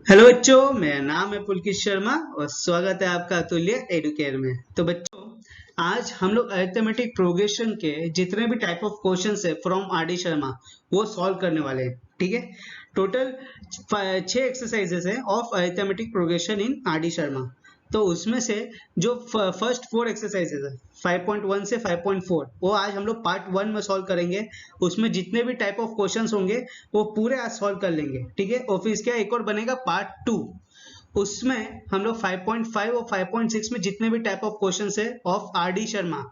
Hello बच्चों, मेरा नाम है पुलकित शर्मा और स्वागत है आपका अतुल्य एडुकेयर में। तो बच्चों, आज हम लोग अरिथमेटिक प्रोग्रेशन के जितने भी टाइप ऑफ क्वेश्चंस है फ्रॉम आर डी शर्मा वो सॉल्व करने वाले हैं। ठीक है, टोटल 6 एक्सरसाइजेस है of arithmetic progression in R D Sharma. तो उसमें से जो फर्स्ट 4 एक्सरसाइजेस है 5.1 से 5.4 वो आज हम लोग पार्ट 1 में सॉल्व करेंगे। उसमें जितने भी टाइप ऑफ क्वेश्चंस होंगे वो पूरे आज सॉल्व कर लेंगे। ठीक है, और फिर इसका एक और बनेगा पार्ट 2। उसमें हम लोग 5.5 और 5.6 में जितने भी टाइप ऑफ क्वेश्चंस है ऑफ आर डी शर्मा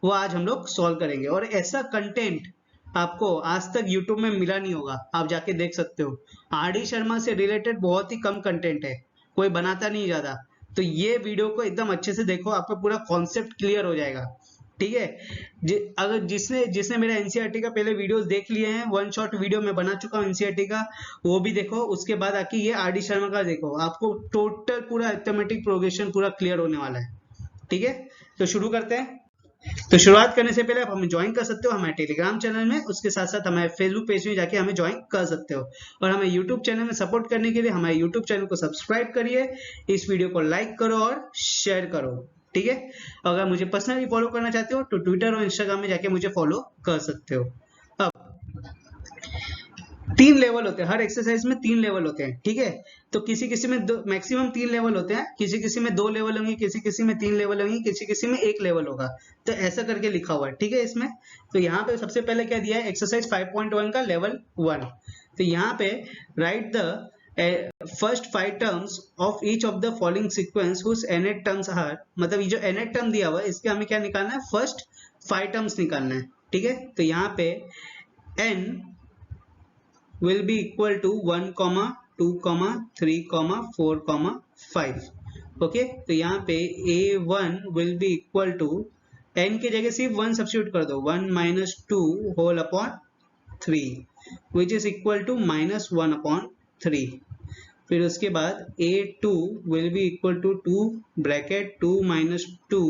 वो आज हम लोग सॉल्व करेंगे। और ऐसा कंटेंट आपको आज तक यूट्यूब में मिला नहीं होगा, आप जाके देख सकते हो। आर डी शर्मा से रिलेटेड बहुत ही कम कंटेंट है, कोई बनाता नहीं ज्यादा। तो ये वीडियो को एकदम अच्छे से देखो, आपका पूरा कॉन्सेप्ट क्लियर हो जाएगा। ठीक है, अगर जिसने जिसने मेरा एनसीईआरटी का पहले वीडियोस देख लिए हैं, वन शॉट वीडियो मैं बना चुका हूँ एनसीईआरटी का, वो भी देखो। उसके बाद आके ये आर डी शर्मा का देखो, आपको टोटल पूरा अरिथमेटिक प्रोग्रेशन पूरा क्लियर होने वाला है। ठीक है, तो शुरू करते हैं। तो शुरुआत करने से पहले आप हमें ज्वाइन कर सकते हो हमारे टेलीग्राम चैनल में, उसके साथ साथ हमारे फेसबुक पेज में जाके हमें ज्वाइन कर सकते हो। और हमें यूट्यूब चैनल में सपोर्ट करने के लिए हमारे यूट्यूब चैनल को सब्सक्राइब करिए, इस वीडियो को लाइक करो और शेयर करो। ठीक है, अगर मुझे पर्सनली फॉलो करना चाहते हो तो ट्विटर और इंस्टाग्राम में जाके मुझे फॉलो कर सकते हो। अब 3 लेवल होते हैं, हर एक्सरसाइज में 3 लेवल होते हैं। ठीक है, तो किसी किसी में मैक्सिमम 3 लेवल होते हैं, किसी किसी में 2 लेवल होंगे, किसी किसी में 3 लेवल होंगे, किसी किसी में 1 लेवल होगा। तो ऐसा करके लिखा हुआ है। ठीक है, इसमें तो यहाँ पे सबसे पहले क्या दिया है, एक्सरसाइज 5.1 का लेवल 1। तो यहाँ पे write the first 5 terms of each of the following sequence whose nth terms are, मतलब ये जो nth टर्म दिया हुआ है इसके हमें क्या निकालना है, फर्स्ट 5 टर्म्स निकालना है। ठीक है, तो यहाँ पे n will be equal to 1, 2, 3, 4, 5। Okay, तो यहाँ पे a1 will be equal to n की जगह सिर्फ 1 सब्स्टिट्यूट कर दो, 1 minus 2 whole upon 3 which is equal to minus 1 upon 3। फिर उसके बाद a2 will be equal to 2 bracket 2 minus 2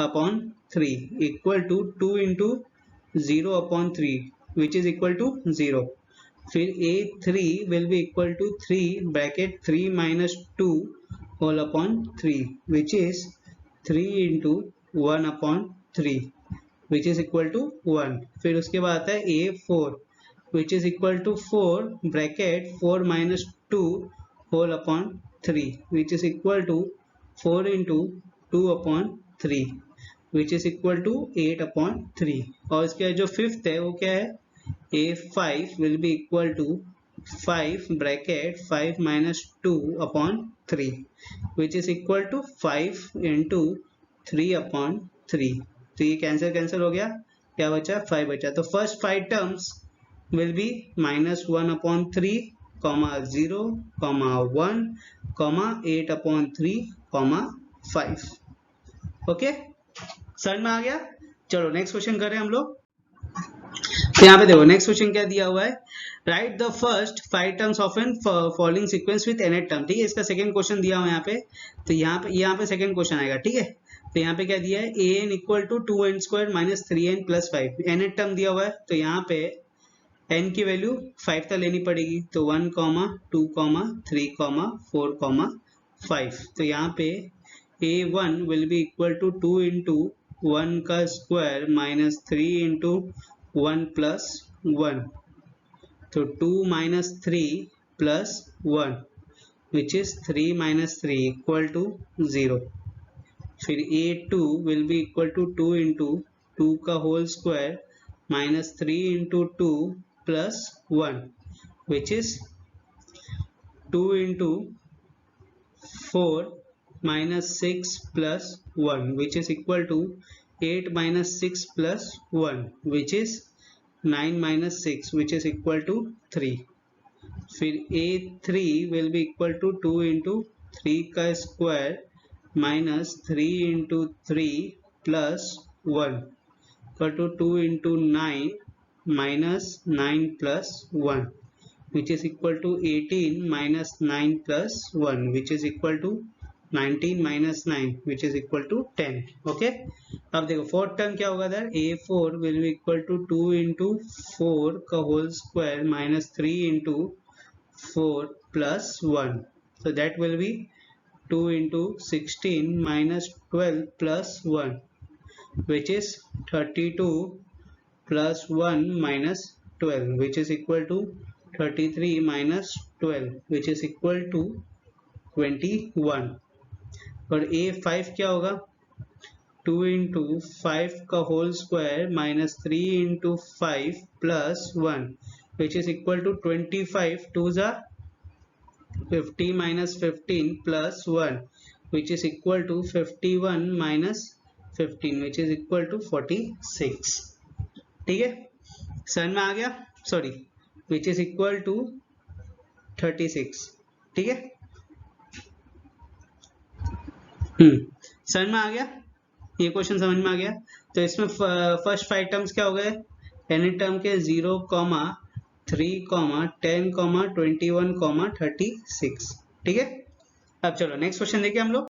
upon 3 equal to 2 into 0 upon 3 which is equal to 0। फिर a3 will be equal to 3 bracket 3 minus 2 whole upon 3 which is 3 into 1 upon 3 which is equal to 1। फिर उसके बाद आता है a4 which is equal to 4 bracket 4 minus 2 whole upon 3 which is equal to 4 into 2 upon 3 which is equal to 8 upon 3। और इसके जो fifth है वो क्या है, a5 will be equal to 5 bracket 5 minus 2 upon 3 which is equal to 5 into 3 upon 3। तो ये cancel हो गया, क्या बचा, 5 बचा। तो first 5 terms will be minus 1 upon 3, 0, 1, 8 upon 3, 5। Okay, समझ में आ गया। चलो नेक्स्ट क्वेश्चन कर रहे हैं हम लोग। तो यहाँ पे देखो नेक्स्ट क्वेश्चन क्या दिया हुआ है, write the first 5 terms of an following sequence with nth term. ठीक है, इसका सेकंड क्वेश्चन दिया हुआ है यहाँ पे। तो यहाँ पे सेकंड क्वेश्चन आएगा। ठीक है, तो यहाँ पे क्या दिया है, an equal to 2n square minus 3n plus 5। nth term दिया हुआ है, तो यहाँ पे n की वैल्यू 5 तक लेनी पड़ेगी। तो 1, 2, 3, 4, 5। तो यहाँ पे a1 will be equal to 2 into 1 का स्क्वायर माइनस 3 इंटू 1 प्लस 1। तो 2 minus 3 plus 1 which is 3 minus 3 equal to 0। फिर a2 will be equal to 2 into 2 का whole square minus 3 into 2 plus 1 which is 2 into 4 minus 6 plus 1 which is equal to 8 minus 6 plus 1 which is 9 minus 6 which is equal to 3। फिर a3 will be equal to 2 into 3 का square minus 3 into 3 plus 1 equal to 2 into 9 minus 9 plus 1 which is equal to 18 minus 9 plus 1 which is equal to 19 minus 9 which is equal to 10। Okay, अब देखो fourth term क्या होगा इधर, a4 will be equal to 2 into 4 का whole square minus 3 into 4 plus 1 तो that will be 2 into 16 minus 12 plus 1, which is 32 plus 1 minus 12, which is equal to 33 minus 12, which is equal to 21. और A5 क्या होगा? 2 into 5 का whole square minus 3 into 5 plus 1, which is equal to 25. 2 जा 50 minus 15 plus 1, which is equal to 51 minus 15, which is equal to 46. ठीक है, समझ में आ गया? Sorry, which is equal to 36. ठीक है, समझ में आ गया? ये क्वेश्चन समझ में आ गया? तो इसमें फर्स्ट 5 टर्म्स क्या हो गए? एनी टर्म के 0, 3, 10, 21, 36. ठीक है, अब चलो नेक्स्ट क्वेश्चन देखिए हम लोग.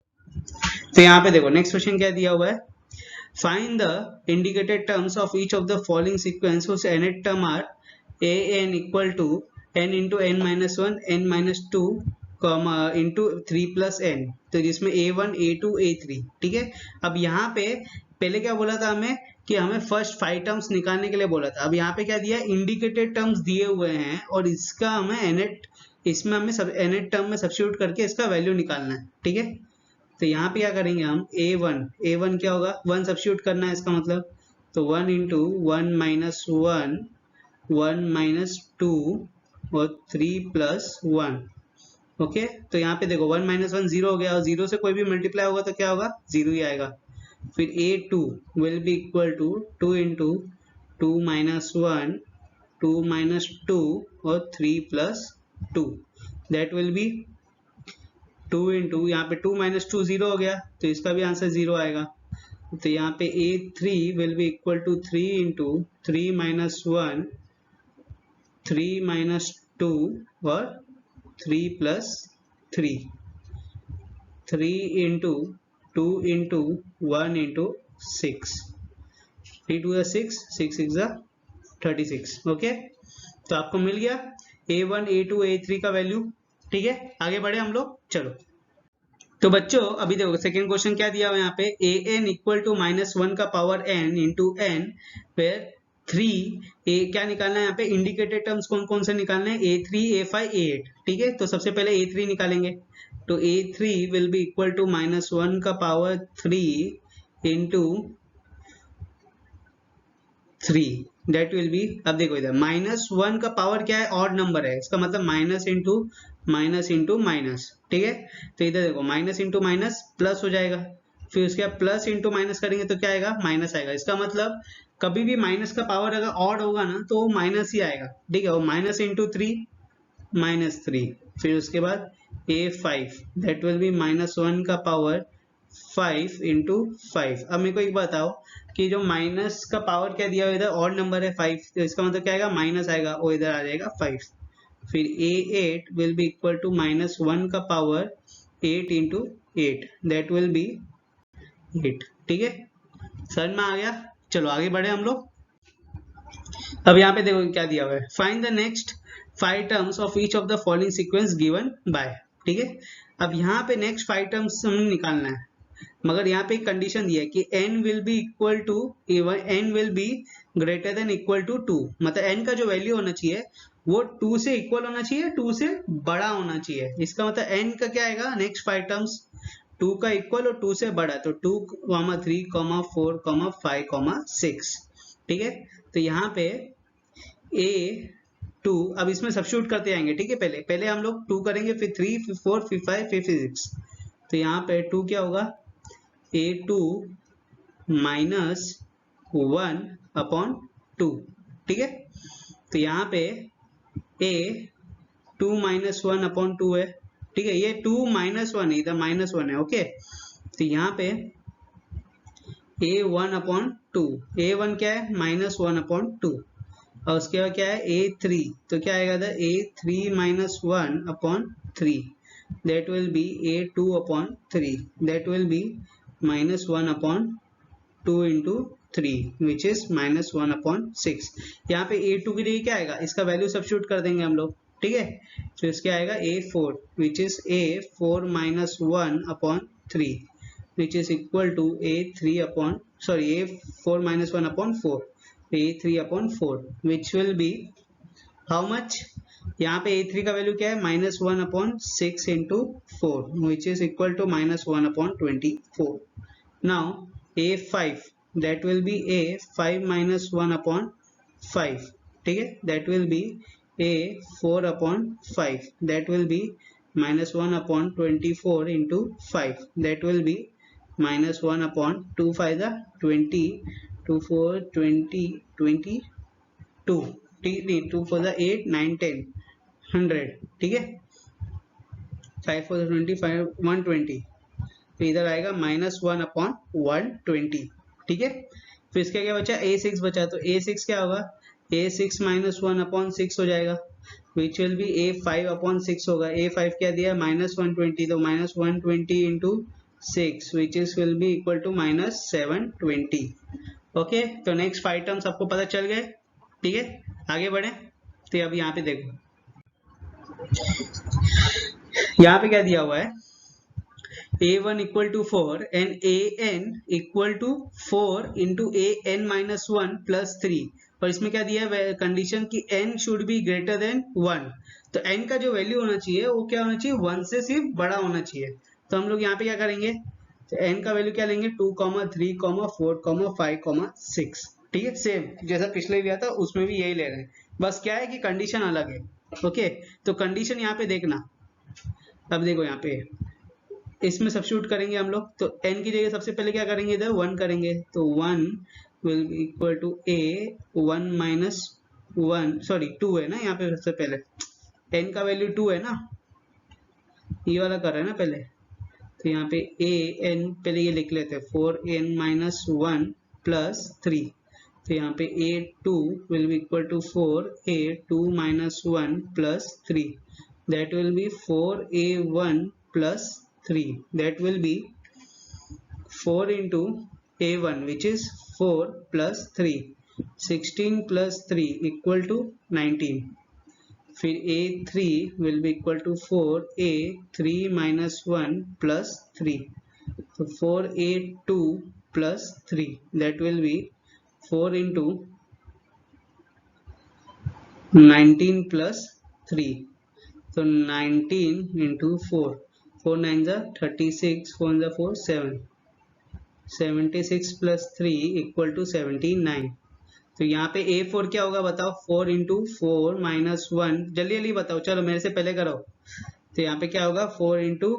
तो यहाँ पे देखो नेक्स्ट क्वेश्चन क्या दिया हुआ है. Find the indicated terms of each of the following sequence whose nth term are an equal to n into n minus 1, n minus 2, into 3 plus n. तो जिसमें a1, a2, a3. ठीक है, अब यहाँ पे पहले क्या बोला था हमें कि हमें फर्स्ट 5 टर्म्स निकालने के लिए बोला था. अब यहाँ पे क्या दिया? इंडिकेटेड टर्म्स दिए हुए हैं और इसका हमें nth, इसमें हमें सब nth टर्म में सब्स्टिट्यूट करके इसका वैल्यू निकालना है. ठीक है, तो यहाँ पे क्या करेंगे हम? a1 क्या होगा? 1 सब्स्टिट्यूट करना है इसका मतलब. तो 1 into 1 minus 1, 1 minus 2 और 3 plus 1. ओके, तो यहाँ पे देखो 1 minus 1 0 हो गया और 0 से कोई भी मल्टीप्लाई होगा तो क्या होगा? 0 ही आएगा. फिर a2 will be equal to 2 into 2 minus 1, 2 minus 2 और 3 plus 2. That will be 2 into, यहाँ पे 2 minus 2 0 हो गया तो इसका भी आंसर 0 आएगा. तो यहाँ पे a3 will be equal to 3 into 3 minus 1, 3 minus 2 और 3 plus 3. 3 into 2 into 1 into 6. 3 to the 6, 6 6 the 36. Okay, तो आपको मिल गया a1, a2, a3 का वैल्यू. ठीक है, आगे बढ़े हम लोग. चलो, तो बच्चों अभी देखो सेकेंड क्वेश्चन क्या दिया हुआ है यहाँ पे. an इक्वल टू -1 का पावर n इंटू n, फिर 3 क्या निकालना है यहाँ पे? इंडिकेटेड टर्म्स कौन कौन से निकालने हैं? a3, a5, a8. ठीक है, तो सबसे पहले a3 निकालेंगे. तो a3 will be equal to -1 का power 3 into 3. That will B, अब देखो इधर -1 का पावर क्या है? ऑड नंबर है, इसका मतलब माइनस इंटू माइनस. ठीक है, तो इधर देखो माइनस इंटू माइनस प्लस हो जाएगा. फिर उसके बाद प्लस इंटू माइनस करेंगे तो क्या आएगा? माइनस आएगा. इसका मतलब कभी भी माइनस का पावर अगर ऑड होगा ना तो माइनस ही आएगा. ठीक है, और माइनस इंटू 3 -3. फिर उसके बाद a5 दैट विल बी -1 का पावर 5 इंटू 5. अब मेरे को एक बताओ कि जो माइनस का पावर क्या दिया हुआ इधर? ऑड नंबर है 5, तो इसका मतलब क्या आएगा? माइनस आएगा और इधर आ जाएगा 5. फिर a8 will be equal to -1 का power 8 into 8. That will be 8. ठीक है, समझ में आ गया? चलो आगे बढ़े हम लोग. अब यहाँ पे देखो क्या दिया हुआ है. Find the next 5 terms of each of the following sequence given by. ठीक है, अब यहाँ पे नेक्स्ट 5 टर्म्स हमें निकालना है, मगर यहाँ पे एक कंडीशन दिया है कि n will be equal to n will be greater than equal to 2. मतलब n का जो वैल्यू होना चाहिए वो 2 से इक्वल होना चाहिए, 2 से बड़ा होना चाहिए. इसका मतलब n का क्या आएगा? नेक्स्ट 5 टर्म्स 2 का इक्वल और 2 से बड़ा. तो 2, 3, 4, 5, 6. ठीक है, तो यहाँ पे a2, अब इसमें सब्स्टिट्यूट करते जाएंगे. ठीक है, पहले हम लोग 2 करेंगे, फिर 3, फिर 4, फिर 5, फिर 6. तो यहाँ पे 2 क्या होगा? a2 minus 1 upon 2. ठीक है, तो यहाँ पे a2 माइनस 1 अपॉन 2 है. ठीक है, ये 2 माइनस 1 है, इधर -1 है. ओके, तो यहाँ पे a1 अपॉन 2. a1 क्या है? -1 अपॉन 2. और उसके बाद क्या है? a3, तो क्या आएगा इधर? a3 minus 1 upon 3. That will B a2 upon 3. That will B -1 upon 2 into 3 which is -1 upon 6. यहाँ पे a2 के लिए क्या आएगा? इसका वैल्यू सब्स्टिट्यूट कर देंगे हम लोग. ठीक है। तो इसके आएगा a4 which is a4 minus 1 upon 3 which is equal to a3 upon a4 minus 1 upon 4 a3 upon 4 which will be how much. यहाँ पे a3 का वैल्यू क्या है minus 1 upon 6 into 4 which is equal to minus 1 upon 24। Now a5 that will be a5 minus 1 upon 5, ठीक है, that will be a4 upon 5, that will be minus 1 upon 24 into 5, that will be minus 1 upon 2 5 the 20 2 4 20 22, ठीक है, 2 4 the 8 9 10 100, ठीक है, 5 4 25 120, तो इधर आएगा minus 1 upon 120, ठीक है। फिर इसका क्या बचा a6 बचा, तो a6 क्या होगा a6 माइनस 1 अपॉन 6 हो जाएगा विच विल बी a5 अपॉन 6 होगा। a5 क्या दिया माइनस 120, तो minus 120 into 6 which is will be equal to minus 720। Okay, तो नेक्स्ट 5 टर्म्स आपको पता चल गए, ठीक है, आगे बढ़े। तो अब यहाँ पे देखो, यहाँ पे क्या दिया हुआ है a1 equal to 4 and an equal to 4 into an minus 1 plus 3, और इसमें क्या दिया है कंडीशन कि n should be greater than 1, तो n का जो वैल्यू होना चाहिए वो क्या होना चाहिए 1 से सिर्फ बड़ा होना चाहिए। तो हम लोग यहाँ पे क्या करेंगे, तो n का वैल्यू क्या लेंगे 2, 3, 4, 5, 6, ठीक है, सेम जैसा पिछले लिया था उसमें भी यही ले रहे हैं, बस क्या है कि कंडीशन अलग है। ओके, तो कंडीशन यहाँ पे देखना, अब देखो यहाँ पे इसमें सब्स्टिट्यूट करेंगे हम लोग, तो n की जगह सबसे पहले क्या करेंगे इधर 1 करेंगे, तो 1 will be equal to a 1 minus 1 sorry 2 है ना, यहाँ पे सबसे पहले n का वैल्यू 2 है ना, ये वाला कर रहे हैं ना पहले, तो यहाँ पे an पहले ये लिख लेते हैं 4n माइनस 1 प्लस 3, तो यहाँ पे a2 will be equal to 4a2 minus 1 plus 3, that will be 4a1 plus 3, that will be 4 into a1 which is 4 plus 3, 16 plus 3 equal to 19, फिर a3 will be equal to 4a3 minus 1 plus 3, so 4a2 plus 3, that will be 4 into 19 plus 3, so 19 into 4, 4 9 are 36, 4 are 4 7, 76 plus 3 equal to 79। तो यहाँ पे a4 क्या होगा बताओ 4 into 4 minus 1, जल्दी जल्दी बताओ, चलो मेरे से पहले करो, तो यहाँ पे क्या होगा 4 into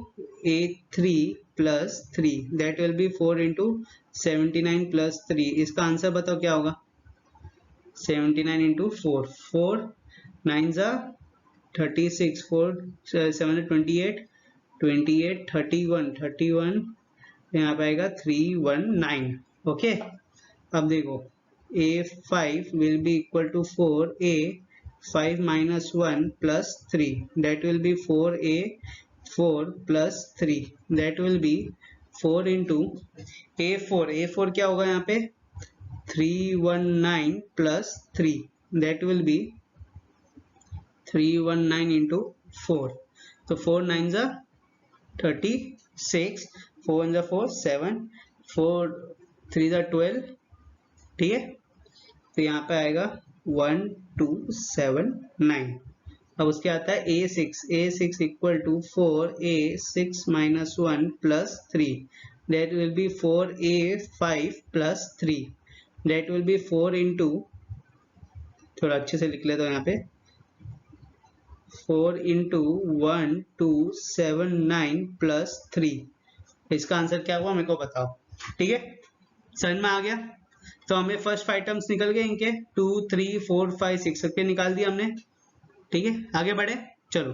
a3 plus 3, that will be 4 into 79 plus 3, इसका आंसर बताओ क्या होगा 79 into 4, 4 9 are 36, 4 7 28 28 31 31, यहाँ पे आएगा 319। ओके, अब देखो a5 will be equal to 4a5 minus 1 plus 3, that will be 4a4 plus 3, that will be 4 into a4, a4 क्या होगा यहाँ पे 319 plus 3, that will be 319 into 4, तो 4 9 are 36, 4 1 4 7, 4 3 12, ठीक है, तो यहाँ पे आएगा 1279। अब उसके आता है a6 equal to 4a6 minus 1 plus 3, that will be 4a5 plus 3, that will be 4 into, थोड़ा अच्छे से लिख लेता हूँ यहाँ पे 4 into 1279 plus 3, इसका आंसर क्या हुआ मेरे को बताओ, ठीक है, समझ में आ गया। तो हमें फर्स्ट 5 टर्म्स निकल गए इनके 2 3 4 5 6 सबके निकाल दिया हमने, ठीक है, आगे बढ़े चलो।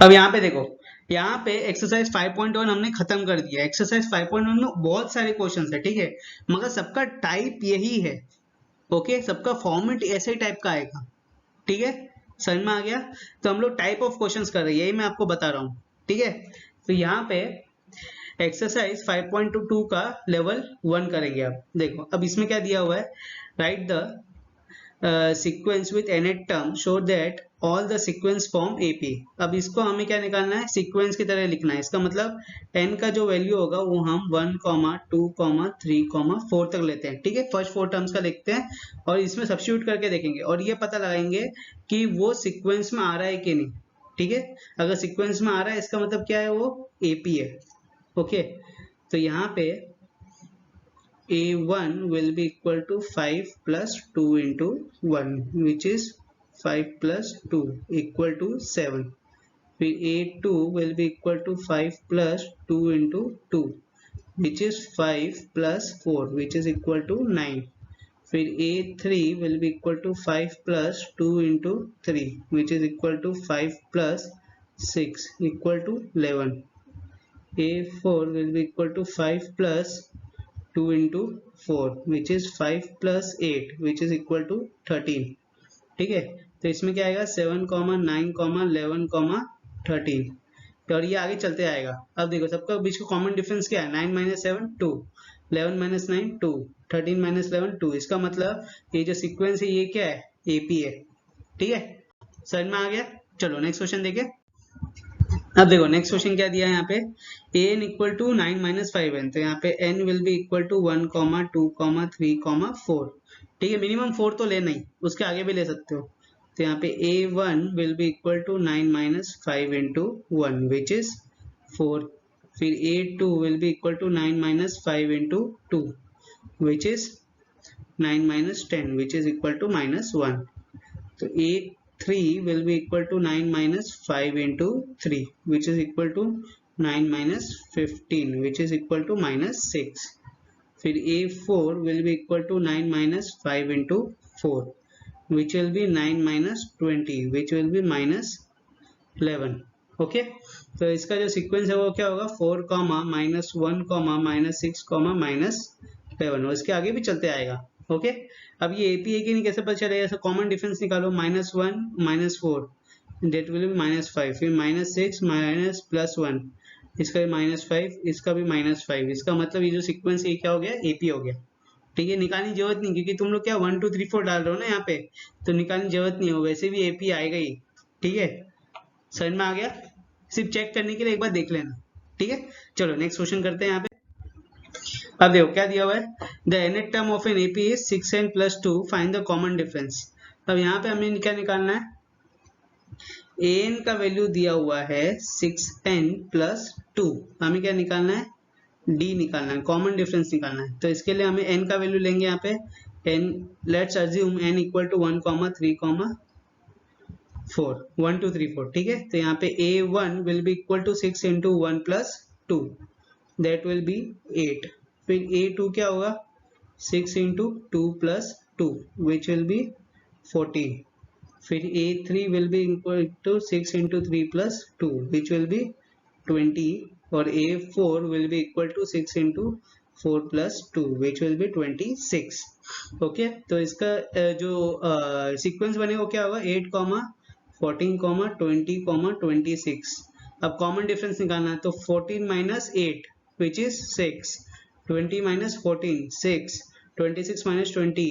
अब यहाँ पे देखो, यहाँ पे एक्सरसाइज 5.1 हमने खत्म कर दिया। एक्सरसाइज 5.1 में बहुत सारे क्वेश्चंस है, ठीक है, मगर सबका टाइप यही है, ओके, सबका फॉर्मेट ऐसे ही टाइप का आएगा, ठीक है, समझ में आ गया। तो हम लोग टाइप ऑफ क्वेश्चंस कर रहे हैं, यही मैं आपको बता रहा हूँ, ठीक है। तो यहाँ पे एक्सरसाइज 5.2 का लेवल 1 करेंगे। अब देखो, अब इसमें क्या दिया हुआ है, write the sequence with nth term show that all the sequence form AP। अब इसको हमें क्या निकालना है, सीक्वेंस की तरह लिखना है। इसका मतलब n का जो वैल्यू होगा वो हम 1, 2, 3, 4 तक लेते हैं, ठीक है। फर्स्ट 4 टर्म्स का लिखते हैं और इसमें सब्स्टिट्यूट करके देखेंगे और ये पता लगाएंगे कि वो सीक्वेंस में आ रहा है कि नहीं, ठीक है। अगर सीक्वेंस में आ रहा है इसका मतलब क्या है, वो AP है, ओके। तो यहाँ पे A1 will be equal to 5 plus 2 into 1 which is 5 plus 2 equal to 7. फिर A2 will be equal to 5 plus 2 into 2 which is 5 plus 4 which is equal to 9. फिर A3 will be equal to 5 plus 2 into 3 which is equal to 5 plus 6 equal to 11. A4 will be equal to 5 plus 2 into 4 which is 5 plus 8 which is equal to 13, ठीक है। तो इसमें क्या आएगा 7, 9, 11, 13 और ये आगे चलते आएगा। अब देखो सबका बीच का कॉमन डिफरेंस क्या है, 9 minus 7 2, 11 minus 9 2, 13 minus 11 2। इसका मतलब ये जो सीक्वेंस है ये क्या है, AP है, ठीक है। समझ में आ गया। चलो नेक्स्ट क्वेश्चन देखें। अब देखो नेक्स्ट क्वेश्चन क्या दिया है यहाँ पे, an equal to 9 minus 5n। तो यहाँ पे n will be equal to 1, 2, 3, 4, ठीक है। मिनिमम 4 तो लेना ही, उसके आगे भी ले सकते हो। तो यहाँ पे a1 will be equal to 9 minus 5 into 1 which is 4। फिर a2 will be equal to 9 minus 5 into 2 which is 9 minus 10 which is equal to -1। तो A3 will be equal to 9 minus 5 into 3 which is equal to 9 minus 15 which is equal to -6। फिर A4 will be equal to 9 minus 5 into 4 which will be 9 minus 20 which will be -11, okay. तो इसका जो sequence है वो क्या होगा, 4, -1, -6, -11 और इसके आगे भी चलते आएगा, ओके। अब ये AP है कि नहीं कैसे पता चलेगा, ऐसा कॉमन डिफरेंस निकालो, -1 -4 डेट विल बी -5, फिर -6 +1, इसका भी -5, इसका भी -5। इसका मतलब ये जो सीक्वेंस ये क्या हो गया, AP हो गया, ठीक है। निकालने की जरूरत नहीं क्योंकि तुम लोग क्या 1 2 3 4 डाल रहे हो ना यहाँ पे, तो निकालने की जरूरत नहीं है, वैसे भी AP आएगा ही, ठीक है। समझ में आ गया, सिर्फ चेक करने के लिए एक बार देख लेना, ठीक है। चलो नेक्स्ट क्वेश्चन करते हैं यहाँ पे। अब देखो क्या दिया हुआ है, the nth term of an AP is 6n plus 2, find the common difference. अब यहाँ पे हमें क्या निकालना है, an का वैल्यू दिया हुआ है 6n plus 2, हमें क्या निकालना है, d निकालना है, कॉमन डिफरेंस निकालना है। तो इसके लिए हमें n का वैल्यू लेंगे यहाँ पे, n let's assume n equal to 1, 3, 4, 1 2 3 4, ठीक है। तो यहाँ पे a1 will be equal to 6 into 1 plus 2 that will be 8। फिर a2 क्या होगा, 6 into 2 plus 2 which will be 14। फिर a3 will be equal to 6 into 3 plus 2 which will be 20 और a4 will be equal to 6 into 4 plus 2 which will be 26, okay. तो इसका जो sequence बनेगा क्या होगा, 8, 14, 20, 26। अब कॉमन डिफरेंस निकालना है, तो 14 minus 8 which is 6, 20 minus 14 6, 26 minus 20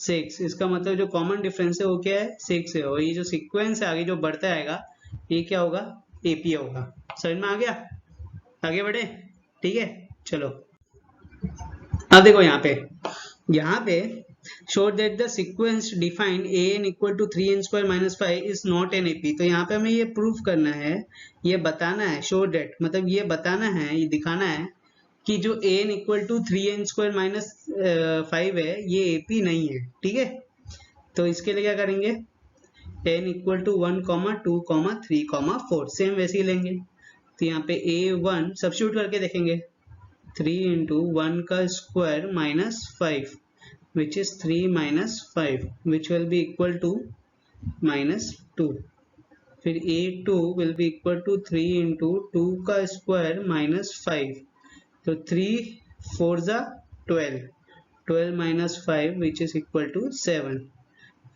6। इसका मतलब जो कॉमन डिफरेंस है वो क्या है, 6 है। और ये जो सीक्वेंस है आगे जो बढ़ता आएगा ये क्या होगा, AP होगा। समझ में आ गया, आगे बढ़े, ठीक है। चलो अब देखो यहाँ पे show that the sequence defined an equal to 3n square minus 5 is not an AP। तो यहाँ पे हमें ये प्रूफ करना है, ये बताना है, show that मतलब ये बताना है, ये दिखाना है कि जो an equal to 3n square minus 5 है ये AP नहीं है, ठीक है। तो इसके लिए क्या करेंगे, n इक्वल टू 1, 2, 3, 4 सेम वैसे ही लेंगे। तो यहाँ पे a1 सब्स्टिट्यूट करके देखेंगे, 3 into 1 का square minus 5 which is 3 minus 5 which will be equal to -2। फिर a2 will be equal to 3 into 2 का स्क्वायर माइनस 5, तो 3 4 जा 12, 12 minus 5 which is equal to 7।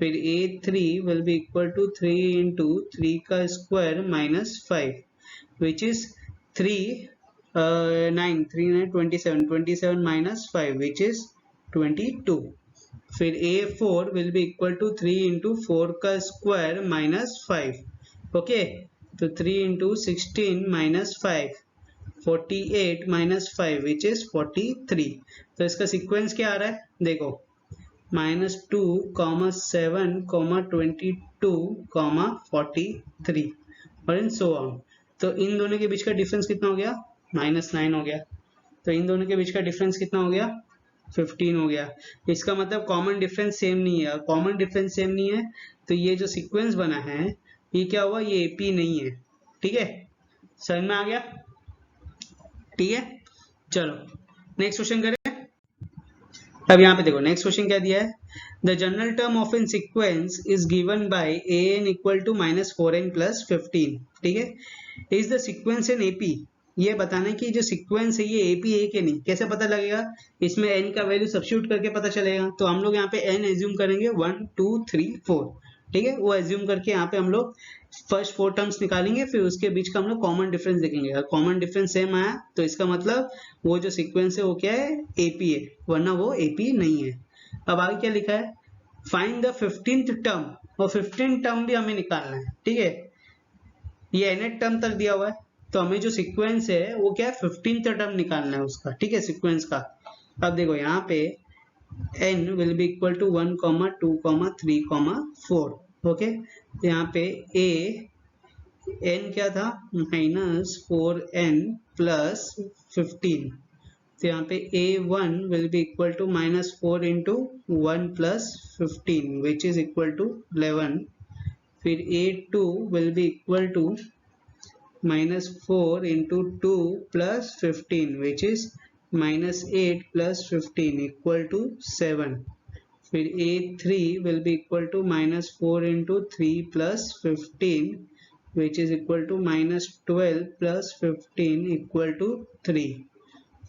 फिर a3 will be equal to 3 into 3 का square minus 5 which is 3 9 3 9 27 27 minus 5 which is 22। फिर A4 will be equal to 3 into 4 का square minus 5। Okay, तो 3 into 16 minus 5, 48 minus 5 which is 43। तो इसका sequence क्या आ रहा है देखो, -2, 7, 22, 43 और इन सो ऑन। तो इन दोनों के बीच का डिफरेंस कितना हो गया, -9 हो गया। तो इन दोनों के बीच का डिफरेंस कितना हो गया, 15 हो गया। इसका मतलब कॉमन डिफरेंस सेम नहीं है। कॉमन डिफरेंस सेम नहीं है तो ये जो सीक्वेंस बना है ये क्या हुआ, ये एपी नहीं है। ठीक है, समझ में आ गया। ठीक है, चलो नेक्स्ट क्वेश्चन करें। अब यहाँ पे देखो नेक्स्ट क्वेश्चन क्या दिया है, the general term of an sequence is given by an equal to -4n plus 15। ठीक है, is the sequence in AP. ये बताना है कि जो सीक्वेंस है ये एपी है कि नहीं। कैसे पता लगेगा, इसमें n का वैल्यू सब्स्टिट्यूट करके पता चलेगा। तो हम लोग यहाँ पे n एज्यूम करेंगे 1 2 3 4। ठीक है, वो एज्यूम करके यहाँ पे हम लोग फर्स्ट 4 टर्म्स निकालेंगे, फिर उसके बीच का हम लोग कॉमन डिफरेंस देखेंगे। अगर कॉमन डिफरेंस सेम आया तो इसका मतलब वो जो सीक्वेंस है वो क्या है, एपी है, वरना वो एपी नहीं है। अब आगे क्या लिखा है, फाइंड द 15th टर्म, और 15 टर्म भी हमें निकालना है। ठीक है, ये nth टर्म तक दिया हुआ है तो हमें जो सीक्वेंस है वो क्या है, 15th टर्म निकालना है उसका। ठीक है, सीक्वेंस का। अब देखो यहाँ पे n will be equal to 1, 2, 3, 4। Okay, तो यहाँ पे n क्या था, -4n प्लस 15। तो यहाँ पे a1 will be equal to -4 into 1 plus 15 which is equal to 11। फिर a2 will be equal to -4 into 2 plus 15 which is -8 plus 15 equal to 7। फिर a3 will be equal to -4 into 3 plus 15 which is equal to -12 plus 15 equal to 3।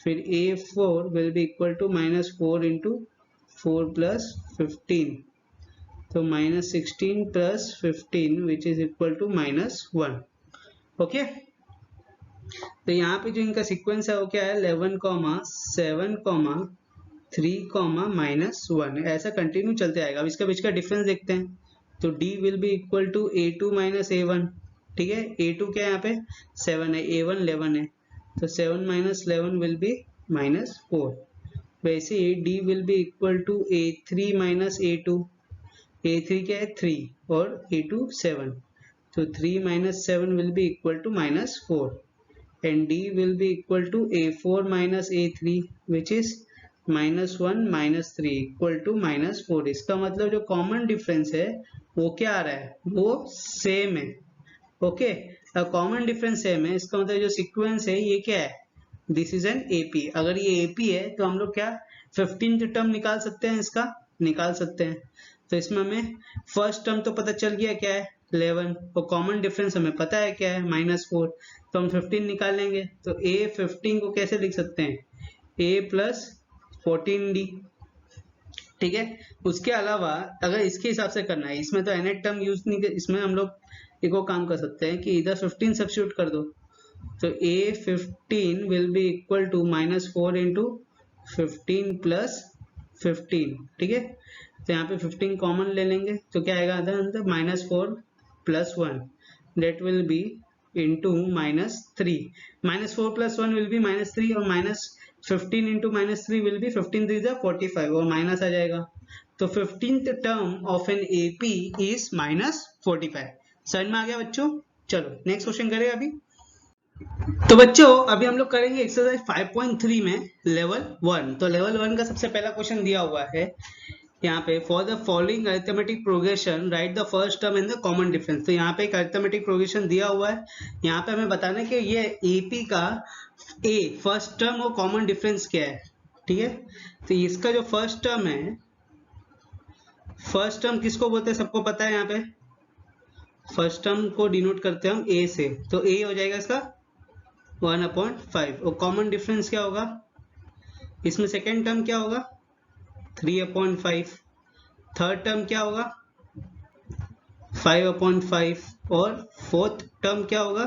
फिर a4 will be equal to -4 into 4 plus 15, तो -16 plus 15 which is equal to -1। Okay, तो यहाँ पे जो इनका sequence है वो क्या है, 11, 7, 3, -1। ऐसा कंटिन्यू चलते आएगा। अब इसका बीच का डिफरेंस देखते हैं। तो d will be equal to a2 minus a1। ठीक है, a2 क्या है यहाँ पे 7 है, a1 11 है, तो 7 माइनस 11 विल बी -4। वैसे ही d will be equal to a3 minus a2। a3 क्या है 3 और a2 7, तो 3 minus 7 will be equal to -4। and d will be equal to a4 minus a3 which is -1 -3 equal to -4। इसका मतलब जो common difference है वो क्या आ रहा है, वो सेम है। ओके, कॉमन डिफरेंस सेम है, इसका मतलब जो सीक्वेंस है ये क्या है, दिस इज एन एपी। अगर ये एपी है तो हम लोग क्या 15th टर्म निकाल सकते हैं, इसका निकाल सकते हैं। तो इसमें हमें फर्स्ट टर्म तो पता चल गया क्या है 11, और कॉमन डिफरेंस हमें पता है क्या है -4, तो हम 15 निकाल लेंगे। तो a15 को कैसे लिख सकते हैं, a प्लस 14d। ठीक है, उसके अलावा अगर इसके हिसाब से करना है, इसमें तो nth टर्म यूज नहीं, इसमें हम लोग एक और काम कर सकते हैं कि इधर 15 सब्स्टिट्यूट कर दो। तो a15 will be equal to -4 into 15 plus 15। ठीक है, तो यहाँ पे 15 कॉमन ले लेंगे तो क्या आएगा अंदर -4 plus 1 that will be into -3। -4 plus 1 will be -3 और -15 into -3 will be 15 3 45 और माइनस आ जाएगा। तो 15th term of an AP is -45। समझ में आ गया बच्चों। चलो नेक्स्ट क्वेश्चन करें अभी। तो बच्चों अभी हम लोग करेंगे एक्सरसाइज 5.3 में लेवल 1। तो लेवल 1 का सबसे पहला क्वेश्चन दिया हुआ है यहाँ पे, for the following arithmetic progression right the first term and the common difference. तो यहाँ पे एक अरिथमेटिक प्रोग्रेशन दिया हुआ है, यहाँ पे हमें बताना है कि ये एपी का ए फर्स्ट टर्म और कॉमन डिफरेंस क्या है। ठीक है, तो इसका जो फर्स्ट टर्म है, फर्स्ट टर्म किसको बोलते हैं सबको पता है। यहाँ पे फर्स्ट टर्म को डिनोट करते हैं हम ए से, तो ए हो जाएगा इसका 1/5। और कॉमन डिफरेंस क्या होगा, इसमें सेकेंड टर्म क्या होगा 3/5, थर्ड टर्म क्या होगा 5/5 और फोर्थ टर्म क्या होगा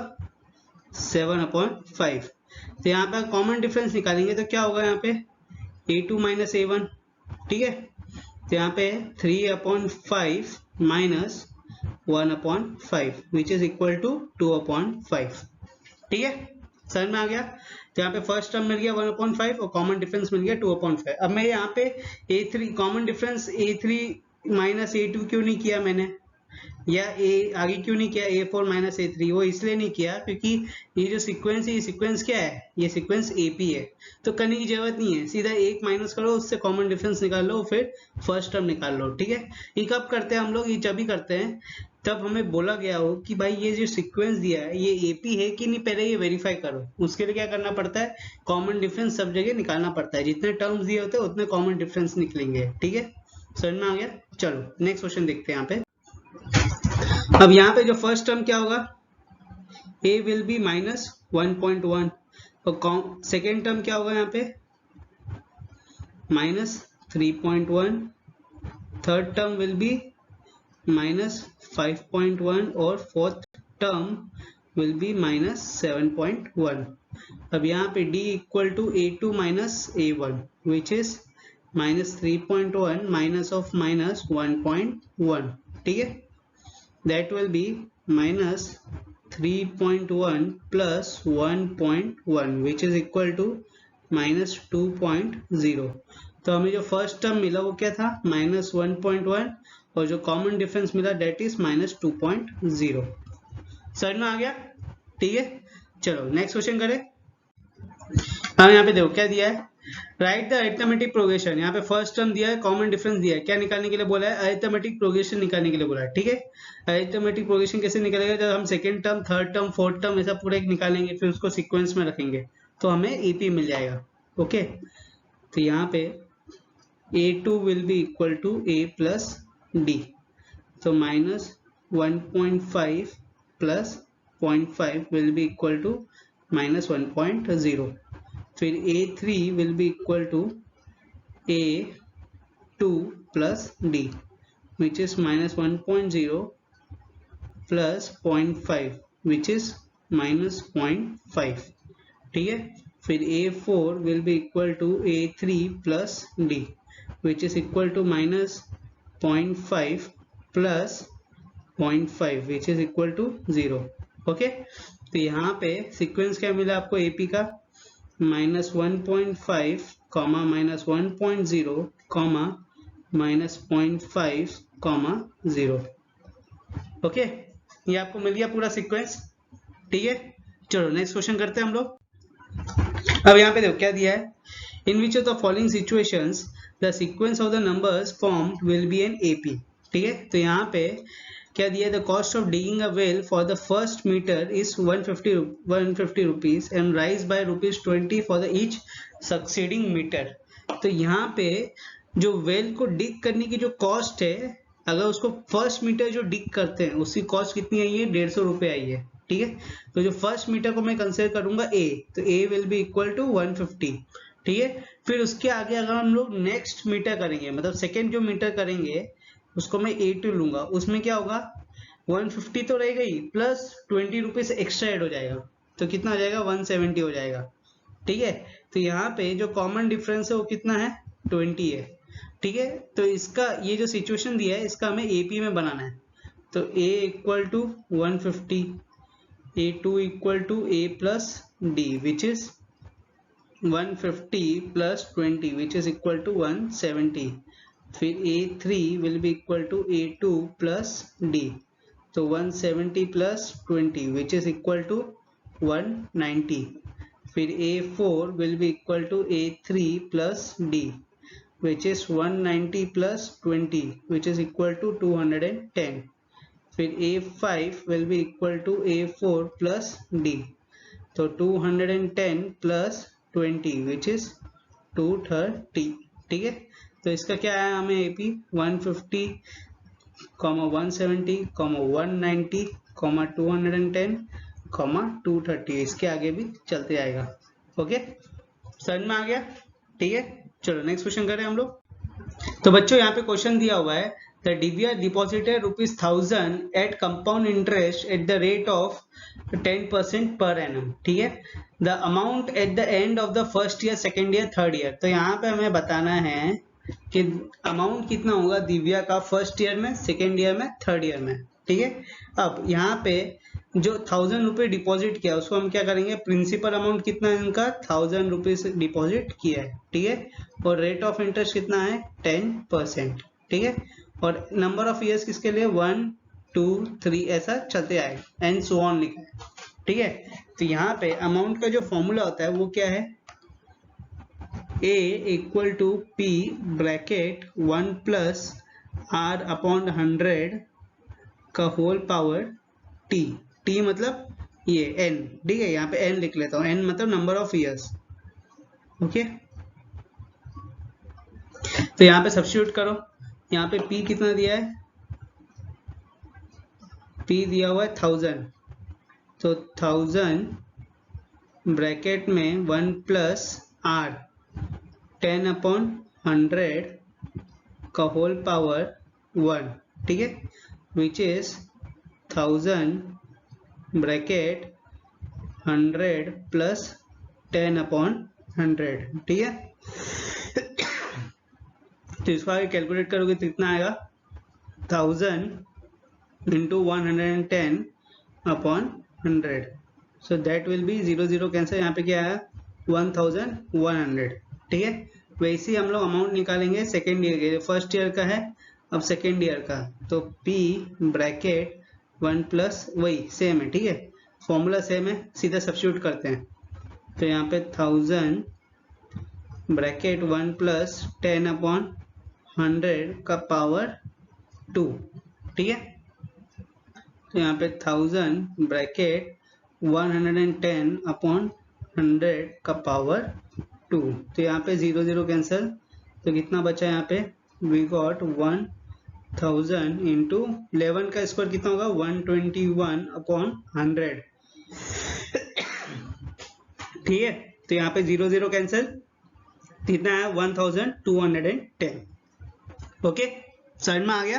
7/5। तो यहाँ पे कॉमन डिफरेंस निकालेंगे तो क्या होगा यहाँ पे a2 माइनस a1। ठीक है, तो यहाँ पे 3/5 minus 1/5 which is equal to 2/5। ठीक है, समझ में आ गया। तो यहाँ पे फर्स्ट टर्म मिल गया 1/5 और कॉमन डिफरेंस मिल गया 2/5। अब मैं यहाँ पे A3 common difference A3 minus A2 क्यों नहीं किया मैंने, या ए आगे क्यों नहीं किया A4 माइनस A3, वो इसलिए नहीं किया क्योंकि ये जो सीक्वेंस है, ये सीक्वेंस क्या है, ये सीक्वेंस AP है, तो करने की जरूरत नहीं है, सीधा एक माइनस करो, उससे कॉमन डिफरेंस निकाल लो, फिर फर्स्ट टर्म निकाल लो। ठीक है, ये कब करते हैं हम लोग, ये जब भी करते हैं तब हमें बोला गया हो कि भाई ये जो सीक्वेंस दिया है ये AP है कि नहीं, पहले ये वेरीफाई करो। उसके लिए क्या करना पड़ता है, कॉमन डिफरेंस सब जगह निकालना पड़ता है, जितने टर्म्स दिए होते हैं उतने कॉमन डिफरेंस निकलेंगे। ठीक है, समझ में आ गया। चलो नेक्स्ट क्वेश्चन देखते हैं। यहाँ पे अब यहाँ पे जो फर्स्ट टर्म क्या होगा, a विल बी माइनस 1.1 और सेकेंड टर्म क्या होगा यहाँ पे minus 3.1, third term will be minus 5.1 और fourth term will be minus 7.1। अब यहाँ पे d equal to A2 minus A1 which is minus 3.1 minus of minus 1.1। ठीक है, that will be minus 3.1 plus 1.1 which is equal to minus 2.0। तो हमें जो first term मिला वो क्या था, माइनस 1.1 और जो कॉमन डिफरेंस मिला डेट इज माइनस 2.0। समझ में आ गया। ठीक है, चलो नेक्स्ट क्वेश्चन करें। हाँ यहाँ पे देखो क्या दिया है, राइट द अरिथमेटिक प्रोग्रेशन। यहाँ पे फर्स्ट टर्म दिया है, कॉमन डिफरेंस दिया है, क्या निकालने के लिए बोला है, अरिथमेटिक प्रोग्रेशन निकालने के लिए बोला है। ठीक है, अरिथमेटिक प्रोग्रेशन कैसे निकलेगा, जब हम second term, third term, fourth term ऐसा पूरा एक निकालेंगे, फिर उसको सीक्वेंस में रखेंगे तो हमें AP मिल जाएगा। ओके, तो यहाँ पे A2 will be equal to A plus D, तो minus 1.5 plus 0.5 will be equal to minus 1.0। फिर A3 will be equal to A2 plus D which is minus 1.0 plus 0.5 which is minus 0.5। ठीक है, फिर A4 will be equal to A3 plus D which is equal to minus 0.5 plus 0.5 which is equal to 0। Okay, तो यहाँ पे sequence क्या मिला आपको AP का, minus 1.5 comma minus 1.0 comma minus 0.5 comma 0। Okay, ये आपको मिल गया पूरा सीक्वेंस। ठीक है, चलो नेक्स्ट क्वेश्चन करते हैं हम लोग। अब यहाँ पे देखो क्या दिया है, in which of the following situations the sequence of the numbers formed will be an AP। ठीक है, तो यहाँ पे क्या दिया है, the cost of digging a well for the first metre is 150 rupees and rise by ₹20 for the each succeeding metre. तो यहाँ पे जो वेल को डिग करने की जो कॉस्ट है, अगर उसको फर्स्ट मीटर जो डिग करते हैं उसकी कॉस्ट कितनी आई है, 150 रुपये आई है। ठीक है, तो जो फर्स्ट मीटर को मैं कंसिडर करूंगा A, तो A will be equal to 150। ठीक है, फिर उसके आगे अगर हम लोग नेक्स्ट मीटर करेंगे, मतलब सेकेंड जो मीटर करेंगे उसको मैं A2 लूंगा, उसमें क्या होगा 150 तो रहेगा ही, प्लस 20 रुपीज एक्स्ट्रा ऐड हो जाएगा, तो कितना हो जाएगा 170 हो जाएगा। ठीक है, तो यहाँ पे जो कॉमन डिफरेंस है वो कितना है 20 है। ठीक है, तो इसका ये जो सिचुएशन दिया है इसका हमें AP में बनाना है, तो A equal to 150, A2 equal to A plus D which is 150 plus 20 which is equal to 170। फिर A3 will be equal to A2 plus D, तो 170 plus 20 which is equal to 190। फिर A4 will be equal to A3 plus D which is 190 plus 20 which is equal to 210। फिर A5 will be equal to A4 plus D, तो 210 plus 20 which is 230। ठीक है, तो इसका क्या है हमें AP 150, 170, 190, 210, 230, इसके आगे भी चलते आएगा। ओके, समझ में आ गया। ठीक है, चलो नेक्स्ट क्वेश्चन करें हम लोग। तो बच्चों यहाँ पे क्वेश्चन दिया हुआ है, the DVR deposited ₹1000 at compound interest at the rate of 10% per annum. ठीक है, the amount at the end of the first year, second year, third year. तो यहाँ पे हमें बताना है कि अमाउंट कितना होगा दिव्या का फर्स्ट ईयर में, सेकेंड ईयर में, थर्ड ईयर में, ठीक है। अब यहाँ पे जो 1000 रुपये डिपॉजिट किया उसको हम क्या करेंगे, प्रिंसिपल अमाउंट कितना है इनका 1000 रुपीज डिपॉजिट किया है, ठीक है। और रेट ऑफ इंटरेस्ट कितना है 10%, ठीक है। और नंबर ऑफ ईयर्स किसके लिए 1 2 3 ऐसा चलते आएगा एंड सो ऑन लिखा है, ठीक है। तो यहाँ पे अमाउंट का जो फॉर्मूला होता है वो क्या है, A equal to P bracket 1 plus R upon 100 का होल पावर T, T मतलब ये N, ठीक है। यहाँ पे N लिख लेता हूँ, N मतलब नंबर ऑफ ईयर्स, ओके। तो यहाँ पे सब्स्टिट्यूट करो, यहाँ पे P कितना दिया है, P दिया हुआ है 1000, तो 1000 ब्रैकेट में 1 प्लस R 10 अपॉन 100 का होल पावर 1, ठीक है, which is 1000 bracket 100 plus 10 upon 100, ठीक है। तो इसको आगे कैलकुलेट करोगे तो कितना आएगा 1000 into 110 upon 100, so that will B 0 0 cancel, यहाँ पे क्या आया 1100, ठीक है। वैसे ही हम लोग अमाउंट निकालेंगे सेकेंड ईयर के, फर्स्ट ईयर का है अब सेकेंड ईयर का, तो P ब्रैकेट 1 प्लस वही सेम है, ठीक है, फॉर्मूला सेम है, सीधा सब्स्टिट्यूट करते हैं। तो यहाँ पे 1000 ब्रैकेट 1 प्लस 10 अपॉन 100 का पावर 2, ठीक है। तो यहाँ पे 1000 ब्रैकेट 110 अपॉन 100 का पावर 2, तो यहाँ पे 0 0 कैंसिल, तो कितना बचा यहाँ पे वी गॉट 1000 इंटू 11 का स्क्वायर कितना होगा 121 अपॉन 100, ठीक है। तो यहाँ पे 0 0 कैंसिल, कितना है 1210, ओके, समझ में आ गया।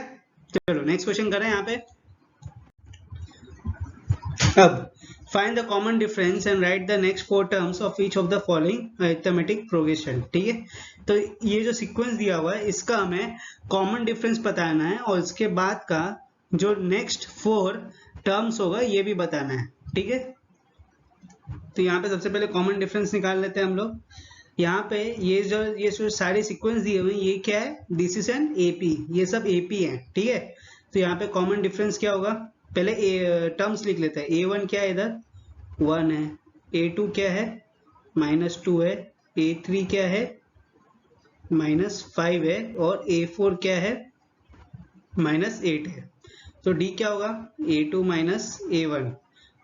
चलो नेक्स्ट क्वेश्चन करें यहाँ पे। अब find the common difference and write the next 4 terms of each of the following arithmetic progression, ठीक है। तो ये जो सीक्वेंस दिया हुआ है इसका हमें कॉमन डिफरेंस बताना है और इसके बाद का जो नेक्स्ट 4 टर्म्स होगा ये भी बताना है, ठीक है। तो यहाँ पे सबसे पहले कॉमन डिफरेंस निकाल लेते हैं हम लोग। यहाँ पे ये जो सारे सीक्वेंस दिए हुए हैं ये क्या है, दिस इज एन एपी, ये सब एपी है, ठीक है। तो यहाँ पे कॉमन डिफरेंस क्या होगा, पहले टर्म्स लिख लेते हैं। A1 क्या है, इधर 1 है, A2 क्या है -2 है, A3 क्या है -5 है और A4 क्या है -8 है। तो D क्या होगा A2 minus A1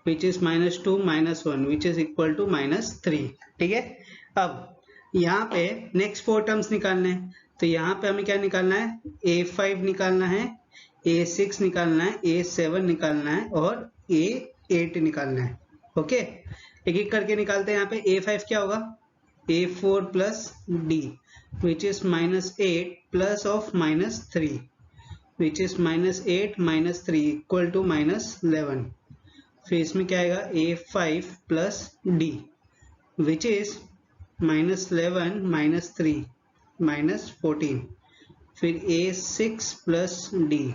which is -2 -1 which is equal to -3, ठीक है। अब यहाँ पे नेक्स्ट 4 टर्म्स निकालने हैं, तो यहाँ पे हमें क्या निकालना है, A5 निकालना है, A6 निकालना है, A7 निकालना है और A8 निकालना है, ओके। एक एक करके निकालते हैं। यहाँ पे A5 क्या होगा A4 plus D which is -8 plus of -3 which is -8 -3 equal to -11। फिर इसमें क्या आएगा A5 plus D which is -11 -3 -14। फिर A6 प्लस D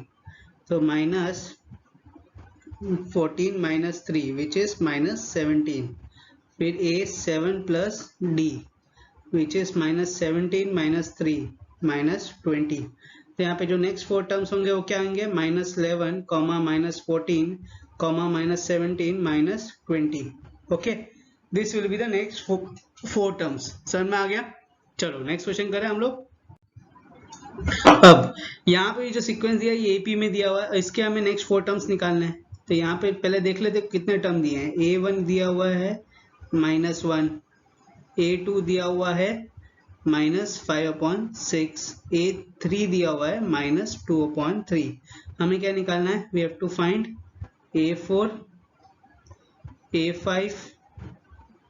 तो -14 -3 विच इज -17। फिर A7 plus D which is -17 -3 -20। तो यहाँ पे जो नेक्स्ट 4 टर्म्स होंगे वो क्या होंगे -11 -14 -17 -20, okay. This will be the next 4 terms, समझ में आ गया। चलो नेक्स्ट क्वेश्चन करें हम लोग। अब यहाँ पे जो सीक्वेंस दिया है ये एपी में दिया हुआ है, इसके हमें नेक्स्ट 4 टर्म्स निकालने हैं। तो यहाँ पे पहले देख लेते कितने टर्म दिए हैं। A1 दिया हुआ है -1, A2 दिया हुआ है -5/6, A3 दिया हुआ है -2/3। हमें क्या निकालना है, we have to find A4, A5,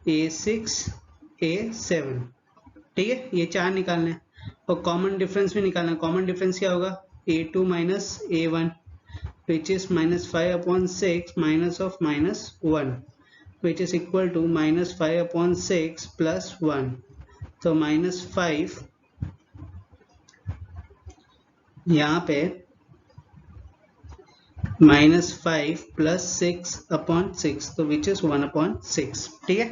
A6, A7, ठीक है, ये 4 निकालने हैं। और कॉमन डिफरेंस भी निकालना है। कॉमन डिफरेंस क्या होगा A2 minus A1 which is -5/6 minus of -1 which is equal to -5/6 +1। तो -5 यहाँ पे -5 + 6/6, तो विच इज 1/6। ठीक है,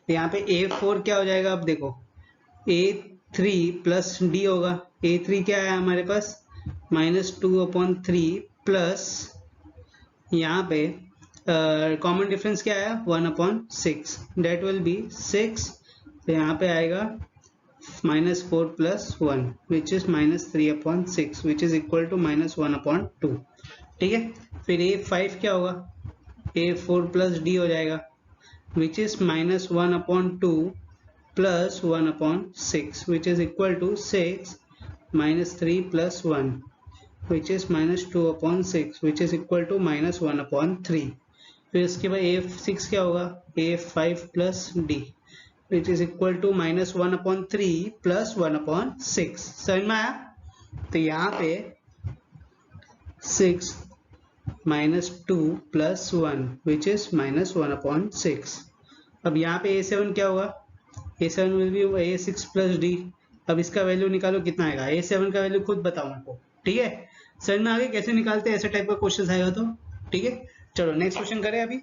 तो यहाँ पे A4 क्या हो जाएगा, अब देखो A3 + D होगा। A3 क्या है हमारे पास, -2/3 प्लस यहाँ पे कॉमन डिफरेंस क्या है 1/6, डेट विल बी 6। तो यहाँ पे आएगा -4 + 1 which is -3/6 which is equal to -1/2। ठीक है, फिर A5 क्या होगा, A4 + D हो जाएगा which is -1/2 + 1/6 which is equal to 6 - 3 + 1 which is -2/6 which is equal to -1/3। फिर इसके बाद A6 क्या होगा, A5 + D which is equal to -1/3 + 1/6। समझ में आया? तो यहाँ पे 6 - 2 + 1 which is -1/6। अब यहाँ पे A7 क्या होगा, A7 will be A6 + D। अब इसका वैल्यू निकालो, कितना आएगा, A7 का वैल्यू खुद बताओ हमको। ठीक है, समझ में आगे कैसे निकालते हैं, ऐसे टाइप का क्वेश्चन आएगा तो। ठीक है, चलो नेक्स्ट क्वेश्चन करें अभी।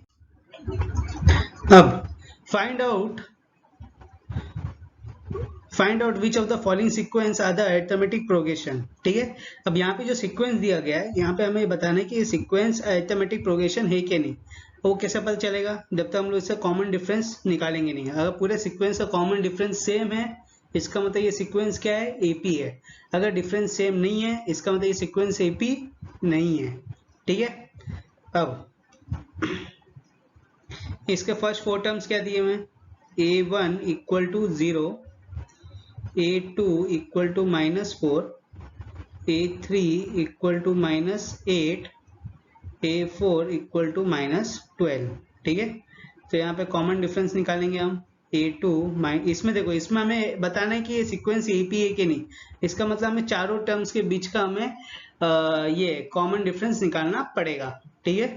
अब find out which of the following sequence are the arithmetic progression. ठीक है, अब यहाँ पे जो सीक्वेंस दिया गया है, यहाँ पे हमें बताना है कि ये सीक्वेंस अरिथमेटिक प्रोग्रेशन है कि नहीं। वो कैसे पता चलेगा, जब तक हम लोग इसका कॉमन डिफरेंस निकालेंगे नहीं। अगर पूरे सीक्वेंस का कॉमन डिफरेंस सेम है, इसका मतलब ये सीक्वेंस क्या है, एपी है। अगर डिफरेंस सेम नहीं है, इसका मतलब ये सीक्वेंस एपी नहीं है। ठीक है, अब इसके फर्स्ट 4 टर्म्स क्या दिए हुए हैं, A1 = 0, A2 = -4, A3 = -8, A4 = -12। ठीक है, तो यहाँ पे कॉमन डिफरेंस निकालेंगे हम। A2 इसमें देखो, इसमें हमें बताना है कि ये सीक्वेंस एपी है कि नहीं। इसका मतलब हमें चारों टर्म्स के बीच का हमें ये कॉमन डिफरेंस निकालना पड़ेगा। ठीक है,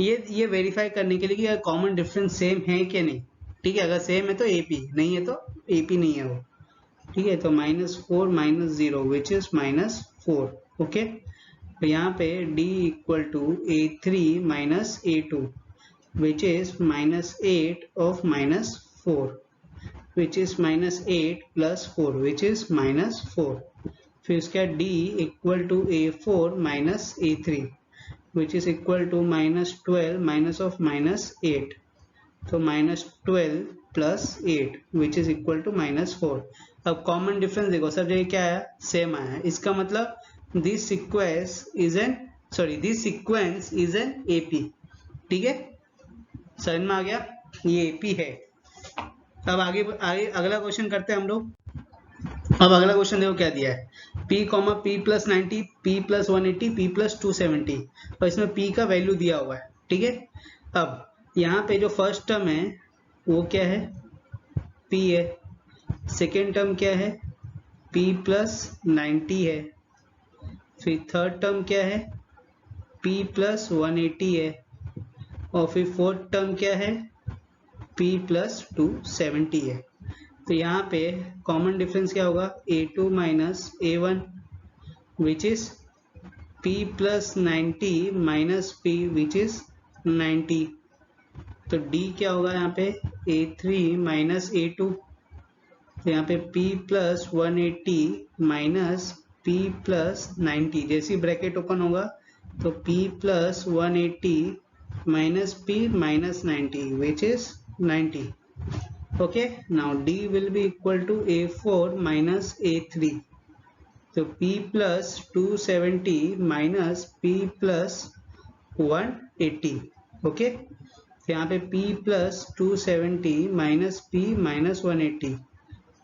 ये वेरीफाई करने के लिए कि कॉमन डिफरेंस सेम है कि नहीं। ठीक है, अगर सेम है तो एपी, नहीं है तो एपी नहीं है वो। ठीक है, तो -4 - 0 विच इज -4। ओके, तो यहाँ पे D = A3 - A2 which is -8 of -4 which is -8 + 4 which is -4। फिर इसका D = A4 - A3 which is equal to -12 - of -8, तो -12 + 8 which is equal to -4। अब कॉमन डिफरेंस देखो, सब जगह क्या आया, सेम आया है। इसका मतलब this sequence is an AP. ठीक है, समझ में आ गया, ये एपी है। अब आगे अगला क्वेश्चन करते हैं हम लोग। अब अगला क्वेश्चन देखो क्या दिया है, P, P + 90, P + 180, P + 270, और इसमें P का वैल्यू दिया हुआ है। ठीक है, अब यहाँ पे जो फर्स्ट टर्म है वो क्या है, P है। सेकेंड टर्म क्या है, P + 90 है। फिर थर्ड टर्म क्या है, P + 180 है। और फिर फोर्थ टर्म क्या है, P + 270 है। तो यहाँ पे कॉमन डिफरेंस क्या होगा, A2 - A1 which is P + 90 - P which is 90। तो D क्या होगा यहाँ पे, A3 - A2। तो यहाँ पे P + 180 - P + 90, जैसी ब्रैकेट ओपन होगा तो P + 180 - P - 90 which is 90। Okay, now D will be equal to A4 - A3, तो P + 270 - P + 180। ओके, तो यहाँ पे P + 270 - P - 180,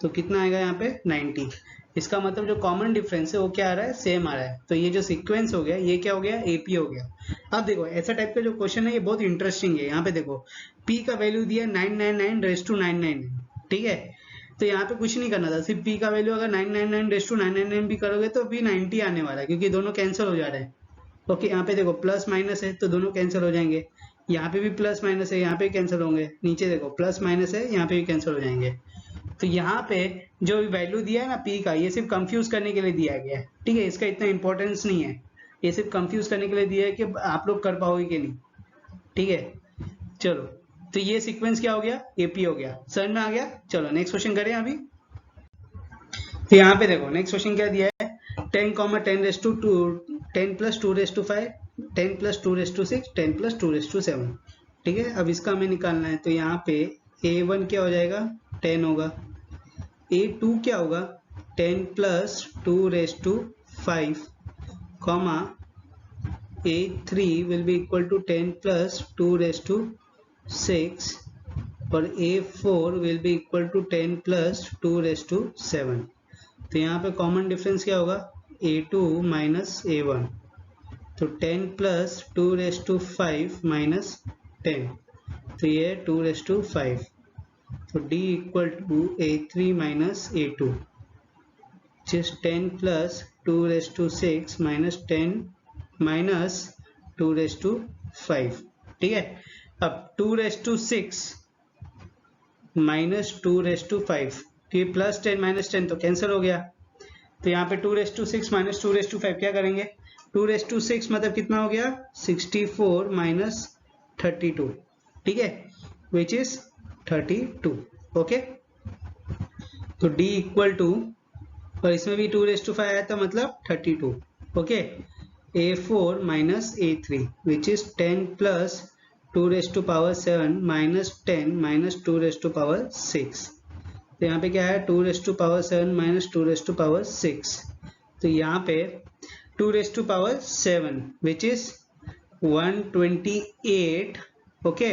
तो कितना आएगा यहाँ पे 90। इसका मतलब जो कॉमन डिफरेंस है वो क्या आ रहा है, सेम आ रहा है। तो ये जो सीक्वेंस हो गया, ये क्या हो गया, एपी हो गया। अब देखो ऐसा टाइप का जो क्वेश्चन है ये बहुत इंटरेस्टिंग है। यहाँ पे देखो P का वैल्यू दिया 999 ठीक है, तो यहाँ पे कुछ नहीं करना था, सिर्फ P का वैल्यू अगर 999 भी करोगे तो भी 90 आने वाला है, क्योंकि दोनों कैंसिल हो जा रहे हैं। ओके, यहाँ पे देखो प्लस माइनस है तो दोनों कैंसिल हो जाएंगे, यहाँ पे भी प्लस माइनस है, यहाँ पे कैंसिल होंगे, नीचे देखो प्लस माइनस है, यहाँ पे भी कैंसिल हो जाएंगे। तो यहाँ पे जो वैल्यू दिया है ना p का, ये सिर्फ कंफ्यूज करने के लिए दिया गया है, ठीक है, इसका इतना इंपॉर्टेंस नहीं है, ये सिर्फ कंफ्यूज करने के लिए दिया है कि आप लोग कर पाओगे कि नहीं, ठीक है। चलो, तो ये सीक्वेंस क्या हो गया, AP हो गया, समझ में आ गया। चलो नेक्स्ट क्वेश्चन करें अभी। तो यहाँ पे देखो नेक्स्ट क्वेश्चन क्या दिया है, 10, 10 raise to 2, 10 plus 2 raise to 5, 10 plus 2 raise to 6, 10 plus 2 raise to 7, ठीक है। अब इसका हमें निकालना है, तो यहाँ पे A1 क्या हो जाएगा, 10 होगा, A2 क्या होगा, 10 plus 2 raise to 5, comma A3 will be equal to 10 plus 2 raise to 6 और A4 will be equal to 10 plus 2 raise to 7। तो यहाँ पे कॉमन डिफरेंस क्या होगा, A2 माइनस A1, तो 10 प्लस 2 रेस टू 5 माइनस 10, तो ये 2 रेस टू 5, तो D equal to A3 minus A2, जिस 10 plus 2 raise to 6 minus 10 minus 2 raise to 5, ठीक है। अब 2 raise to 6 minus 2 raise to 5, तो ये प्लस 10 माइनस 10 तो कैंसिल हो गया। तो यहाँ पे 2 raise to 6 minus 2 raise to 5 क्या करेंगे, 2 रेस टू 6 मतलब कितना हो गया, 64 माइनस 32, ठीक है, विच इज 32, ओके। तो D इक्वल टू, और इसमें भी 2 रेस टू 5 आया था मतलब 32, okay. A4 minus A3 which is 10 plus 2 raise to power 7 minus 10 minus 2 raise to power 6, तो यहाँ पे क्या है, 2 raise to power 7 minus 2 raise to power 6, तो यहाँ पे 2 raise to power 7 which is 128, okay,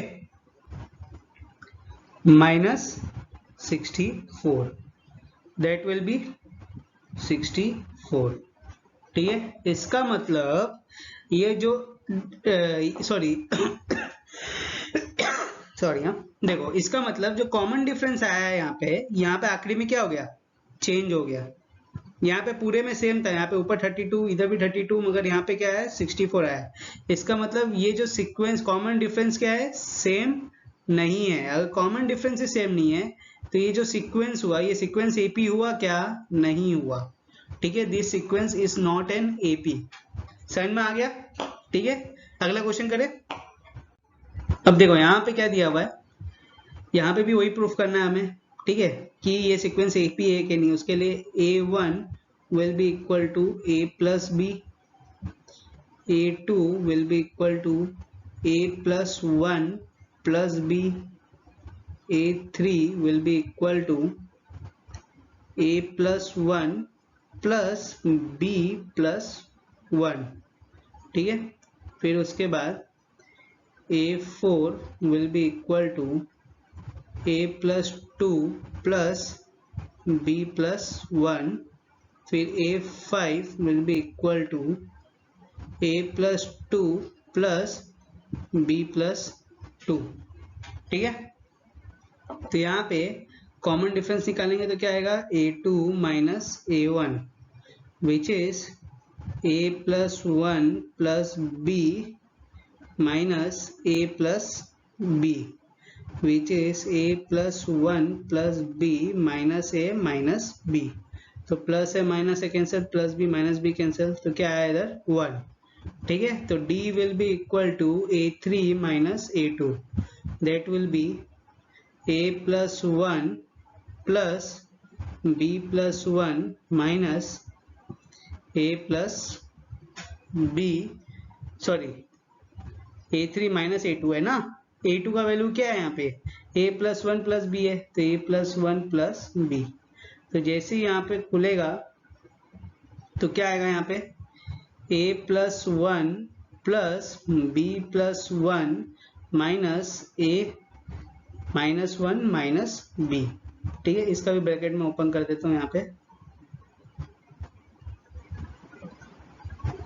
minus 64, that will be 64, ठीक है। इसका मतलब ये जो सॉरी हाँ, देखो इसका मतलब जो कॉमन डिफरेंस आया है यहाँ पे आखिरी में क्या हो गया, चेंज हो गया। यहाँ पे पूरे में सेम था, यहाँ पे ऊपर 32, इधर भी 32, मगर यहाँ पे क्या है 64 आया है। इसका मतलब ये जो सीक्वेंस कॉमन डिफरेंस क्या है, सेम नहीं है। अगर कॉमन डिफरेंस ही सेम नहीं है तो ये जो सीक्वेंस हुआ, ये सीक्वेंस AP हुआ क्या, नहीं हुआ, ठीक है। This sequence is not an AP, समझ में आ गया, ठीक है। अगला क्वेश्चन करें। अब देखो यहाँ पे क्या दिया हुआ है, यहाँ पे भी वही प्रूफ करना है हमें, ठीक है, कि ये सीक्वेंस AP है कि नहीं। उसके लिए A1 will be equal to A plus B, A2 will be equal to A plus 1 plus B, A3 will be equal to A plus 1 plus B plus 1, ठीक है। फिर उसके बाद A4 will be equal to A plus 2 plus B plus 1, फिर A5 will be equal to A plus 2 plus B plus 2, ठीक है। तो यहाँ पे कॉमन डिफरेंस निकालेंगे तो क्या आएगा, A2 minus A1 which is A plus 1 plus B minus A plus B which is A plus 1 plus B minus A minus B, तो प्लस है माइनस है cancel, plus B minus B cancel, तो क्या आया इधर 1, ठीक है। तो D will be equal to A3 minus A2, that will be A plus 1 plus B plus 1 minus A plus B, sorry A3 minus A2 है ना, A2 का वैल्यू क्या है यहाँ पे, A प्लस 1 प्लस B है, तो A प्लस 1 प्लस B, तो जैसे ही यहाँ पे खुलेगा तो क्या आएगा यहाँ पे, A plus 1 plus B plus 1 minus A minus 1 minus B, ठीक है। इसका भी ब्रैकेट में ओपन कर देता हूँ यहाँ पे,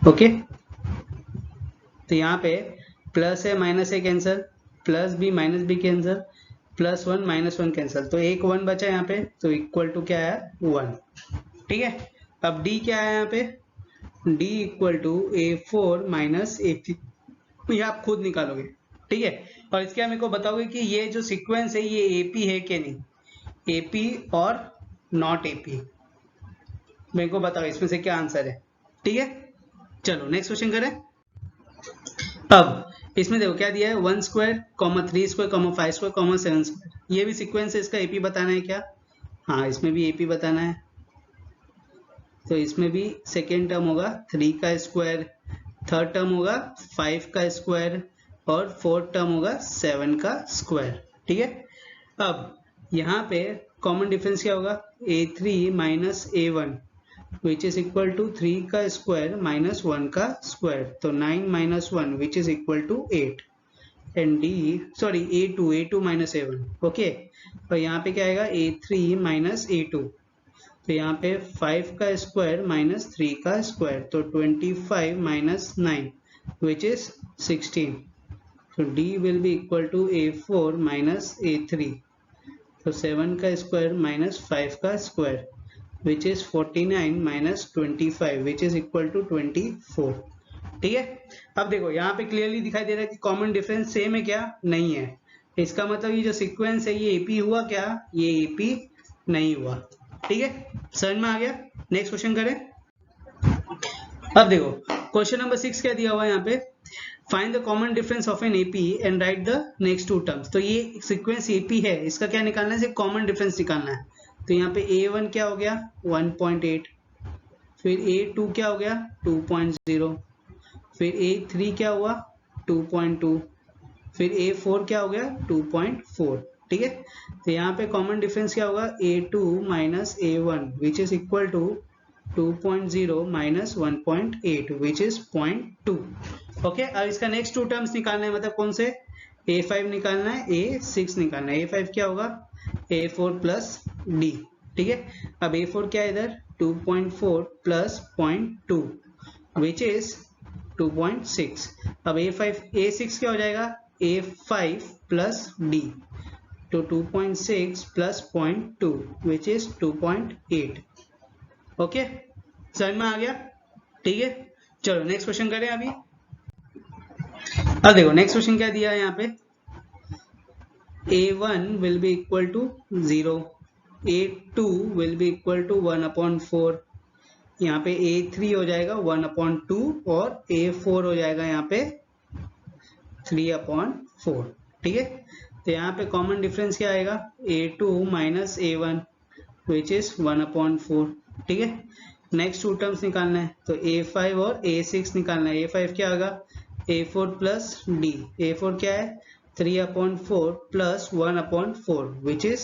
ओके। तो यहाँ पे प्लस है माइनस है cancel, plus B minus B cancel, plus 1 minus 1 cancel, तो एक 1 बचा यहाँ पे, तो इक्वल टू क्या है 1, ठीक है। अब D क्या है यहाँ पे, D equal to A4 minus A3, ये आप खुद निकालोगे, ठीक है। और इसके मेरे को बताओगे कि ये जो सीक्वेंस है ये AP है कि नहीं, एपी और नॉट एपी, मेरे को बताओ इसमें से क्या आंसर है। ठीक है, चलो नेक्स्ट क्वेश्चन करें। अब इसमें देखो क्या दिया है, 1 square comma 3 square comma 5 square comma 7 square, ये भी सीक्वेंस है, इसका एपी बताना है क्या। हाँ इसमें भी एपी बताना है, तो इसमें भी सेकेंड टर्म होगा 3 का स्क्वायर, थर्ड टर्म होगा 5 का स्क्वायर और फोर्थ टर्म होगा 7 का स्क्वायर। ठीक है, अब यहाँ पे कॉमन डिफरेंस क्या होगा, a3 minus a1 which is equal to 3 का स्क्वायर माइनस 1 का स्क्वायर, तो 9 minus 1 which is equal to 8 and a2 minus a1। Okay, और यहाँ पे क्या आएगा a3 माइनस a2, तो यहाँ पे 5 का स्क्वायर माइनस 3 का स्क्वायर, तो 25 माइनस 9 विच इज 16, तो d will be equal to a4 minus a3, तो 7 का स्क्वायर माइनस 5 का square which is 49 minus 25 which is equal to 24। ठीक है, अब देखो यहाँ पे क्लियरली दिखाई दे रहा है कि कॉमन डिफरेंस सेम है क्या, नहीं है, इसका मतलब ये जो सीक्वेंस है ये एपी हुआ क्या, ये एपी नहीं हुआ। ठीक है, समझ में आ गया। नेक्स्ट क्वेश्चन करें। अब देखो क्वेश्चन नंबर 6 क्या दिया हुआ है यहाँ पे, find the common difference of an AP and write the next two terms. तो ये सीक्वेंस एपी है, इसका क्या निकालना है, सिर्फ कॉमन डिफरेंस निकालना है। तो यहाँ पे a1 क्या हो गया 1.8, फिर a2 क्या हो गया 2.0, फिर a3 क्या हुआ 2.2, फिर a4 क्या हो गया 2.4। ठीक है, तो यहाँ पे कॉमन डिफरेंस क्या होगा a2 minus a1 which is equal to 2.0 minus 1.8 which is 0.2। Okay, अब इसका नेक्स्ट टू टर्म्स निकालना है, मतलब कौन से, a5 निकालना है, a6 निकालना है। a5 क्या होगा a4 प्लस d। ठीक है, अब a4 क्या है इधर 2.4 प्लस 0.2 विच इज 2.6। अब a6 क्या हो जाएगा a5 प्लस d, तो 2.6 प्लस 0.2 विच इज 2.8। ओके, समझ में आ गया। ठीक है, चलो नेक्स्ट क्वेश्चन करें अभी। अब देखो नेक्स्ट क्वेश्चन क्या दिया है यहाँ पे, a1 will be equal to 0, a2 will be equal to 1/4, यहाँ पे a3 हो जाएगा 1/2 और a4 हो जाएगा यहाँ पे 3/4। ठीक है, तो यहाँ पे कॉमन डिफरेंस क्या आएगा a2 minus a1 which is 1/4। ठीक है, नेक्स्ट टू टर्म्स निकालना है, तो a5 और a6 निकालना है। a5 क्या होगा a4 प्लस d, a4 क्या है 3/4 plus 1/4 which is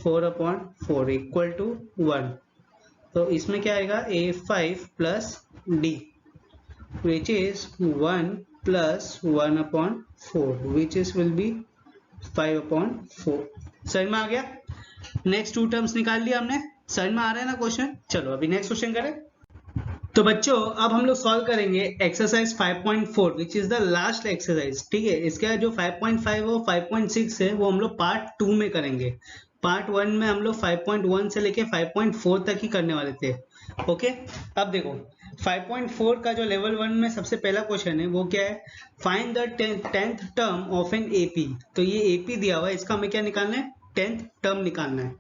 4/4 equal to 1, तो इसमें क्या आएगा a5 plus d which is 1 plus 1/4 which is will be 5/4। समझ में आ गया। नेक्स्ट टू टर्म्स निकाल लिया हमने, समझ में आ रहा है ना क्वेश्चन। चलो अभी नेक्स्ट क्वेश्चन करें। तो बच्चों अब हम लोग सॉल्व करेंगे exercise 5.4 which is the last exercise. ठीक है, इसका जो 5.5 और 5.6 है वो हम लोग पार्ट 2 में करेंगे। पार्ट 1 में हम लोग 5.1 से लेके 5.4 तक ही करने वाले थे। ओके, अब देखो 5.4 का जो लेवल 1 में सबसे पहला क्वेश्चन है वो क्या है, find the 10th term of an AP. तो ये एपी दिया हुआ है, इसका हमें क्या निकालना है 10th टर्म निकालना है।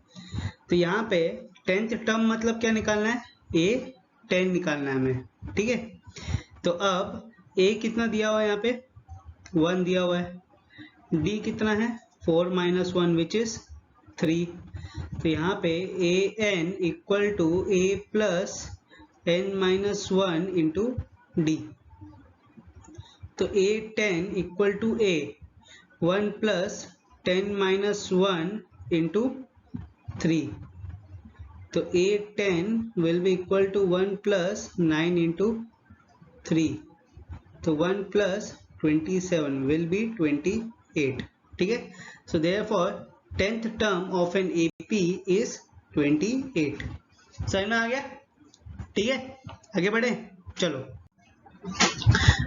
तो यहाँ पे 10th टर्म मतलब क्या निकालना है, a10 निकालना है हमें। ठीक है, तो अब a कितना दिया हुआ है, यहाँ पे 1 दिया हुआ है, d कितना है 4 माइनस 1 विच इज 3, तो यहाँ पे an equal to a plus n minus 1 into D, तो a10 equal to a 1 plus 10 minus 1 into 3, तो a10 will be equal to 1 plus 9 into 3, तो 1 plus 27 will be 28। ठीक है, so therefore 10th term of an AP is 28। समझ में आ गया। ठीक है, आगे बढ़े। चलो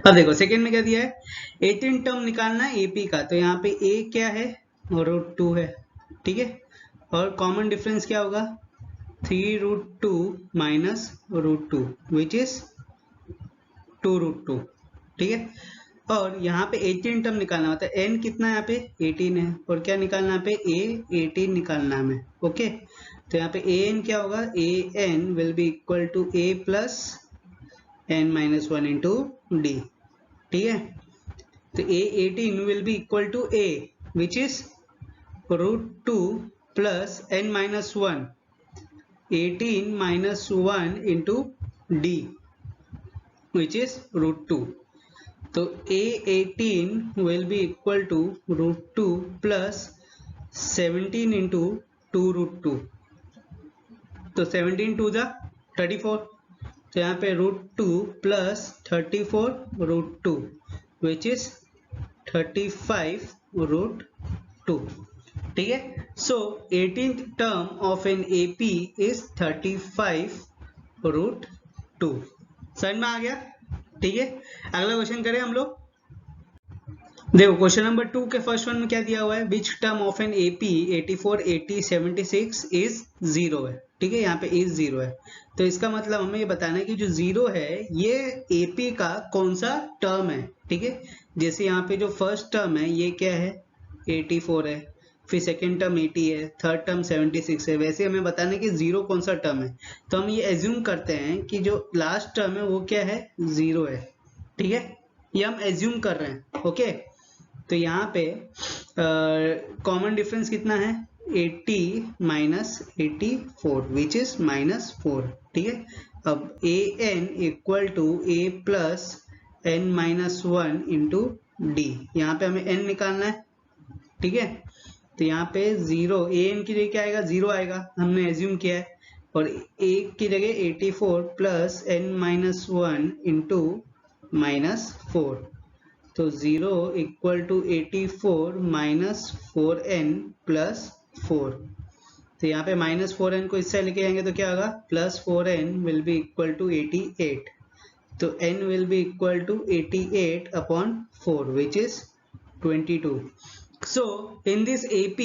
अब देखो सेकेंड में क्या दिया है, 18 टर्म निकालना है AP का। तो यहाँ पे a क्या है √2 है। ठीक है, और कॉमन डिफरेंस क्या होगा 3√2 माइनस √2 विच इज 2√2। ठीक है, और यहाँ पे 18 टर्म निकालना होता है। n कितना है यहाँ पे 18 है, और क्या निकालना है यहाँ पे a 18 निकालना है हमें। ओके, तो यहाँ पे an क्या होगा, an will be equal to a plus n minus 1 into D. ठीक है, तो a 18 will be equal to a which is √2 plus n minus 1 18 minus 1 into D which is √2। तो a18 will be equal to √2 plus 17 into 2 √2। तो 17 2 जा 34, तो यहाँ पे √2 plus 34 √2 which is 35 √2। ठीक है, so 18th term of an AP is 35 √2। समझ में आ गया? ठीक है, अगला क्वेश्चन करें हम लोग। देखो क्वेश्चन नंबर 2 के फर्स्ट वन में क्या दिया हुआ है, which term of an AP 84 80 76 is 0 है। ठीक है, यहाँ पे इज 0 है, तो इसका मतलब हमें ये बताना है कि जो 0 है ये AP का कौन सा टर्म है। ठीक है, जैसे यहाँ पे जो फर्स्ट टर्म है ये क्या है 84 है, फिर सेकेंड टर्म 80 है, थर्ड टर्म 76 है, वैसे हमें बताना है कि 0 कौन सा टर्म है। तो हम ये एज्यूम करते हैं कि जो लास्ट टर्म है वो क्या है 0 है। ठीक है, ये हम एज्यूम कर रहे हैं। ओके, तो यहाँ पे कॉमन डिफरेंस कितना है 80 माइनस 84 विच इज -4। ठीक है, अब an equal to a plus n minus 1 into D, यहाँ पे हमें n निकालना है। ठीक है, तो यहाँ पे 0 an की जगह क्या आएगा 0 आएगा, हमने एज्यूम किया है, और a की जगह 84 प्लस n माइनस 1 इंटू -4, तो 0 equal to 84 minus 4n plus 4। तो यहाँ पे -4n को इससे लेके आएंगे तो क्या होगा +4n will be equal to 88, तो n will be equal to 88 upon 4 which is 22। So in this AP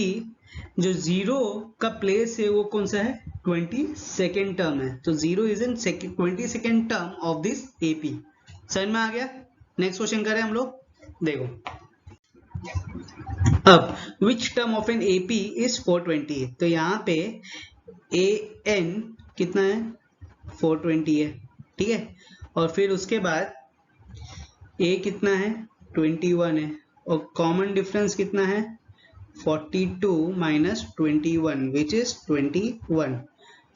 जो 0 का प्लेस है वो कौन सा है 22nd टर्म है, तो 0 is in 22nd term of this AP। समझ में आ गया? नेक्स्ट क्वेश्चन करें हम लोग। देखो अब which term of an AP is 420, तो यहाँ पे an कितना है 420 है। ठीक है, और फिर उसके बाद a कितना है 21 है, और कॉमन डिफरेंस कितना है 42 माइनस 21 विच इज 21।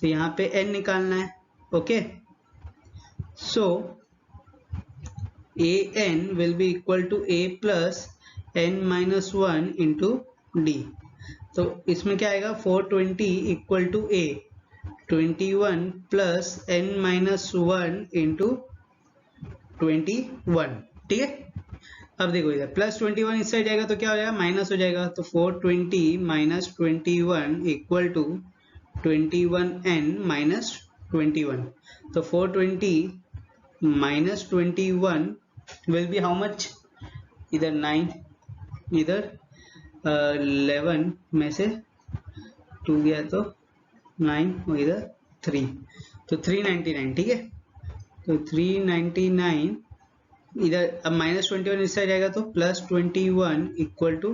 तो यहाँ पे n निकालना है। Okay, so an will be equal to a plus n minus 1 into d। तो इसमें क्या आएगा 420 equal to a 21 plus n minus 1 into 21। ठीक है, अब देखो इधर +21 इस साइड जाएगा तो क्या हो जाएगा माइनस हो जाएगा, तो 420 minus 21 equal to 21n minus 21। तो 420 minus 21 will be how much, इधर 9 इधर 11 में से 2 गया तो 9 और इधर 3, तो 399। ठीक है, तो 399 इधर अब -21 इस साइड जाएगा तो +21 इक्वल टू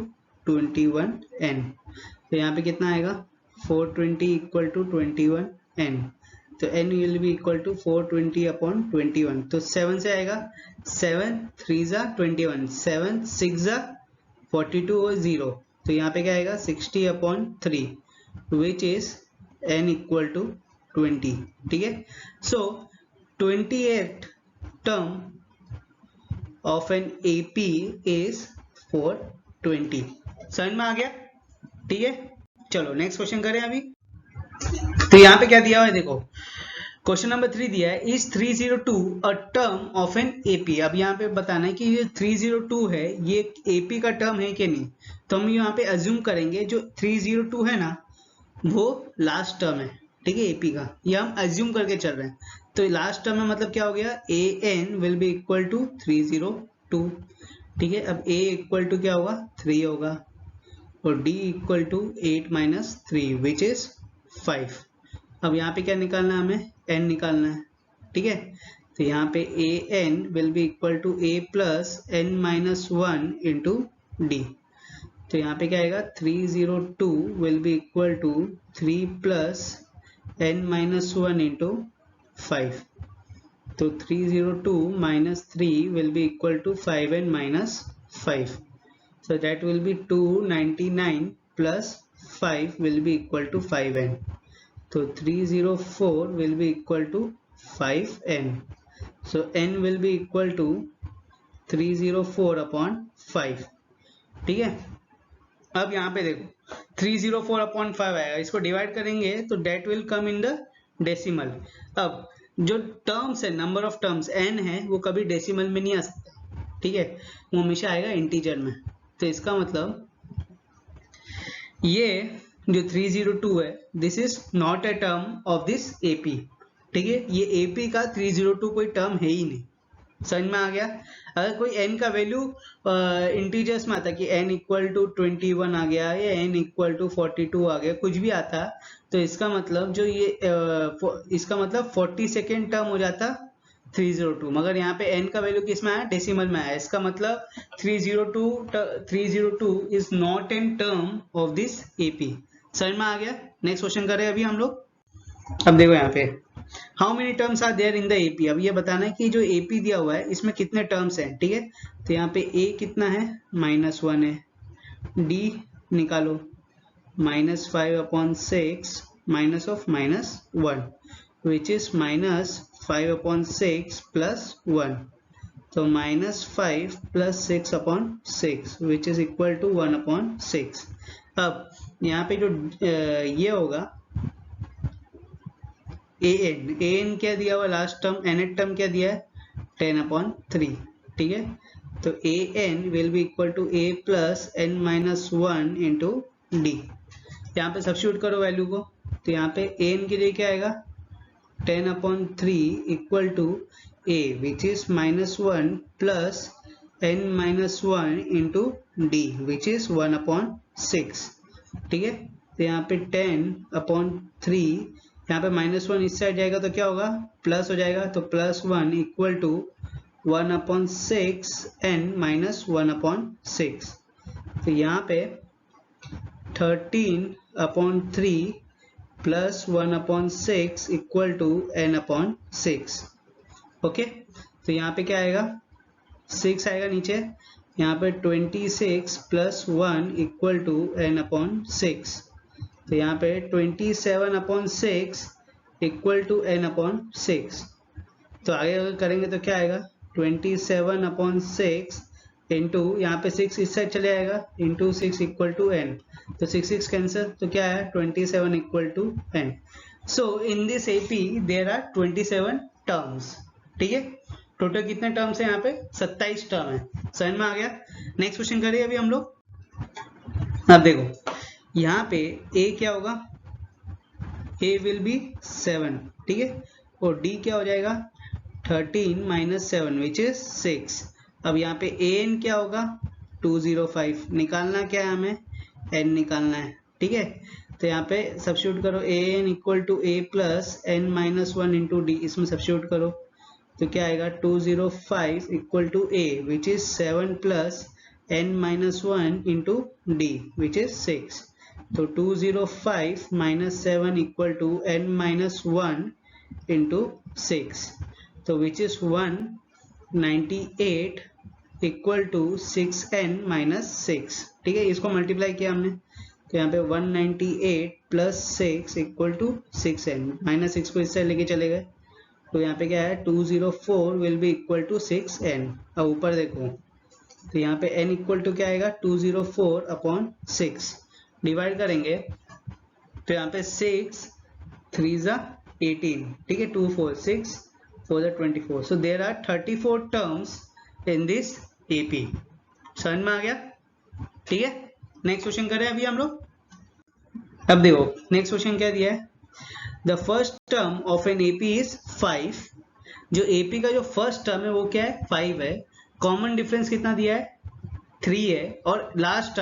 21n, तो यहाँ पे कितना आएगा 420 इक्वल टू 21n, तो n will be equal to 420 upon 21, तो 7 से आएगा 7 3 जा 21, 7 6 जा 42 और 0, तो यहाँ पे क्या आएगा 60 upon 3 which is n equal to 20। ठीक है, so 28th term of an AP is 420। समझ में आ गया? ठीक है, चलो नेक्स्ट क्वेश्चन करें अभी। तो यहाँ पे क्या दिया हुआ है देखो, क्वेश्चन नंबर 3 दिया है is 302 a term of an AP। अब यहाँ पे बताना है कि ये 302 है ये AP का टर्म है कि नहीं, तो हम यहाँ पे अज्यूम करेंगे जो 302 है ना वो लास्ट टर्म है। ठीक है, AP का ये हम अज्यूम करके चल रहे हैं, तो लास्ट टर्म में मतलब क्या हो गया an will be equal to 302। ठीक है, अब a इक्वल टू क्या होगा 3 होगा, और d equal to 8 minus 3 which is 5। अब यहाँ पे क्या निकालना है हमें n निकालना है। ठीक है, तो यहाँ पे a n will be equal to a plus n minus one into D. तो यहाँ पे क्या आएगा 302 will be equal to 3 plus n minus one into 5। तो 302 minus 3 will be equal to 5n minus 5. So that will be 299 plus 5 will be equal to 5n. So 304 will be equal to 5n. So n will be equal to 304 upon 5. ठीक है, अब यहाँ पे देखो 304 upon 5 आएगा, इसको divide करेंगे तो that will come in the decimal. अब जो टर्म्स है, नंबर ऑफ टर्म्स n है, वो कभी डेसिमल में नहीं आ सकता, ठीक है, वो हमेशा आएगा इंटीजर में। तो इसका मतलब ये जो 302 है, this is not a term of this AP, ठीक है, ये AP का 302 कोई टर्म है ही नहीं। समझ में आ गया? अगर कोई n का वैल्यू इंटीजर्स में आता कि n इक्वल टू 21 आ गया या n इक्वल टू 42 आ गया, कुछ भी आता, तो इसका मतलब जो ये इसका मतलब 42nd टर्म हो जाता 302, मगर यहाँ पे n का वैल्यू किस में आया? डेसिमल में आया। इसका मतलब 302 is not an term of this AP। समझ में आ गया? नेक्स्ट क्वेश्चन करें अभी हम लोग। अब देखो यहाँ पे how many terms are there in the AP। अब ये बताना है कि जो AP दिया हुआ है इसमें कितने टर्म्स हैं, ठीक है। तो यहाँ पे A कितना है? -1 है। D निकालो, -5/6 minus of -1 which is -5/6 plus 1। तो -5 plus 6/6 which is equal to 1/6। अब यहाँ पे जो ये होगा an क्या दिया हुआ लास्ट टर्म, nth टर्म क्या दिया है? 10/3, ठीक है। तो an will be equal to a plus n minus 1 into D. यहाँ पे सब्स्टिट्यूट करो वैल्यू को, तो यहाँ पे an के लिए क्या आएगा? 10/3 equal to a which is -1 plus n minus 1 into D which is 1/6, ठीक है। तो यहाँ पे 10/3, यहाँ पे -1 इस साइड जाएगा तो क्या होगा? प्लस हो जाएगा, तो +1 इक्वल टू 1/6 n माइनस 1/6। तो यहाँ पे 13/3 plus 1/6 equal to n/6। Okay, तो यहाँ पे क्या आएगा? 6 आएगा नीचे, यहाँ पे 26 प्लस 1 इक्वल टू n/6। तो यहाँ पे 27/6 इक्वल टू n/6। तो आगे अगर करेंगे तो क्या आएगा? 27/6 इंटू, यहाँ पे 6 इस साइड चले आएगा, इंटू 6 इक्वल टू n। तो 6 कैंसिल, तो क्या है? 27 equal to n। So in this AP there are 27 terms, ठीक है। टोटल कितने टर्म्स है यहाँ पे? 27 टर्म है। समझ में आ गया? नेक्स्ट क्वेश्चन करिए अभी हम लोग। अब देखो यहाँ पे a क्या होगा? a विल बी 7, ठीक है, और d क्या हो जाएगा? 13 माइनस 7 विच इज 6। अब यहाँ पे an क्या होगा? 205। निकालना क्या है हमें? n निकालना है, ठीक है। तो यहाँ पे सब्स्टिट्यूट करो, an equal to a plus n minus 1 into D, इसमें सब्स्टिट्यूट करो तो क्या आएगा? 205 equal to a which is 7 plus n minus 1 into D which is 6। तो 205 minus 7 equal to n minus 1 into 6, तो which is 198 equal to 6n minus 6, ठीक है। इसको मल्टीप्लाई किया हमने, तो यहाँ पे 198 प्लस 6 इक्वल टू 6n, -6 को इससे लेके चले गए, तो यहाँ पे क्या है? 204 will be equal to 6n। अब ऊपर देखो, तो यहाँ पे n इक्वल टू क्या आएगा? 204/6। डिवाइड करेंगे तो यहाँ पे 6 3 18, ठीक है, 2 4 6 4 24। So there are 34 terms in this AP। समझ में आ गया? ठीक है। नेक्स्ट क्वेश्चन करें अभी हम लोग। अब देखो नेक्स्ट क्वेश्चन क्या दिया है? The first term of an AP is 5। जो AP का जो फर्स्ट टर्म है वो क्या है? 5 है। कॉमन डिफरेंस कितना दिया है? 3 है। और लास्ट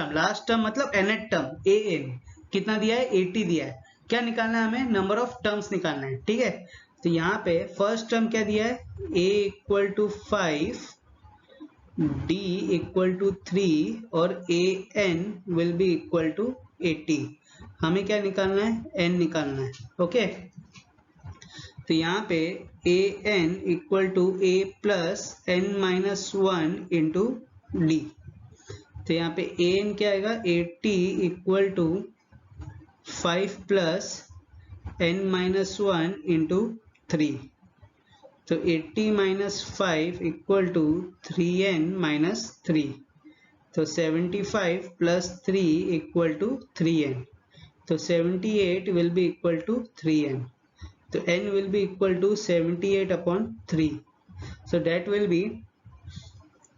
टर्म मतलब nth टर्म an कितना दिया है? 80 दिया है। क्या निकालना है हमें? नंबर ऑफ टर्म्स निकालना है, ठीक है। तो यहाँ पे फर्स्ट टर्म क्या दिया है, a equal to 5, d equal to 3 और a n will be equal to 80। हमें क्या निकालना है, n निकालना है। ओके, तो यहाँ पे a n equal to a plus n minus 1 into D. तो यहाँ पे a n क्या आएगा, 80 equal to 5 plus n minus 1 into 3। तो 80 minus 5 equal to 3n minus 3। तो 75 प्लस 3 इक्वल टू 3n। तो 78 will be equal to 3n। तो n will be equal to 78 upon 3। So that will be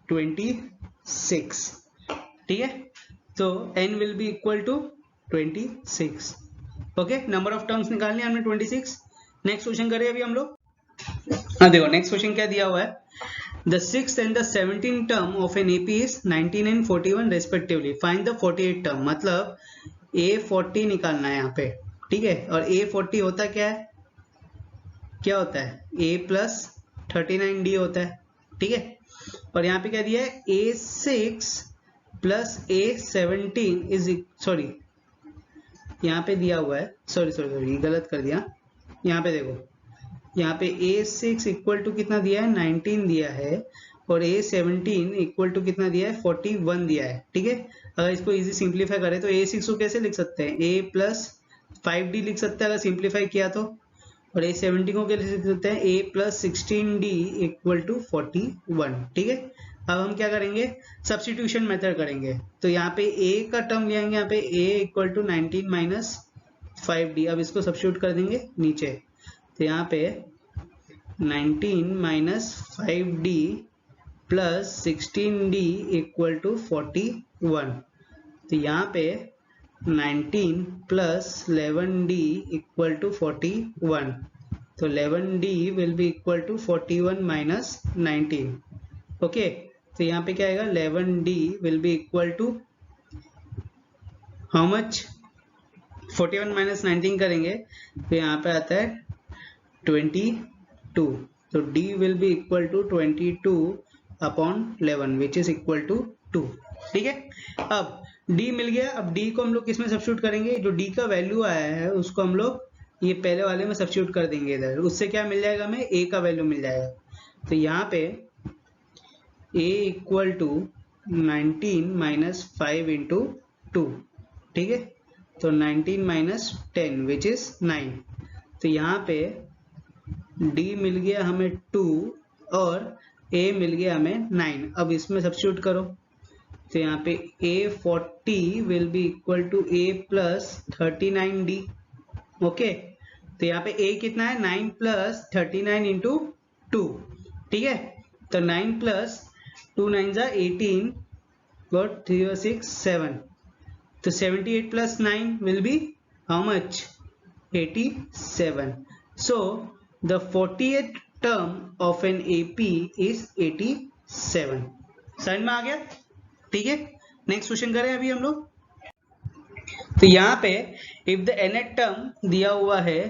26। ठीक है, तो n will be equal to 26। Okay, number of terms निकालने हमने 26। Next question करें अभी हम लोग। हाँ देखो, नेक्स्ट क्वेश्चन क्या दिया हुआ है, the 6th and the 17th term of an AP is 19 and 41 respectively, find the 48th term. मतलब A40 निकालना है यहाँ पे, ठीक है। और A40 होता क्या है, क्या होता है, A प्लस 39D होता है, ठीक है। और यहाँ पे क्या दिया है, A6 plus A17 is, sorry यहाँ पे दिया हुआ है, सॉरी गलत कर दिया। यहाँ पे देखो, यहाँ पे A6 इक्वल टू कितना दिया है, 19 दिया है, और A17 इक्वल टू कितना दिया है, 41 दिया है, ठीक है। अगर इसको इजी सिंप्लीफाई करें तो A6 को कैसे लिख सकते हैं, A प्लस 5D लिख सकते हैं अगर सिंप्लीफाई किया तो। और A17 को कैसे लिख सकते हैं, A plus 16D equal to 41, ठीक है। अब हम क्या करेंगे, सब्स्टिट्यूशन मेथड करेंगे। तो यहाँ पे A का टर्म ले आएंगे, यहाँ पे A equal to 19 minus 5D। अब इसको सब्स्टिट्यूट कर देंगे नीचे। तो यहाँ पे 19 minus 5D plus 16D equal to 41। तो यहाँ पे 19 प्लस 11D इक्वल टू 41। तो 11D will be equal to 41 minus 19। Okay, तो यहाँ पे क्या आएगा, 11D will be equal to how much, 41 minus 19 करेंगे तो यहाँ पे आता है 22। तो D will be equal to 22 upon 11 which is equal to 2, ठीक है। अब D मिल गया, अब D को हम लोग किसमें सब्स्टिट्यूट करेंगे, जो D का वैल्यू आया है उसको हम लोग ये पहले वाले में सब्स्टिट्यूट कर देंगे इधर। उससे क्या मिल जाएगा, हमें A का वैल्यू मिल जाएगा। तो यहाँ पे A equal to 19 minus 5 into 2, ठीक है। तो 19 माइनस 10 विच इज 9। तो यहाँ पे D मिल गया हमें 2 और A मिल गया हमें 9। अब इसमें सब्स्टिट्यूट करो। तो यहाँ पे A40 will be equal to A plus 39D। Okay, तो यहाँ पे A कितना है, 9 प्लस 39 इंटू 2, ठीक है। तो 9 प्लस 2 9 जा 18 गॉट 3 और 6 7। तो 78 plus 9 will be how much, 87। So the 40th term of an AP is 87। समझ में आ गया, ठीक है। नेक्स्ट क्वेश्चन करें अभी हम लोग। तो यहाँ पे इफ द nth टर्म दिया हुआ है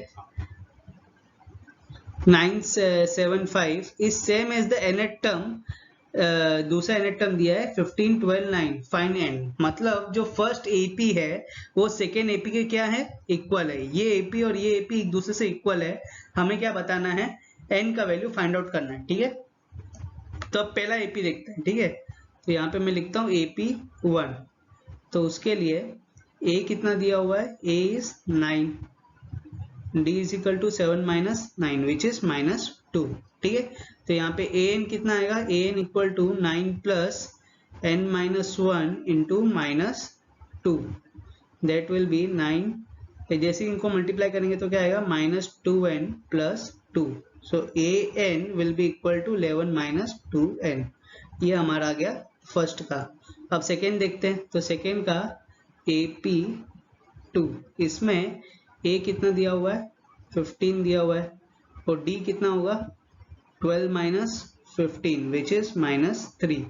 975 is same as the nth term, दूसरा nth टर्म दिया है 15 12 9, फाइंड n। मतलब जो फर्स्ट AP है वो सेकेंड AP के क्या है, इक्वल है। ये AP और ये AP एक दूसरे से इक्वल है। हमें क्या बताना है, n का वैल्यू फाइंड आउट करना है, ठीक है। तो अब पहला AP देखते हैं, ठीक है। तो यहाँ पे मैं लिखता हूँ AP1। तो उसके लिए A कितना दिया हुआ है, A is 9, D is equal to 7 minus 9 which is minus 2, ठीक है। तो यहाँ पे an कितना आएगा, an equal to 9 plus n minus 1 into minus 2, that will be 9। जैसे इनको मल्टीप्लाई करेंगे तो क्या आएगा, minus 2n plus 2। So an will be equal to 11 minus 2n। ये हमारा आ गया फर्स्ट का। अब सेकेंड देखते हैं। तो सेकेंड का AP2, इसमें A कितना दिया हुआ है, 15 दिया हुआ है, और D कितना होगा 12 माइनस 15 विच इज माइनस 3।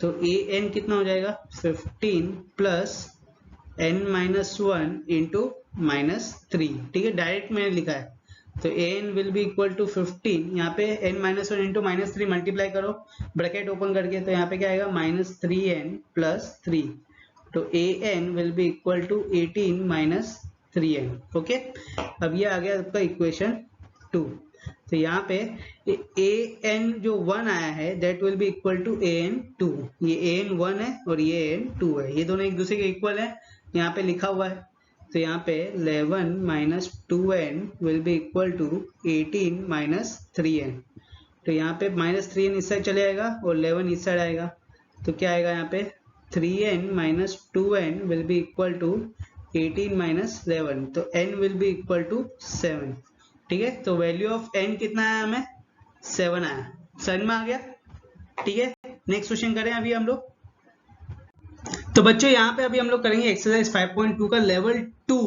तो an कितना हो जाएगा, 15 plus n minus 1 into minus 3, ठीक है। डायरेक्ट मैंने लिखा है, तो an will be equal to 15, यहाँ पे n minus one into minus three multiply करो ब्रैकेट ओपन करके, तो यहाँ पे क्या आएगा -3n प्लस 3, तो an will be equal to 18 minus 3n। Okay, अब ये आ गया आपका इक्वेशन 2। तो यहाँ पे an जो 1 आया है that will be equal to an 2, ये an 1 है और ये an 2 है, ये दोनों एक दूसरे के इक्वल है, यहाँ पे लिखा हुआ है। तो यहाँ पे 11 minus 2n will be equal to 18 minus 3n। तो यहाँ पे -3n इस साइड चले आएगा और 11 इस साइड आएगा, तो क्या आएगा यहाँ पे 3n minus 2n will be equal to 18 minus 11, तो n will be equal to 7। ठीक है, तो वैल्यू ऑफ n कितना आया हमें 7 आया, समझ में आ गया। ठीक है, नेक्स्ट क्वेश्चन करें अभी हम लोग। तो बच्चों यहाँ पे अभी हम लोग करेंगे एक्सरसाइज 5.2 का लेवल 2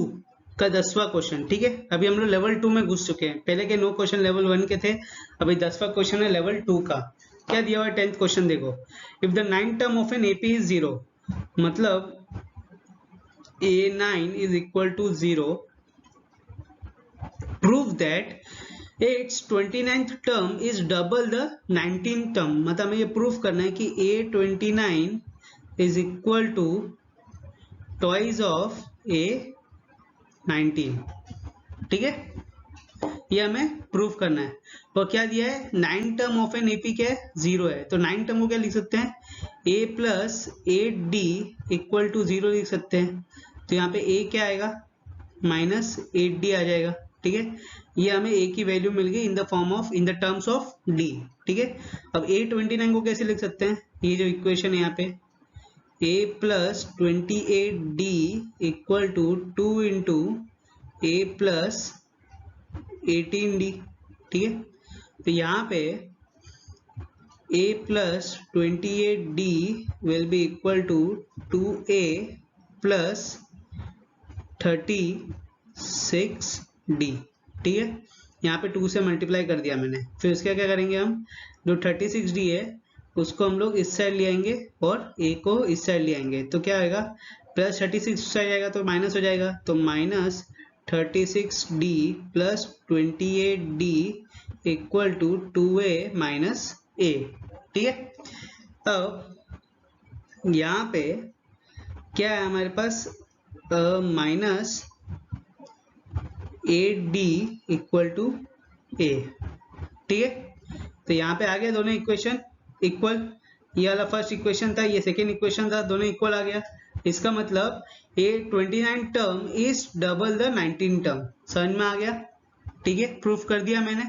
का 10वां क्वेश्चन। ठीक है, अभी हम लोग लेवल 2 में घुस चुके हैं, पहले के 9 क्वेश्चन लेवल 1 के थे, अभी 10वां क्वेश्चन है लेवल 2 का। क्या दिया हुआ है 10th क्वेश्चन देखो, if the 9th term of an AP is 0, मतलब a9 is equal to 0, prove that its 29th term is double the 19th term, मतलब हमें ये प्रूव करना है कि a29 is equal to twice of a19। ठीक है, ये हमें प्रूव करना है। और क्या दिया है 9 टर्म ऑफ एन एपी क्या है 0 है, तो 9 टर्म को क्या लिख सकते हैं a plus 8d equal to 0 लिख सकते हैं। तो यहाँ पे a क्या आएगा -8d आ जाएगा। ठीक है, ये हमें a की वैल्यू मिल गई in the form of in the terms of d। ठीक है, अब a29 को कैसे लिख सकते हैं, ये जो इक्वेशन है यहाँ पे a plus 28d equal to 2 into a plus 18d। ठीक है, तो यहाँ पे a plus 28d will be equal to 2a plus 36d। ठीक है, यहाँ पे 2 से मल्टीप्लाई कर दिया मैंने, फिर उसका क्या करेंगे हम, जो 36d है उसको हम लोग इस साइड ले आएंगे और a को इस साइड ले आएंगे, तो क्या आएगा प्लस 36 इस साइड जाएगा तो माइनस हो जाएगा, तो minus 36d plus 28d equal to 2a minus a। ठीक है, अब यहाँ पे क्या है हमारे पास minus 8d equal to a। ठीक है, तो यहाँ पे आ गया दोनों इक्वेशन इक्वल, ये वाला फर्स्ट इक्वेशन था, ये सेकेंड इक्वेशन था, दोनों इक्वल आ गया। इसका मतलब a29 term is double the 19 term, समझ में आ गया। ठीक है, प्रूफ कर दिया मैंने।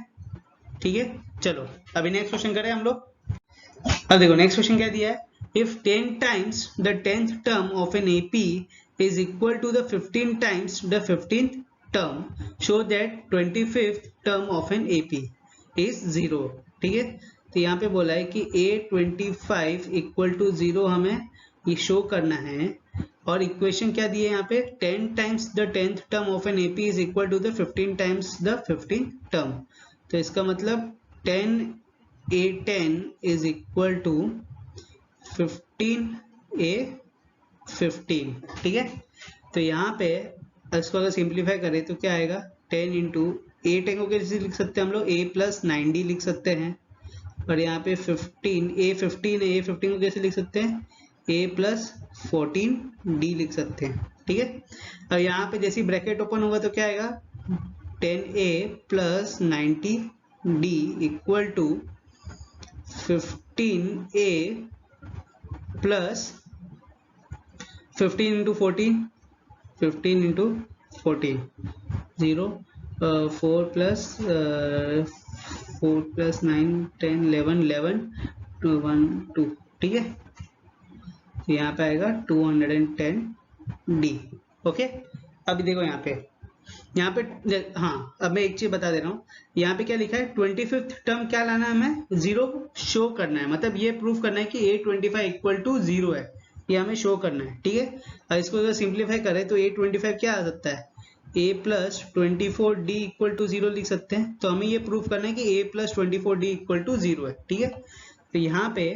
ठीक है, चलो अभी नेक्स्ट क्वेश्चन करें हम लोग। अब देखो नेक्स्ट क्वेश्चन क्या दिया है, if 10 times the 10th term of an AP is equal to the 15 times the 15th term, show that 25th term of an AP is 0। ठीक है, तो यहाँ पे बोला है कि a25 इक्वल टू 0 हमें ये शो करना है, और इक्वेशन क्या दी है यहाँ पे 10 times the 10th term of an AP is equal to the 15 times the 15th term. तो इसका मतलब 10a10 is equal to 15a15। ठीक है, तो यहाँ पे इसको अगर सिंप्लीफाई करें तो क्या आएगा 10 इंटू a10 को कैसे लिख सकते हैं हम लोग a प्लस 9d लिख सकते हैं, और यहाँ पे 15 a15 को कैसे लिख सकते हैं a प्लस 14d लिख सकते हैं। ठीक है, अब यहाँ पे जैसे ब्रैकेट ओपन होगा तो क्या आएगा 10a plus 90d equal to 15a plus 15 into 14 0 4 plus 9 10 11 1 2। ठीक है, तो यहाँ पे आएगा 210d। ओके, अभी देखो यहाँ पे हाँ, अब मैं एक चीज बता दे रहा हूँ, यहाँ पे क्या लिखा है 25th टर्म क्या लाना है हमें 0 शो करना है, मतलब ये प्रूफ करना है कि a25 इक्वल टू 0 है, ये हमें शो करना है। ठीक है, और इसको अगर सिंप्लीफाई करें तो a25 क्या आ सकता है a plus 24d equal to 0 लिख सकते हैं, तो हमें ये प्रूफ करना है कि a plus 24d equal to 0 है। ठीक है, तो यहाँ पे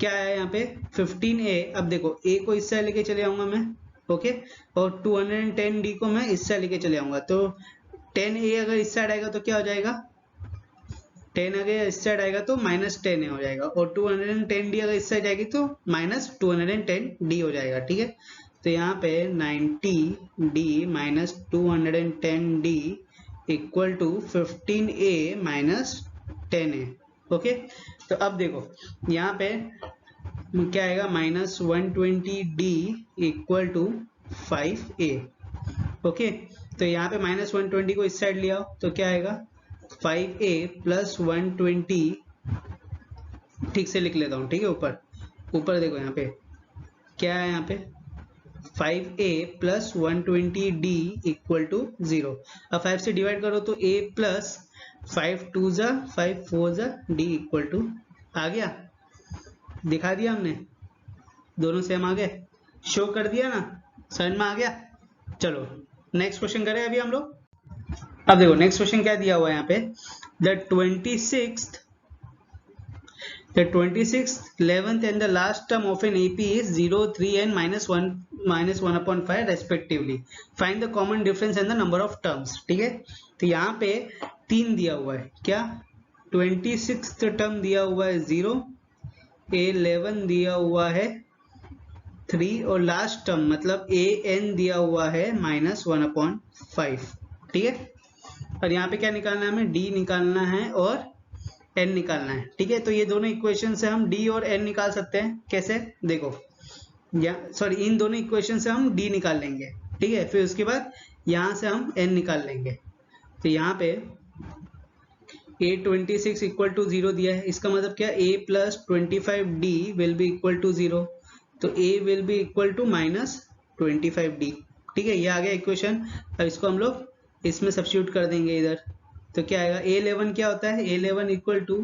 क्या है यहाँ पे 15a, अब देखो a को इस साइड लेके चले आऊंगा मैं, ओके, और 210d को मैं इस साइड लेके चले आऊंगा, तो 10a अगर इस साइड आएगा तो क्या हो जाएगा, 10 अगर इस साइड आएगा तो -10a हो जाएगा, और 210d अगर इस साइड आएगी तो -210d हो जाएगा। ठीक है, तो यहाँ पे 90d minus 210d equal to 15a minus 10a। Okay, तो अब देखो यहाँ पे क्या आएगा, -120d equal to 5a। Okay, तो यहाँ पे -120 को इस साइड ले आओ तो क्या आएगा, 5a प्लस 120, ठीक से लिख लेता हूँ। ठीक है, ऊपर देखो यहाँ पे क्या है, यहाँ पे 5a plus 120d equal to 0। अब 5 से डिवाइड करो तो a प्लस 5 2 जा 5 4 जा d इक्वल टू, आ गया, दिखा दिया हमने, दोनों सेम आ गए, शो कर दिया ना, समझ में आ गया। चलो नेक्स्ट क्वेश्चन करें अभी हम लोग। अब देखो नेक्स्ट क्वेश्चन क्या दिया हुआ है यहाँ पे, the 26th 11th and the last term of an AP is 0 3 and -1/5 respectively, find the common difference and the number of terms। ठीक है, तो यहाँ पे 3 दिया हुआ है, क्या 26th टर्म दिया हुआ है 0, 11 दिया हुआ है 3 और लास्ट टर्म मतलब an दिया हुआ है -1/5। ठीक है, और यहाँ पे क्या निकालना है हमें, d निकालना है और n निकालना है। ठीक है, तो ये दोनों इक्वेशन से हम d और n निकाल सकते हैं, कैसे देखो, या सॉरी इन दोनों इक्वेशन से हम d निकाल लेंगे। ठीक है, फिर उसके बाद यहाँ से हम n निकाल लेंगे। तो यहाँ पे a26 इक्वल टू 0 दिया है, इसका मतलब क्या, a plus 25d will be equal to 0, तो a will be equal to -25d। ठीक है, ये आ गया इक्वेशन। अब इसको हम लोग इसमें सब्स्टिट्यूट कर देंगे इधर, तो क्या आएगा, a11 क्या होता है, a11 equal to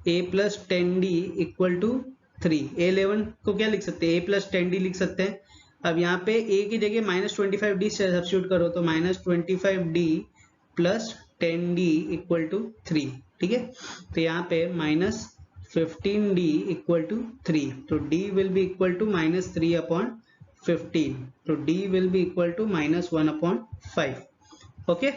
a plus 10d equal to 3। a11 को क्या लिख सकते हैं, a प्लस 10d लिख सकते हैं। अब यहाँ पे a की जगह -25d से सब्स्टिट्यूट करो तो -25d plus 10d equal to 3। ठीक है, तो यहाँ पे -15d इक्वल टू 3, तो d will be equal to -3/15, तो d will be equal to -1/5। Okay,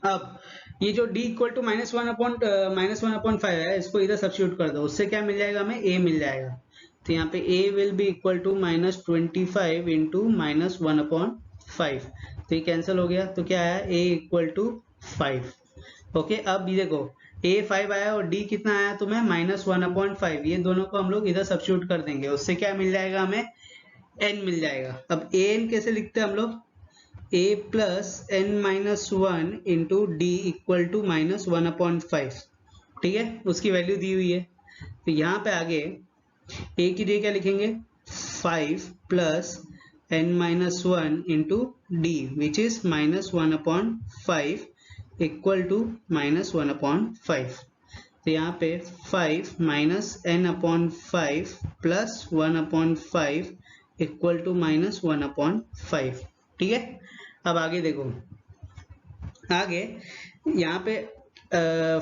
अब ये जो d इक्वल टू -1/5 है, इसको इधर सब्स्टिट्यूट कर दो, उससे क्या मिल जाएगा हमें, a मिल जाएगा। तो यहाँ पे a will be equal to -25 into -1/5, तो ये कैंसिल हो गया, तो क्या आया, a इक्वल टू 5। ओके, अब ये देखो a 5 आया और d कितना आया तुम्हें, -1/5, ये दोनों को हम लोग इधर सब्स्टिट्यूट कर देंगे, उससे क्या मिल जाएगा हमें, n मिल जाएगा। अब an कैसे लिखते हैं हम लोग, a plus n-1 into D equal to -1/5। ठीक है, उसकी वैल्यू दी हुई है, तो यहाँ पे आगे a की जगह क्या लिखेंगे, 5 plus n-1 into D which is -1/5 equal to -1/5। तो यहाँ पे 5 minus n/5 plus 1/5 equal to -1/5। ठीक है, अब आगे देखो, आगे यहाँ पे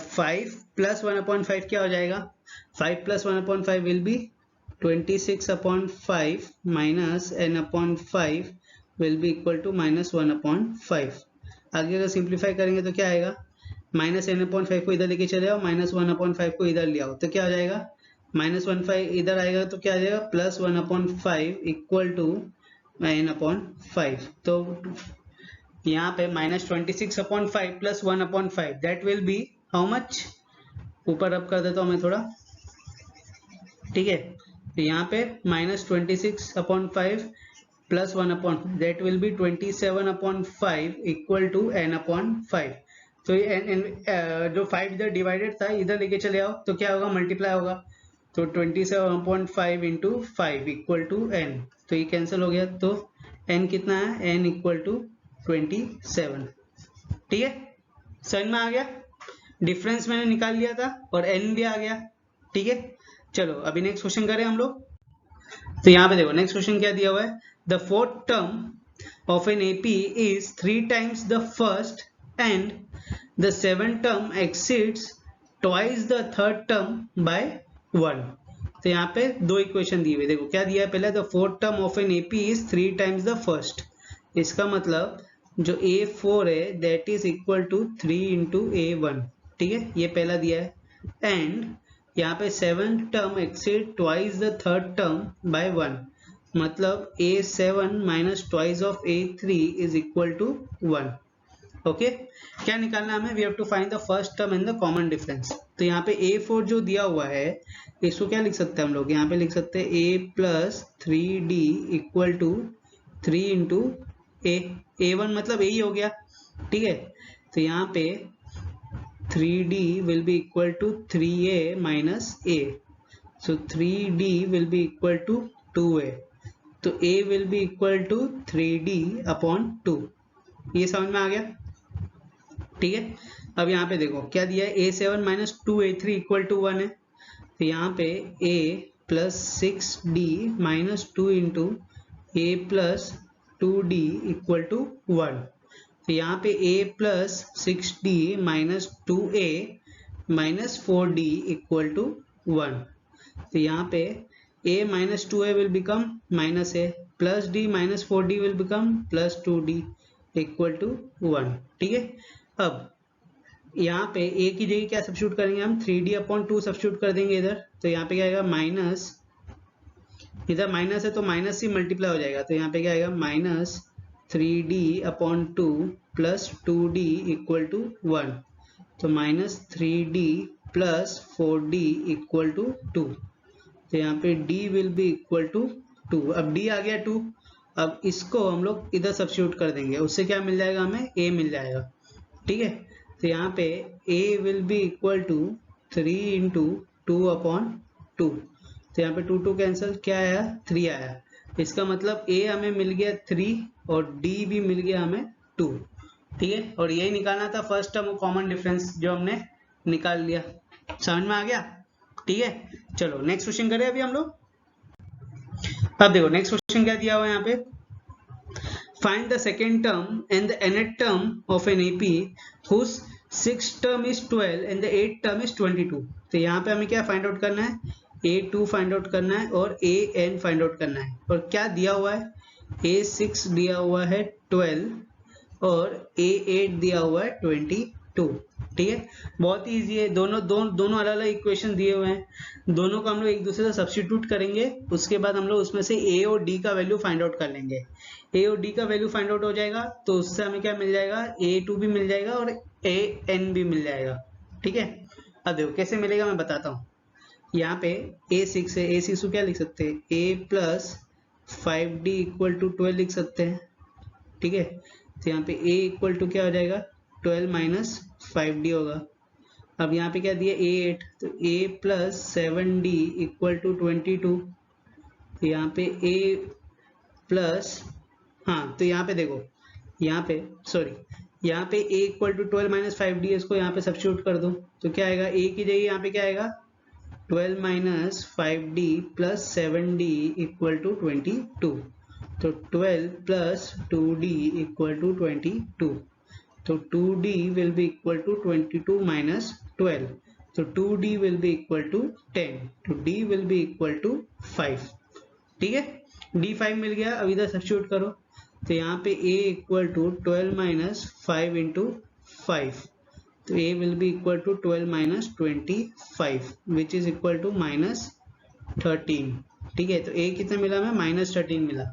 5 प्लस 1/5 क्या हो जाएगा, 5 plus 1/5 will be 26/5 minus n/5 will be equal to -1/5। आगे अगर सिंप्लीफाई करेंगे तो क्या आएगा, -n/5 को इधर लेके चले आओ, -1/5 को इधर ले आओ, तो क्या हो जाएगा, -1/5 इधर आएगा तो क्या आ जाएगा, प्लस 1/5 इक्वल टू n/5। तो यहाँ पे -26/5 plus 1/5 that will be how much, ऊपर रब कर देता हूँ मैं थोड़ा। ठीक है, तो यहाँ पे -26/5 plus 1/5 that will be 27/5 equal to n/5। तो ये जो 5 इधर डिवाइडेड था इधर लेके चले आओ तो क्या होगा, मल्टीप्लाई होगा, तो 27/5 इंटू 5 इक्वल टू n, तो ये कैंसिल हो गया, तो n कितना है, n इक्वल टू 27। ठीक है, समझ में आ गया, डिफरेंस मैंने निकाल लिया था और n भी आ गया। ठीक है, चलो अभी नेक्स्ट क्वेश्चन करें हम लोग। तो यहाँ पे देखो नेक्स्ट क्वेश्चन क्या दिया हुआ है, the fourth term of an AP is 3 times the first and the seven term exceeds twice the third term by 1। तो यहाँ पे दो इक्वेशन दी हुई, देखो क्या दिया है, पहले the fourth term of an AP is 3 times the first, इसका मतलब जो A4 है that is equal to 3 into A1, ठीक है, ये पहला दिया है। एंड यहाँ पे 7th term exceed twice the third term by 1, मतलब A7 minus twice of A3 is equal to 1। Okay, क्या निकालना हमें? We have to find the first term in the common difference. तो यहाँ पे A4 जो दिया हुआ है इसको क्या लिख सकते हैं हम लोग? यहाँ पे लिख सकते हैं A plus 3D equal to 3 into A1, मतलब A ही हो गया, ठीक है। तो यहाँ पे 3D will be equal to 3A minus A, so 3D will be equal to 2A, तो A will be equal to 3D upon 2। ये समझ में आ गया, ठीक है। अब यहाँ पे देखो क्या दिया है, A7 minus 2A3 equal to 1 है, तो यहाँ पे A plus 6D minus 2 into A plus 2D equal to 1, तो यहाँ पे A plus 6D minus 2A minus 4D equal to 1, तो यहाँ पे A minus 2A will become minus A, plus D minus 4D will become plus 2D equal to 1, ठीक है। अब यहाँ पे A की जगह क्या सब्स्टिट्यूट करेंगे हम? 3D अपॉन 2 सब्स्टिट्यूट कर देंगे इधर, तो यहाँ पे क्या आएगा माइनस, इधर माइनस है तो माइनस ही मल्टीप्लाई हो जाएगा, तो यहाँ पे क्या आएगा minus 3D upon 2 plus 2D equal to 1, तो minus 3D plus 4D equal to 2, तो यहाँ पे D will be equal to 2। अब D आ गया 2, अब इसको हम लोग इधर सब्स्टिट्यूट कर देंगे, उससे क्या मिल जाएगा हमें? A मिल जाएगा, ठीक है। तो यहाँ पे A will be equal to 3 into 2 upon 2, तो यहाँ पे 2 कैंसिल, क्या आया? 3 आया, इसका मतलब A हमें मिल गया 3 और D भी मिल गया हमें 2, ठीक है। और यही निकालना था फर्स्ट टर्म कॉमन डिफरेंस जो हमने निकाल लिया, समझ में आ गया, ठीक है। चलो नेक्स्ट क्वेश्चन करें अभी हम लोग। अब देखो नेक्स्ट क्वेश्चन क्या दिया हुआ है यहाँ पे, find the second term and the nth term of an AP whose 6th term is 12 and the 8th term is 22। तो यहाँ पे हमें क्या फाइंड आउट करना है? A2 फाइंड आउट करना है और AN फाइंड आउट करना है। और क्या दिया हुआ है? A6 दिया हुआ है 12 और A8 दिया हुआ है 22, ठीक है। बहुत ही ईजी है, दोनों अलग अलग इक्वेशन दिए हुए हैं, दोनों को हम लोग एक दूसरे से सब्स्टिट्यूट करेंगे, उसके बाद हम लोग उसमें से A और D का वैल्यू फाइंड आउट कर लेंगे। A और D का वैल्यू फाइंड आउट हो जाएगा तो उससे हमें क्या मिल जाएगा? A2 भी मिल जाएगा और AN भी मिल जाएगा, ठीक है। अब देखो कैसे मिलेगा मैं बताता हूँ। यहाँ पे A6 है, A6 को क्या लिख सकते हैं? A plus 5D equal to 12 लिख सकते हैं, ठीक है। तो यहाँ पे A इक्वल टू क्या हो जाएगा? 12 माइनस 5D होगा। अब यहाँ पे क्या दिया? A8, तो A plus 7D equal to 22, तो यहाँ पे A प्लस, हाँ तो यहाँ पे देखो, यहाँ पे यहाँ पे A equal to 12 minus 5D, इसको यहाँ पे सब्स्टिट्यूट कर दो, तो क्या आएगा? A की जगह यहाँ पे क्या आएगा? 12 minus 5D plus 7D equal to 22, तो 12 प्लस 2D इक्वल टू 22, तो 2D will be equal to 22 minus 12, तो 2D will be equal to 10, तो D will be equal to 5, ठीक है। D 5 मिल गया, अब इधर सब्स्टिट्यूट करो, तो यहाँ पे A equal to 12 minus 5 into 5, तो A will be equal to 12 minus 25 which is equal to minus 13, ठीक है। तो A कितना मिला हमें? माइनस 13 मिला।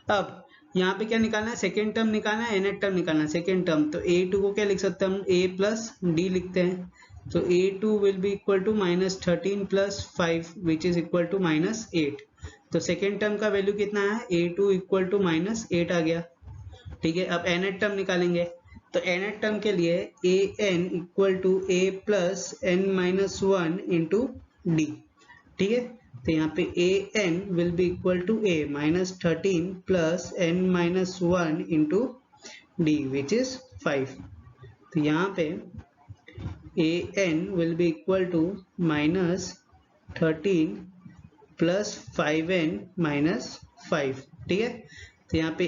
अब यहाँ पे क्या निकालना है? सेकेंड टर्म निकालना है, nth टर्म निकालना है। सेकेंड टर्म, तो A2 को क्या लिख सकते हैं हम? A प्लस D लिखते हैं, तो A2 will be equal to minus 13 plus 5 which is equal to minus 8, तो सेकेंड टर्म का वैल्यू कितना है? A2 इक्वल टू माइनस 8 आ गया, ठीक है। अब nth टर्म निकालेंगे, तो nth टर्म के लिए an equal to A plus n minus 1 into D, ठीक है। तो यहाँ पे an will be equal to A minus 13 plus n minus 1 into D which is 5, तो यहाँ पे an will be equal to minus 13 plus 5n minus 5, ठीक है। तो यहाँ पे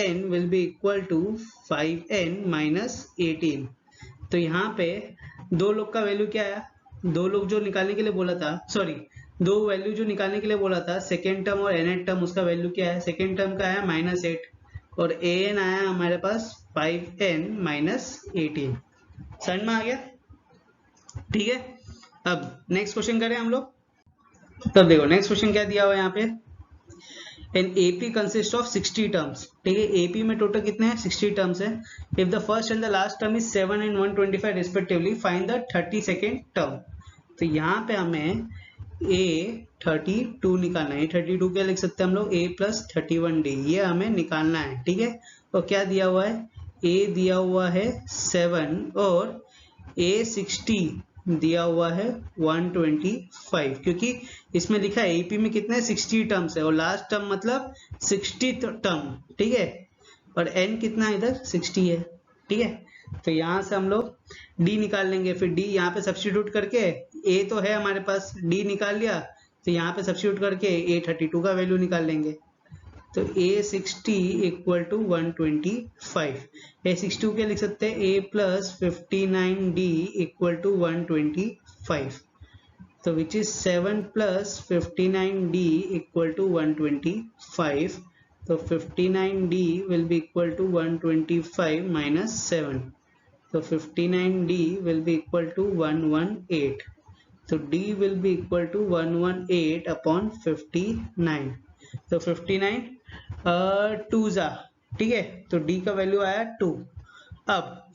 an will be equal to 5n minus 18, तो यहाँ पे दो लोग का वैल्यू क्या है? दो लोग जो निकालने के लिए बोला था, दो वैल्यू जो निकालने के लिए बोला था सेकेंड टर्म और nth टर्म, उसका वैल्यू क्या है? सेकेंड टर्म का है माइनस 8 और an आया हमारे पास 5n माइनस 18। समझ में आ गया? ठीक है, अब नेक्स्ट क्वेश्चन करें हम लोग। तब देखो नेक्स्ट क्वेश्चन क्या दिया हुआ है यहाँ पे, an AP consist of 60 terms. ठीक है, एपी में टोटल कितने हैं, 60 टर्म्स है। If the first and the last term is 7 and 125 respectively, find the 32nd term. तो यहाँ पे हमें A32 निकालना है। 32 क्या लिख सकते हैं हम लोग, A प्लस 31D, ये हमें निकालना है। ठीक है, और क्या दिया हुआ है, A दिया हुआ है 7 और A60 दिया हुआ है 125, क्योंकि इसमें लिखा है एपी में कितने 60 टर्म्स है और लास्ट टर्म मतलब 60th टर्म। ठीक है, और n कितना है इधर 60 है। ठीक है, तो यहाँ से हम लोग d निकाल लेंगे, फिर d यहाँ पे सब्स्टिट्यूट करके, a तो है हमारे पास, d निकाल लिया, तो यहाँ पे सब्स्टिट्यूट करके A32 का वैल्यू निकाल लेंगे। तो A60 इक्वल टू 125, A62 क्या लिख सकते हैं, A plus 59D equal to 125, तो which is 7 plus 59D equal to 125, तो 59D will be equal to 125 minus 7, तो 59D will be equal to 118, तो D will be equal to 118 upon 59, तो 59 2 जा। ठीक है, तो D का वैल्यू आया 2। अब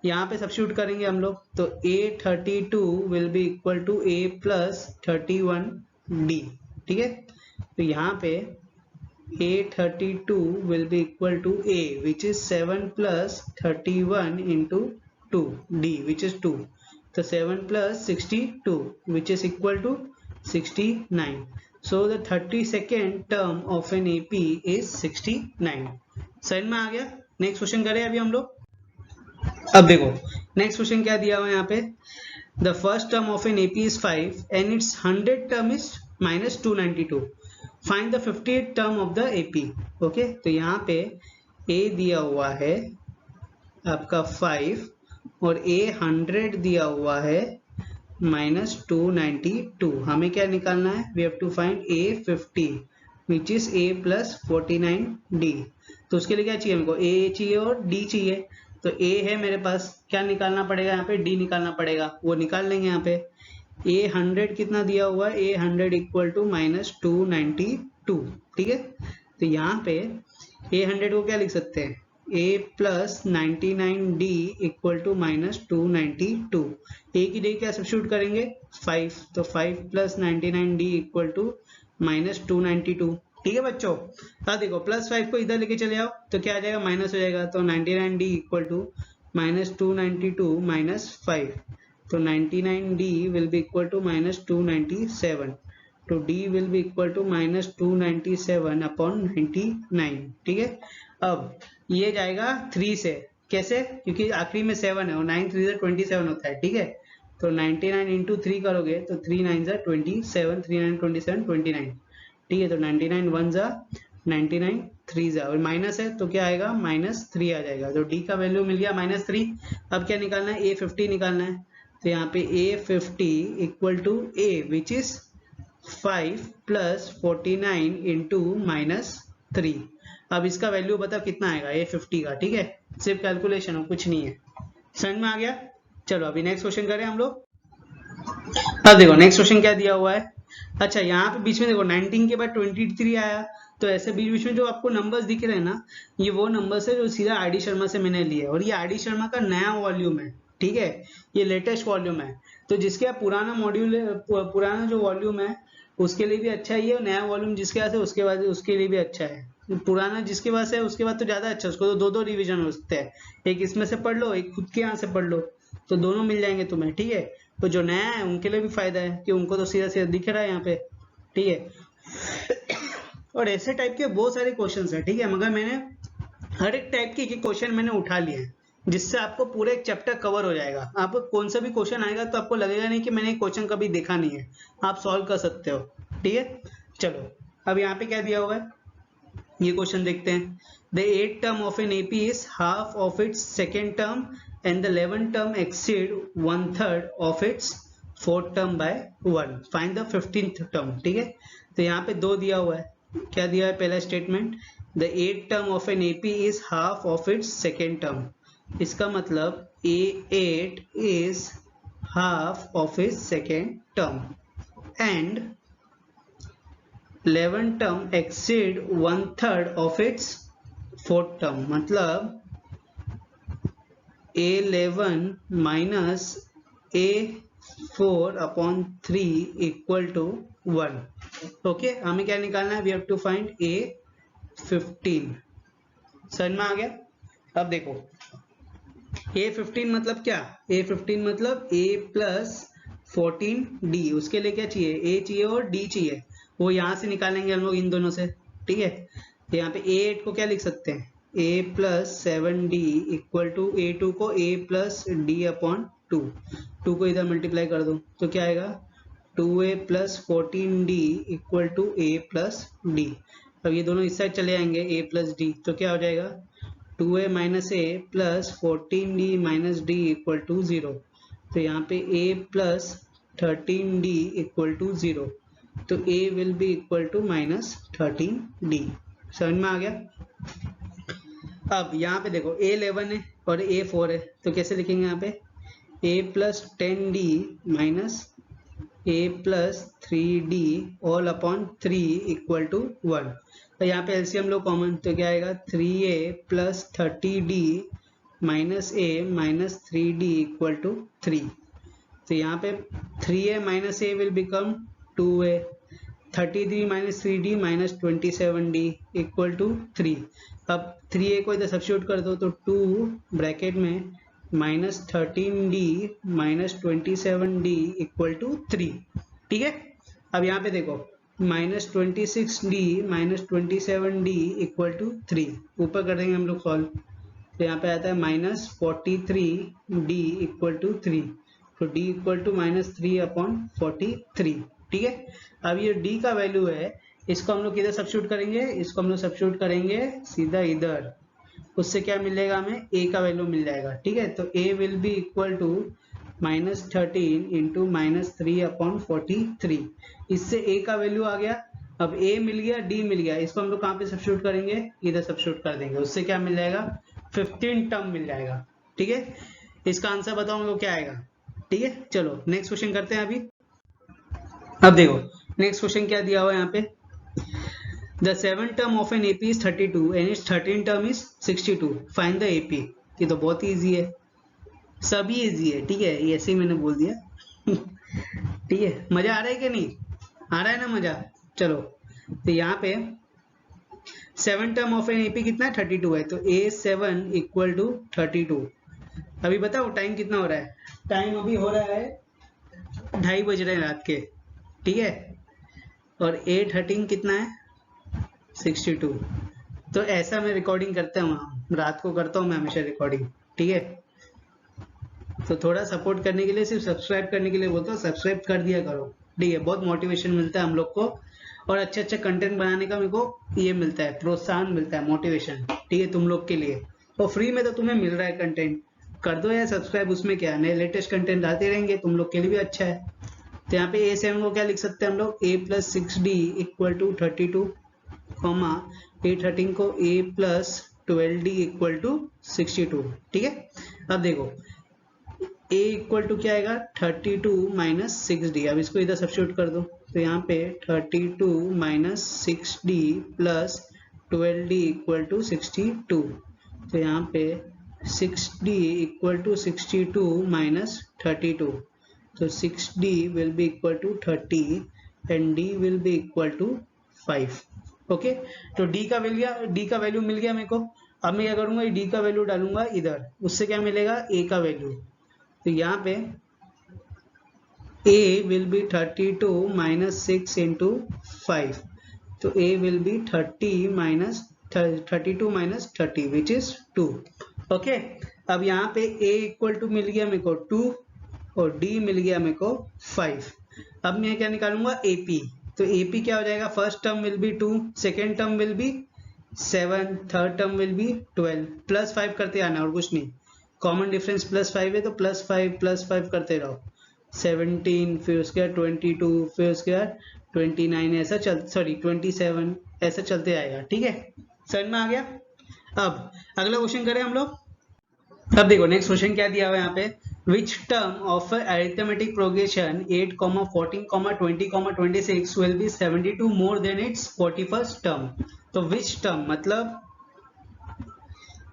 यहाँ पे सब्स्टिट्यूट करेंगे हम लोग, तो A32 will be equal to A plus 31D। ठीक है, तो यहाँ पे A32 will be equal to A which is 7 plus 31 into 2D which is 2, तो 7 plus 62 which is equal to 69। So the 32nd term of an AP is 69। समझ में आ गया? Next question करें अभी हम लोग। अब देखो नेक्स्ट क्वेश्चन क्या दिया हुआ है यहाँ पे, the first term of an AP is 5 and its 100 term is minus 292, find the 50th term of the AP। Okay, तो यहाँ पे A दिया हुआ है आपका 5 और A 100 दिया हुआ है माइनस 292। हमें क्या निकालना है, we have to find A50 which is A plus 49D। तो उसके लिए क्या चाहिए हमको, A चाहिए और D चाहिए। तो A है मेरे पास, क्या निकालना पड़ेगा यहाँ पे, D निकालना पड़ेगा, वो निकाल लेंगे यहाँ पे। A100 कितना दिया हुआ है, A100 इक्वल टू माइनस 292। ठीक है, तो यहाँ पे A100 को क्या लिख सकते हैं, A plus 99D equal to minus 292। A की जगह क्या सब्स्टिट्यूट करेंगे 5, तो 5 plus 99D equal to minus 292। ठीक है बच्चों, अब देखो प्लस 5 को इधर लेके चले आओ तो क्या आ जाएगा, माइनस हो जाएगा, तो 99D equal to minus 292 minus 5, तो 99D will be equal to minus 297, तो D will be equal to minus 297 upon 99। ठीक है, अब ये जाएगा 3 से, कैसे, क्योंकि आखिरी में 7 है और 9 3 27 होता है। ठीक है, तो 99 इंटू 3 करोगे तो 3 9 27, 3 9 27 29। ठीक है, तो 99 1 जा 99 3 जा, और माइनस है तो क्या आएगा, माइनस 3 आ जाएगा, तो D का वैल्यू मिल गया माइनस 3। अब क्या निकालना है, A50 निकालना है, तो यहाँ पे A50 equal to A which is 5 plus 49 into minus 3। अब इसका वैल्यू बताओ कितना आएगा A50 का। ठीक है, सिर्फ कैलकुलेशन हो, कुछ नहीं है। समझ में आ गया? चलो अभी नेक्स्ट क्वेश्चन करें हम लोग। अब देखो नेक्स्ट क्वेश्चन क्या दिया हुआ है, अच्छा यहाँ पे बीच में देखो 19 के बाद 23 आया, तो ऐसे बीच बीच में जो आपको नंबर्स दिख रहे हैं ना, ये वो नंबर्स है जो सीधा आर.डी. शर्मा से मैंने लिए, और ये आर.डी. शर्मा का नया वॉल्यूम है। ठीक है, ये लेटेस्ट वॉल्यूम है, तो जिसके पुराना मॉड्यूल पुराना जो वॉल्यूम है उसके लिए भी अच्छा है, और नया वॉल्यूम जिसके पास है उसके बाद उसके लिए भी अच्छा है। पुराना जिसके पास है उसके बाद तो ज्यादा अच्छा, उसको तो दो दो रिवीजन हो सकते हैं, एक इसमें से पढ़ लो, एक खुद के यहाँ से पढ़ लो, तो दोनों मिल जाएंगे तुम्हें। ठीक है, तो जो नया है उनके लिए भी फायदा है कि उनको तो सीधा सीधा दिख रहा है यहाँ पे। ठीक है, और ऐसे टाइप के बहुत सारे क्वेश्चन है। ठीक है, मगर मैंने हर एक टाइप के क्वेश्चन मैंने उठा लिए हैं, जिससे आपको पूरा एक चैप्टर कवर हो जाएगा। आपको कौन सा भी क्वेश्चन आएगा तो आपको लगेगा नहीं कि मैंने क्वेश्चन कभी देखा नहीं है, आप सॉल्व कर सकते हो। ठीक है, चलो अब यहाँ पे क्या दिया हुआ है ये क्वेश्चन देखते हैं। The 8th term of an AP is half of its second term and the 11th term exceed 1/3 of its 4th term by 1. Find the 15th term। ठीक है, तो यहाँ पे 2 दिया हुआ है, क्या दिया है पहला statement, the 8th term of an AP is half of its second term. इसका मतलब A8 is half of its second term and 11th term exceed 1/3 of its fourth term. मतलब A11 minus A4 upon 3 equal to 1। Okay, हमें क्या निकालना है? We have to find A15। समझ में आ गया? अब देखो A15 मतलब क्या? A15 मतलब A प्लस 14D। उसके लिए क्या चाहिए? A चाहिए और D चाहिए। वो यहाँ से निकालेंगे हम लोग इन दोनों से। ठीक है, तो यहाँ पे A8 को क्या लिख सकते हैं? A plus 7D equal to A2 को A प्लस D अपॉन 2। 2 को इधर मल्टीप्लाई कर दो तो क्या आएगा? 2A plus 14D equal to A plus D। अब ये दोनों इस साइड चले आएंगे A प्लस D, तो क्या हो जाएगा? 2A minus A plus 14D minus D equal to 0। तो यहाँ पे A plus 13D equal to 0, तो A will be equal to minus 13D। समझ में आ गया? अब यहाँ पे देखो A11 है और A4 है, तो कैसे लिखेंगे? यहाँ पे A plus 10D minus A plus 3D all upon 3 equal to 1। तो यहाँ पे एलसीएम लो कॉमन, तो क्या आएगा? 3A plus 30D minus A minus 3D equal to 3। तो यहाँ पे 3A minus A will become 2A, 33 minus 3D minus 27D equal to 3। अब 3A को इधर सब्स्टिट्यूट कर दो तो 2 ब्रैकेट में minus 13D minus 27D equal to 3। ठीक है, अब यहाँ पे देखो minus 26D minus 27D equal to 3। ऊपर कर देंगे हम लोग सॉल्व, तो यहाँ पे आता है माइनस 43D इक्वल टू 3। तो D equal to minus 3 upon 43। ठीक है, अब ये D का वैल्यू है, इसको हम लोग किधर सब्स्टिट्यूट करेंगे? इसको हम लोग सब्स्टिट्यूट करेंगे सीधा इधर। उससे क्या मिलेगा? हमें A का वैल्यू मिल जाएगा। ठीक है, तो A will be equal to minus 13 into minus 3 upon 43। इससे A का वैल्यू आ गया। अब A मिल गया, D मिल गया, इसको हम लोग कहाँ पे सब्स्टिट्यूट करेंगे? इधर सब्स्टिट्यूट कर देंगे। उससे क्या मिल जाएगा? 15 टर्म मिल जाएगा। ठीक है, इसका आंसर बताओ मेरे को क्या आएगा। ठीक है, चलो नेक्स्ट क्वेश्चन करते हैं अभी। अब देखो नेक्स्ट क्वेश्चन क्या दिया हुआ है यहाँ पे? The 7th term of an AP is 32 and its 13th term is 62. Find the AP। ये तो बहुत इजी है, सभी इजी है। ठीक है, ये ऐसे ही मैंने बोल दिया। ठीक है, मजा आ रहा है कि नहीं आ रहा है ना मजा? चलो, तो यहाँ पे 7th term of an AP कितना है? 32 है, तो A7 इक्वल टू 32। अभी बताओ टाइम कितना हो रहा है? टाइम अभी हो रहा है 2:30 बज रहे हैं रात के। ठीक है, और A13 कितना है? 62। तो ऐसा मैं रिकॉर्डिंग करता हूँ, रात को करता हूँ मैं हमेशा रिकॉर्डिंग। ठीक है, तो थोड़ा सपोर्ट करने के लिए, सिर्फ सब्सक्राइब करने के लिए बोलता हूँ, सब्सक्राइब कर दिया करो। ठीक है, बहुत मोटिवेशन मिलता है हम लोग को, और अच्छा अच्छा कंटेंट बनाने का मेरे को ये मिलता है, प्रोत्साहन मिलता है, मोटिवेशन। ठीक है, तुम लोग के लिए, और फ्री में तो तुम्हें मिल रहा है कंटेंट। कर दो यार सब्सक्राइब, उसमें क्या, नए लेटेस्ट कंटेंट आते रहेंगे, तुम लोग के लिए भी अच्छा है। तो यहाँ पे A7 को क्या लिख सकते हैं हम लोग? A plus 6D equal to 32, comma A13 को A plus 12D equal to 62। ठीक है, अब देखो A इक्वल टू क्या आएगा? 32 माइनस 6D। अब इसको इधर सब्स्टिट्यूट कर दो, तो यहाँ पे 32 minus 6D plus 12D equal to 62। तो यहाँ पे 6D इक्वल टू 62 माइनस 32, तो 6D will be equal to 30 and D will be equal to 5। Okay, तो D का वैल्यू मिल गया मेरे को। अब मैं क्या करूंगा? D का वैल्यू डालूंगा इधर, उससे क्या मिलेगा? A का वैल्यू। तो यहाँ पे A will be 32 minus 6 into 5, तो A will be 32 minus 30 which is 2। Okay, अब यहाँ पे A इक्वल टू मिल गया मेरे को 2 और D मिल गया मेरे को 5। अब मैं क्या निकालूंगा? AP। तो AP क्या हो जाएगा? First term will be 2, second term will B 7, third term will B 12। Plus 5 करते आना और कुछ नहीं, कॉमन डिफरेंस प्लस 5 है, तो प्लस 5 करते रहो। 17, फिर उसके बाद 22, फिर उसके बाद 29, ऐसा चल 27, ऐसा चलते आएगा। ठीक है, समझ में आ गया। अब अगला क्वेश्चन करें हम लोग। अब देखो नेक्स्ट क्वेश्चन क्या दिया हुआ है यहाँ पे, which term of arithmetic progression 8, 14, 20, 26 will be 72 more than its 41st term। तो which term मतलब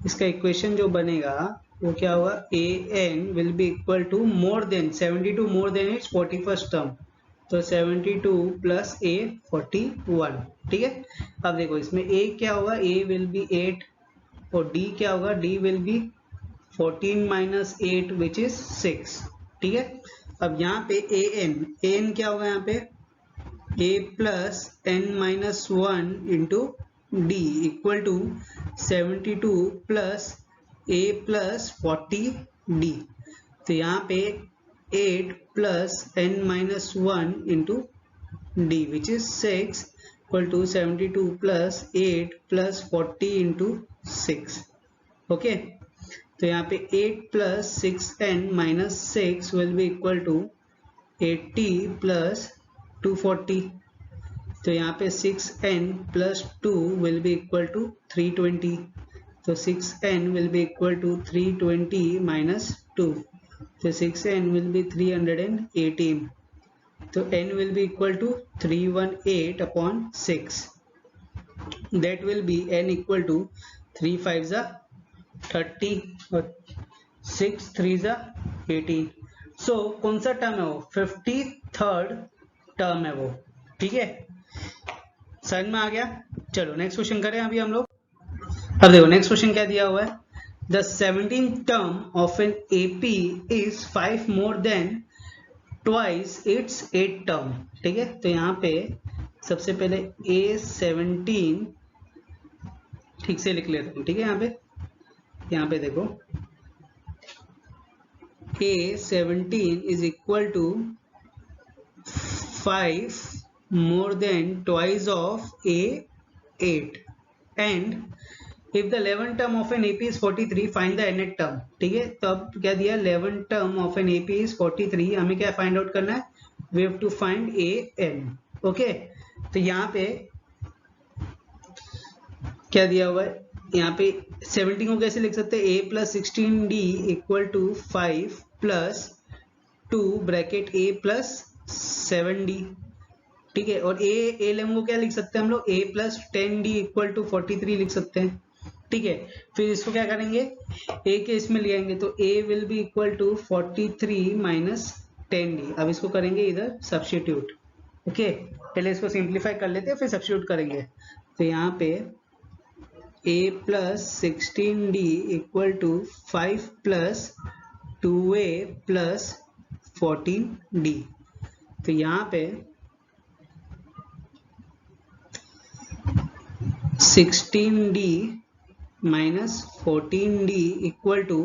इसका इक्वेशन जो बनेगा वो क्या होगा, a n will be equal to more than 72 more than its 41st term। तो 72 प्लस a 41, ठीक है। अब देखो इसमें a क्या होगा, a will be 8 और d क्या होगा, d will be 14 minus 8 which is 6, ठीक है। अब यहाँ पे an क्या होगा, यहाँ पे a plus n minus 1 into D equal to 72 plus a plus 40 D. तो यहाँ पे 8 plus n minus 1 into D which is 6 equal to 72 plus 8 plus 40 into 6, okay. तो यहाँ पे 8 plus 6n minus 6 will be equal to 80 plus 240। तो यहाँ पे 6n plus 2 will be equal to 320। तो 6n will be equal to 320 minus 2, तो 6n will be 318। तो n will be equal to 318 upon 6, that will be n equal to 3 5 30 और 6 3 18। सो कौन सा term है वो, 53rd टर्म है वो, ठीक है। समझ में आ गया। चलो नेक्स्ट क्वेश्चन करें अभी हम लोग। अब देखो नेक्स्ट क्वेश्चन क्या दिया हुआ है, the 17th term of an AP is 5 more than twice its 8 term, ठीक है। तो यहाँ पे सबसे पहले A17 ठीक से लिख लेता हूँ, ठीक है। यहाँ पे देखो A17 is equal to 5 more than twice of A8 and if the 11th term of an AP is 43 find the nth term, ठीक है। तो अब क्या दिया, 11th term of an AP is 43, हमें क्या फाइंड आउट करना है, we have to find AN, okay. तो यहाँ पे क्या दिया हुआ है, यहाँ पे 17 को कैसे लिख सकते हैं, a plus 16d equal to 5 plus 2 bracket a plus 7d, ठीक है। और a11 को क्या लिख सकते हैं हम लोग, a plus 10d equal to 43 लिख सकते हैं, ठीक है। फिर इसको क्या करेंगे, a के इसमें ले आएंगे तो a will be equal to 43 minus 10d। अब इसको करेंगे इधर सब्स्टिट्यूट, ओके। पहले इसको सिंप्लीफाई कर लेते हैं फिर सब्स्टिट्यूट करेंगे। तो यहाँ पे a plus 16d equal to 5 plus 2a plus 14d। तो यहाँ पे 16d minus 14d equal to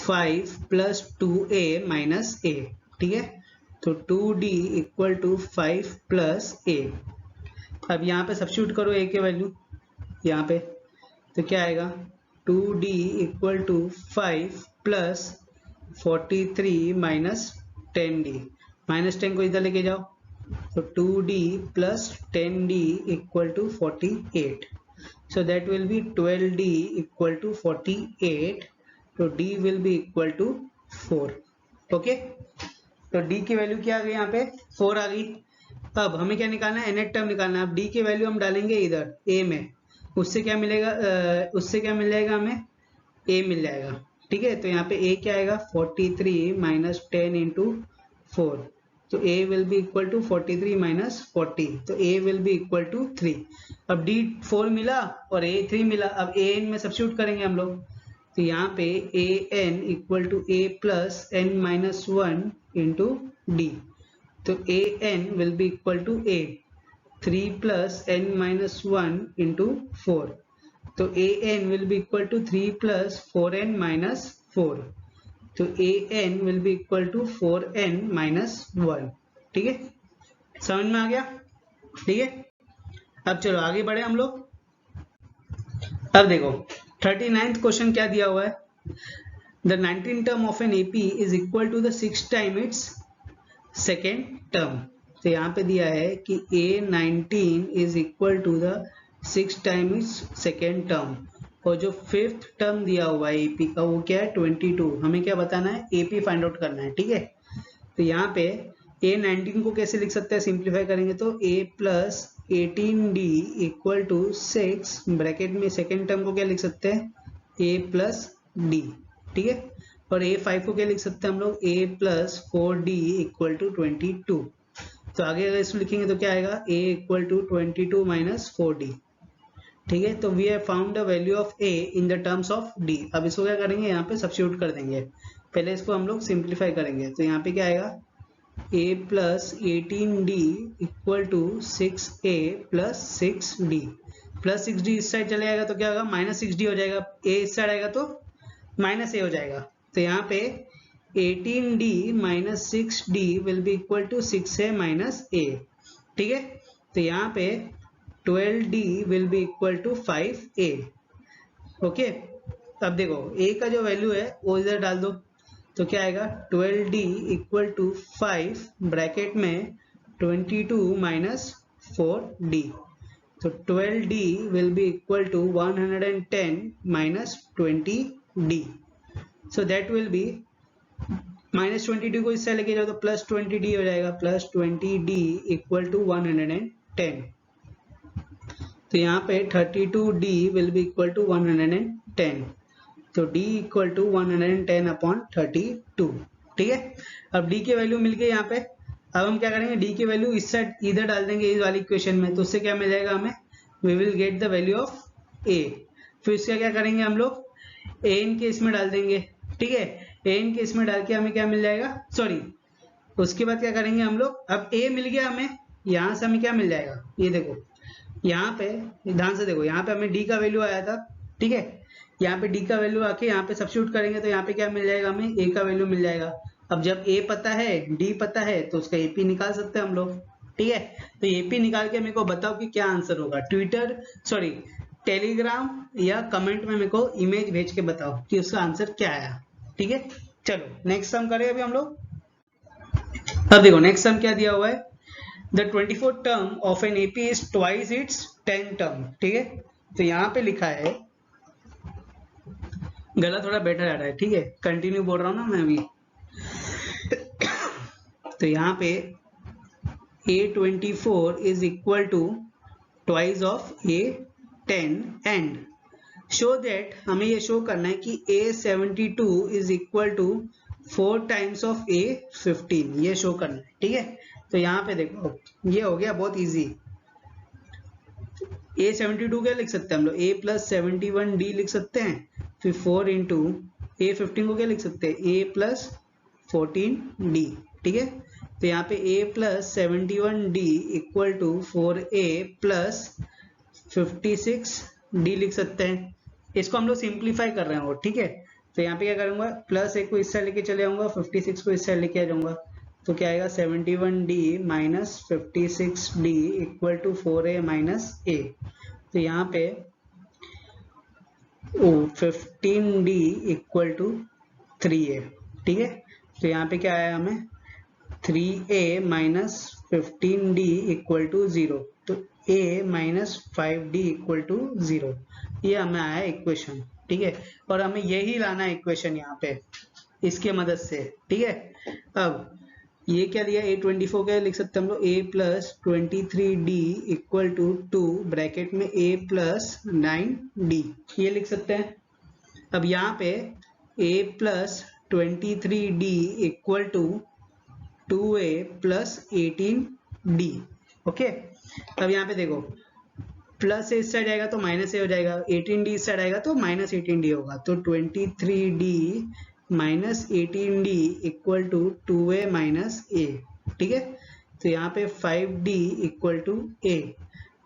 5 plus 2a minus a, ठीक है। तो 2d equal to 5 plus a। अब यहाँ पे सब्स्टिट्यूट करो a के वैल्यू यहाँ पे, तो क्या आएगा, 2d equal to 5 plus 43 minus 10d, minus 10 को इधर लेके जाओ तो 2d plus 10d equal to 48। So that will be 12d equal to 48। तो d will be equal to 4, okay. तो d की वैल्यू क्या आ गई, यहाँ पे 4 आ गई। अब हमें क्या निकालना है, nth टर्म निकालना है। अब d की वैल्यू हम डालेंगे इधर a में, उससे क्या मिल जाएगा हमें, a मिल जाएगा, ठीक है। तो यहाँ पे a क्या आएगा, 43 माइनस 10 इंटू 4। तो a will be equal to 43 minus 40, तो a will be equal to 3। अब d 4 मिला और a 3 मिला, अब an में सब्स्टिट्यूट करेंगे हम लोग। तो यहाँ पे an equal to a plus n minus 1 into D. तो an will be equal to a 3 plus n minus 1 into 4। तो an will be equal to 3 plus 4n minus 4। तो an will be equal to 4n minus 1, ठीक है। समझ में आ गया, ठीक है। अब चलो आगे बढ़े हम लोग। अब देखो 39th क्वेश्चन क्या दिया हुआ है, the 19th term of an AP is equal to the 6 time its second term. तो यहाँ पे दिया है कि A19 is equal to the 6 times second term, और जो फिफ्थ टर्म दिया हुआ है एपी का वो क्या है 22। हमें क्या बताना है, एपी फाइंड आउट करना है, ठीक है। तो यहाँ पे A19 को कैसे लिख सकते हैं, सिंप्लीफाई करेंगे तो A plus 18D equal to 6 bracket में सेकेंड टर्म को क्या लिख सकते हैं A प्लस डी, ठीक है। और A5 को क्या लिख सकते हैं हम लोग, A plus 4D equal to 22। तो आगे अगर इसको लिखेंगे तो क्या आएगा, A equal to 22 minus 4D, ठीक है। तो we have found the value of A in the terms of D। अब इसको क्या करेंगे, यहाँ पे सब्स्टिट्यूट कर देंगे। पहले इसको हम लोग सिंप्लीफाई करेंगे, तो यहाँ पे क्या आएगा, A plus 18D equal to 6A plus 6D, plus 6D इस साइड चले जाएगा तो क्या होगा, माइनस 6D हो जाएगा। A इस साइड आएगा तो माइनस A हो जाएगा। तो यहाँ पे 18D minus 6D will be equal to 6A minus A, ठीक है। तो यहाँ पे 12D will be equal to 5A, okay. अब देखो A का जो वैल्यू है वो इधर डाल दो, तो क्या आएगा 12D इक्वल टू 5 ब्रैकेट में 22 माइनस 4D। तो 12D will be equal to 110 minus 20D। So that will be minus 22 को इससे लेके जाओ तो प्लस 20D हो जाएगा, प्लस 20D इक्वल टू 110। तो यहाँ पे 32D will be equal to 110। तो D इक्वल टू 110 अपॉन 32, ठीक है। अब D की वैल्यू मिल गई यहाँ पे। अब हम क्या करेंगे, D की वैल्यू इस साइड इधर डाल देंगे इस वाली इक्वेशन में, तो उससे क्या मिल जाएगा हमें, we will get the value of A। फिर इसका क्या करेंगे हम लोग, A इन के इसमें डाल देंगे, ठीक है। A इन के इसमें डाल के हमें क्या मिल जाएगा, सॉरी उसके बाद क्या करेंगे हम लोग, अब A मिल गया हमें, यहाँ से हमें क्या मिल जाएगा, ये देखो यहाँ पे ध्यान से देखो, यहाँ पे हमें D का वैल्यू आया था, ठीक है। यहाँ पे D का वैल्यू आके यहाँ पे सब्स्टिट्यूट करेंगे तो यहाँ पे क्या मिल जाएगा, हमें A का वैल्यू मिल जाएगा। अब जब A पता है D पता है तो उसका AP निकाल सकते हैं हम लोग, ठीक है। तो AP निकाल के मेरे को बताओ कि क्या आंसर होगा, ट्विटर सॉरी टेलीग्राम या कमेंट में मेरे को इमेज भेज के बताओ कि उसका आंसर क्या आया, ठीक है। चलो नेक्स्ट सम करें अभी हम लोग। अब देखो नेक्स्ट सम क्या दिया हुआ है, The 24th term of an AP is twice its 10 term, ठीक है। तो यहाँ पे लिखा है, गला थोड़ा बेटर आ रहा है, ठीक है, कंटिन्यू बोल रहा हूँ ना मैं अभी। तो यहाँ पे A24 is equal to twice of A10 and show that, हमें ये शो करना है कि A72 is equal to 4 times of A15, ये शो करना है, ठीक है। तो यहाँ पे देखो ये हो गया बहुत इजी। A72 क्या लिख सकते हैं हम लोग, A प्लस 71D लिख सकते हैं, फिर 4 इंटू A15 को क्या लिख सकते हैं, A प्लस 14D, ठीक है। तो यहाँ पे A plus 71D equal to 4A plus 56D लिख सकते हैं। इसको हम लोग सिंप्लीफाई कर रहे हैं, ठीक है। तो यहाँ पे क्या करूंगा, प्लस A को इस साइड लेके चले जाऊंगा, 56 को इस साइड लेके आ जाऊंगा, तो क्या आएगा 71D minus 56D equal to 4A minus A। तो यहाँ पे 15D इक्वल टू 3A, ठीक है। तो यहाँ पे क्या आया हमें 3A minus 15D equal to 0, तो A minus 5D equal to 0, ये हमें आया इक्वेशन, ठीक है। और हमें यही लाना है इक्वेशन यहाँ पे इसके मदद से, ठीक है। अब ये क्या दिया, A24 क्या लिख सकते हैं हम लोग, A plus 23D equal to 2 bracket में A प्लस 9D, ये लिख सकते हैं। अब यहाँ पे A plus 23D equal to 2A plus 18D, okay. अब यहाँ पे देखो प्लस इस साइड आएगा तो माइनस ए हो जाएगा, 18D इस साइड आएगा तो माइनस 18D होगा, तो 23D minus 18D equal to 2A minus A, ठीक है। तो यहाँ पे 5D इक्वल टू A,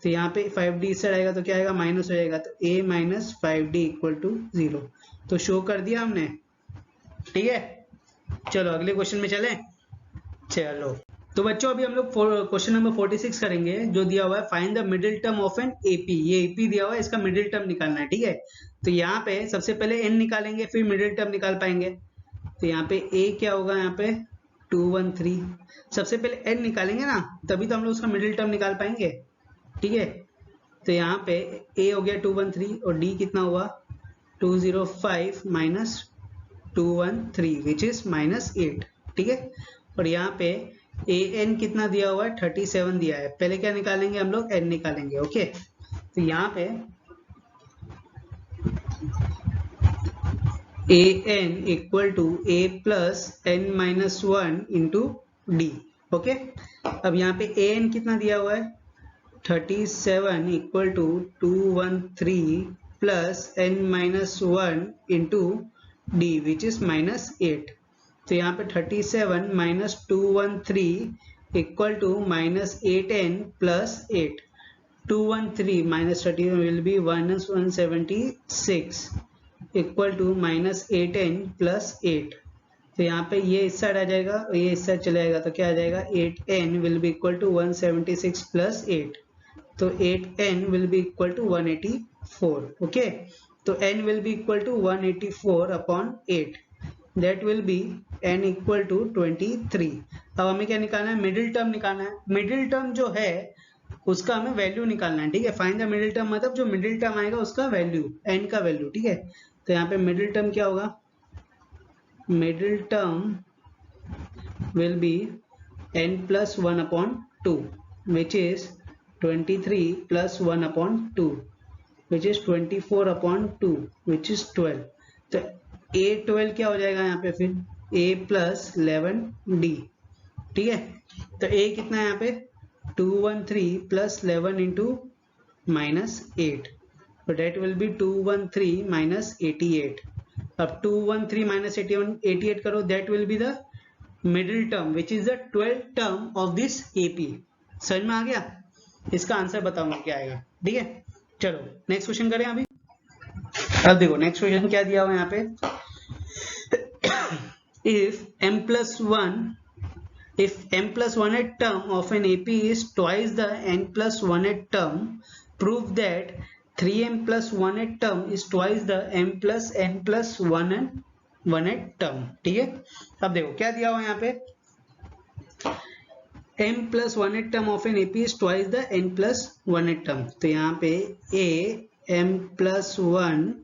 तो यहाँ पे 5D इस साइड आएगा तो क्या आएगा, माइनस हो जाएगा, तो A minus 5D equal to 0। तो शो कर दिया हमने, ठीक है। चलो अगले क्वेश्चन में चलें। चलो तो बच्चों अभी हम लोग क्वेश्चन नंबर 46 करेंगे, जो दिया हुआ है find the middle term of an AP. ये एपी दिया हुआ है, इसका मिडिल टर्म निकालना है, ठीक है। तो यहाँ पे सबसे पहले एन निकालेंगे, फिर मिडिल टर्म निकाल पाएंगे। तो यहाँ पे ए क्या होगा, यहाँ पे 213, सबसे पहले एन निकालेंगे ना, तभी तो हम लोग उसका मिडिल टर्म निकाल पाएंगे, ठीक है। तो यहाँ पे a हो गया 213 और d कितना हुआ 205 माइनस 213 विच इज -8, ठीक है। और यहाँ पे an कितना दिया हुआ है 37 दिया है। पहले क्या निकालेंगे हम लोग, n निकालेंगे। ओके, तो यहाँ पे an equal to a plus n minus 1 into d. Okay, अब यहाँ पे an कितना दिया हुआ है 37 equal to 213 plus n minus 1 into D which is -8। तो यहाँ पे 37 minus 213 equal to -8n plus 8। 213 minus 31 will be -176 equal to -8n plus 8। तो यहाँ पे ये इस साइड आ जाएगा और ये इस साइड चला जाएगा, तो क्या आ जाएगा 8n will be equal to 176 plus 8। तो 8n will be equal to 184। Okay, तो n will be equal to 184 upon 8, that will be n equal to 23। अब हमें क्या निकालना है, मिडिल टर्म निकालना है। मिडिल टर्म जो है उसका हमें वैल्यू निकालना है, ठीक है। फाइंड द मिडिल टर्म मतलब जो मिडिल टर्म आएगा उसका वैल्यू, n का वैल्यू, ठीक है। तो यहाँ पे मिडिल टर्म क्या होगा, middle term will be n plus 1 upon 2 which is 23 plus 1 upon 2 which is 24 upon 2 which is 12। तो a12 क्या हो जाएगा यहाँ पे, फिर a प्लस 11d, ठीक है। तो a कितना है यहाँ पे 213 प्लस 11 इंटू -8, तो डेट विल बी 213 माइनस 88। अब 213 माइनस 88 करो, that will be the middle term which is the 12th term of this AP। समझ में आ गया? इसका आंसर बताऊंगा क्या आएगा, ठीक है। चलो नेक्स्ट क्वेश्चन करें अभी। अब देखो नेक्स्ट क्वेश्चन क्या दिया हुआ है यहाँ पे, if m plus 1th term of an AP is twice the n plus 1th term, prove that 3m plus 1th term is twice the m plus n plus 1th term, ठीक है। अब देखो क्या दिया हुआ है यहाँ पे, m plus 1th term of an AP is twice the n plus 1th term। तो यहाँ पे a m plus 1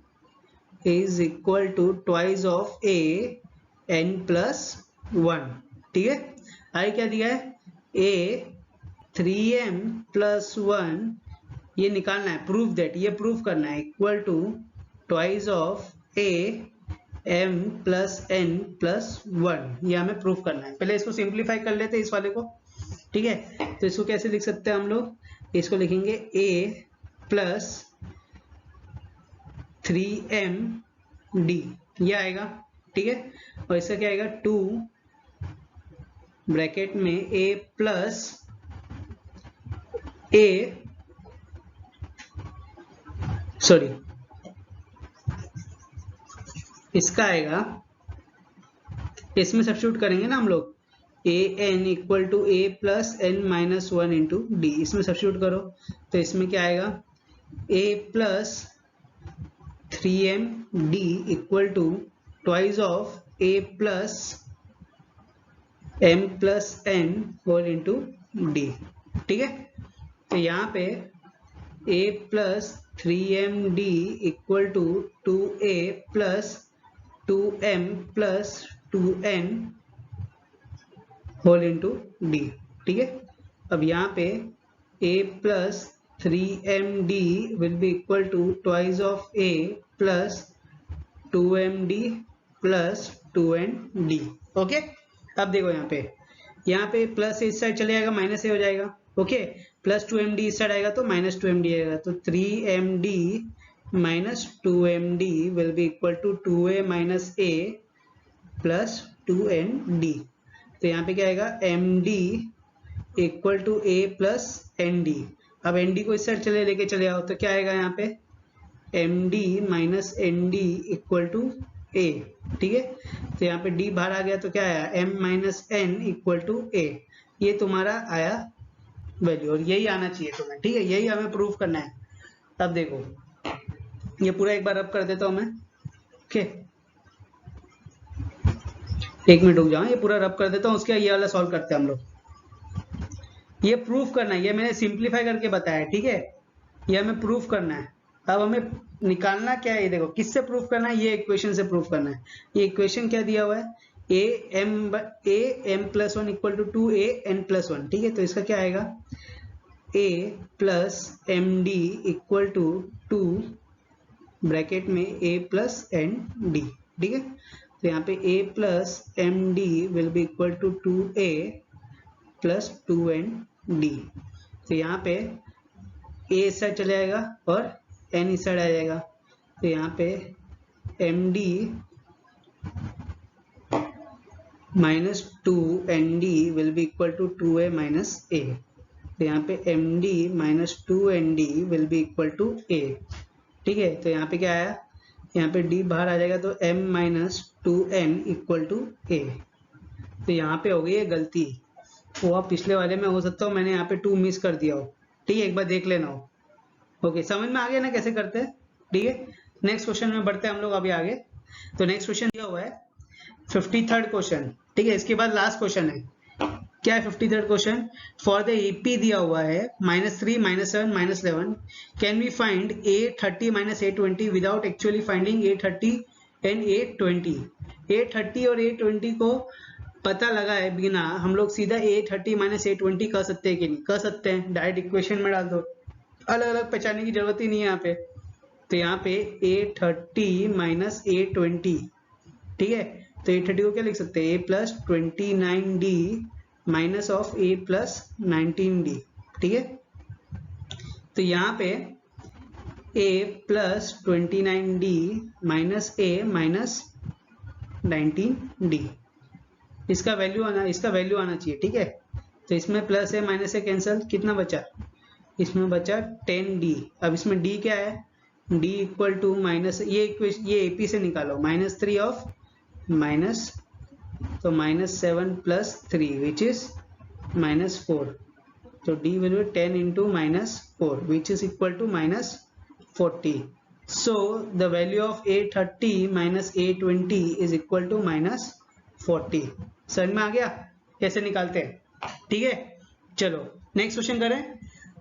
is equal to twice of a n plus 1, ठीक है। आई क्या दिया है, a 3m plus 1, ये निकालना है, प्रूफ दैट, ये प्रूफ करना है, equal to twice of a m plus n plus 1, ये हमें प्रूफ करना है। पहले इसको सिंप्लीफाई कर लेते हैं इस वाले को, ठीक है। तो इसको कैसे लिख सकते हैं हम लोग, इसको लिखेंगे a प्लस 3md, ये आएगा, ठीक है। और इसका क्या आएगा 2 ब्रैकेट में a प्लस a, सॉरी इसका आएगा, इसमें सब्स्टिट्यूट करेंगे ना हम लोग, a n equal to a plus n minus 1 into D, इसमें सब्स्टिट्यूट करो। तो इसमें क्या आएगा a plus 3md equal to twice of a plus m plus n whole into D, ठीक है। तो यहाँ पे a plus 3md equal to 2a plus 2m plus 2n whole into D, ठीक है। अब यहाँ पे a plus 3md will be equal to twice of a plus 2md plus 2nd, okay. अब देखो यहाँ पे प्लस इस साइड चले जाएगा, माइनस ए हो जाएगा, ओके। प्लस 2md इस साइड आएगा तो माइनस 2md आएगा, तो 3md minus 2md will be equal to 2a minus a plus 2nd। तो यहाँ पे क्या आएगा md equal to a plus nd। अब nd को इस साइड चले लेके चले आओ, तो क्या आएगा यहाँ पे md minus nd equal to a, ठीक है। तो यहाँ पे d बाहर आ गया, तो क्या आया m minus n equal to a, ये तुम्हारा आया वैल्यू, और यही आना चाहिए तुम्हें, ठीक है। यही हमें प्रूफ करना है। अब देखो ये पूरा एक बार रब कर देता हूं मैं, ओके। एक मिनट रुक जाओ, ये पूरा रब कर देता हूँ, उसके ये वाला सॉल्व करते हैं हम लोग। ये प्रूफ करना है, ये मैंने सिंप्लीफाई करके बताया, ठीक है। ये हमें प्रूफ करना है। अब हमें निकालना क्या है, ये देखो किससे प्रूफ करना है, ये इक्वेशन से प्रूफ करना है। ये इक्वेशन क्या दिया हुआ है, am+1 इक्वल टू 2an+1, ठीक है। तो इसका क्या आएगा, a plus m d equal to 2 bracket में a प्लस एन डी, ठीक है। तो यहाँ पे a plus m d will be equal to 2a plus 2n d। तो यहाँ पे a इस साइड चले जाएगा और n इस साइड आ जाएगा। तो यहाँ पे m d minus 2nd will be equal to 2a minus a। तो यहाँ पे m d minus 2nd will be equal to a, ठीक है। तो यहाँ पे क्या आया, यहाँ पे d बाहर आ जाएगा, तो m minus 2n equal to a। तो यहाँ पे हो गई है गलती, वो आप पिछले वाले में हो सकता हो मैंने यहाँ पे 2 मिस कर दिया हो, ठीक है, एक बार देख लेना हो। ओके, समझ में आ गया ना कैसे करते हैं, ठीक है। नेक्स्ट क्वेश्चन में बढ़ते हैं हम लोग अभी आगे। तो नेक्स्ट क्वेश्चन दिया हुआ है 53rd क्वेश्चन, ठीक है। इसके बाद लास्ट क्वेश्चन है, क्या है 53rd question, for the AP दिया हुआ है -3 -7 -11 can we find a30 - a20 without actually finding a30 and a20। a30 और a20 को पता लगा है बिना हम लोग सीधा a30 - a20 कर सकते हैं कि नहीं कर सकते हैं, डायरेक्ट इक्वेशन में डाल दो, अलग अलग पहचानने की जरूरत ही नहीं है यहाँ पे। तो यहाँ पे a30 - a20, ठीक है। तो a30 को क्या लिख सकते हैं, a plus 29d minus of a plus 19d, ठीक है। तो यहाँ पे a plus 29d minus a minus 19d, इसका वैल्यू आना चाहिए, ठीक है। तो इसमें प्लस है माइनस है कैंसिल, कितना बचा, इसमें बचा 10d। अब इसमें d क्या है, d इक्वल टू माइनस ये एपी से निकालो -3 ऑफ माइनस, तो -7 प्लस 3 विच इज -4। तो d will be 10 into -4 which is equal to -40। So the value of a30 - a20 is equal to -40। समझ में आ गया कैसे निकालते हैं, ठीक है। चलो नेक्स्ट क्वेश्चन करें।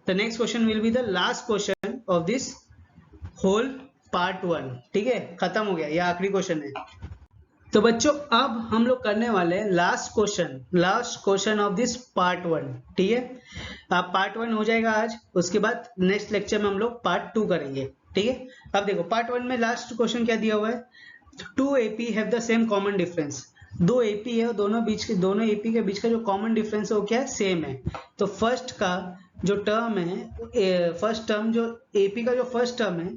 The next question will be the last question of this whole part 1, ठीक है, खत्म हो गया, ये आखिरी क्वेश्चन है। तो बच्चों अब हम लोग करने वाले हैं last question of this part 1, ठीक है। अब पार्ट 1 हो जाएगा आज, उसके बाद नेक्स्ट लेक्चर में हम लोग पार्ट 2 करेंगे, ठीक है। अब देखो पार्ट 1 में लास्ट क्वेश्चन क्या दिया हुआ है, 2 AP have the same common difference. 2 AP है, दोनों AP के बीच का जो कॉमन डिफरेंस है वो क्या है, सेम है। तो फर्स्ट का जो टर्म है, फर्स्ट टर्म जो AP का जो फर्स्ट टर्म है,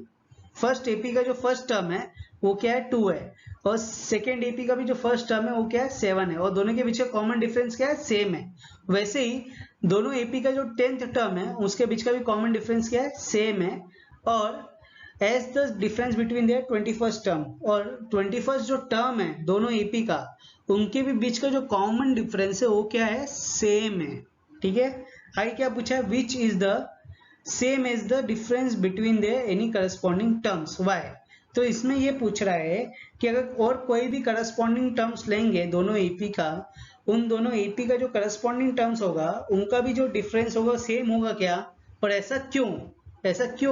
फर्स्ट AP का जो फर्स्ट टर्म है वो क्या है 2 है, और सेकेंड AP का भी जो फर्स्ट टर्म है वो क्या है 7 है, और दोनों के बीच का कॉमन डिफरेंस क्या है, सेम है। वैसे ही दोनों AP का जो 10th टर्म है उसके बीच का भी कॉमन डिफरेंस क्या है, सेम है। और as the difference between their 21st term, और 21st जो टर्म है दोनों AP का, उनके भी बीच का जो कॉमन डिफरेंस है वो क्या है, सेम है, ठीक है। आगे क्या पूछा है, which is the same as the difference between their any corresponding terms, why. तो इसमें ये पूछ रहा है कि अगर और कोई भी करस्पॉन्डिंग टर्म्स लेंगे दोनों AP का, उन दोनों AP का जो करस्पॉन्डिंग टर्म्स होगा उनका भी जो डिफरेंस होगा सेम होगा क्या, और ऐसा क्यों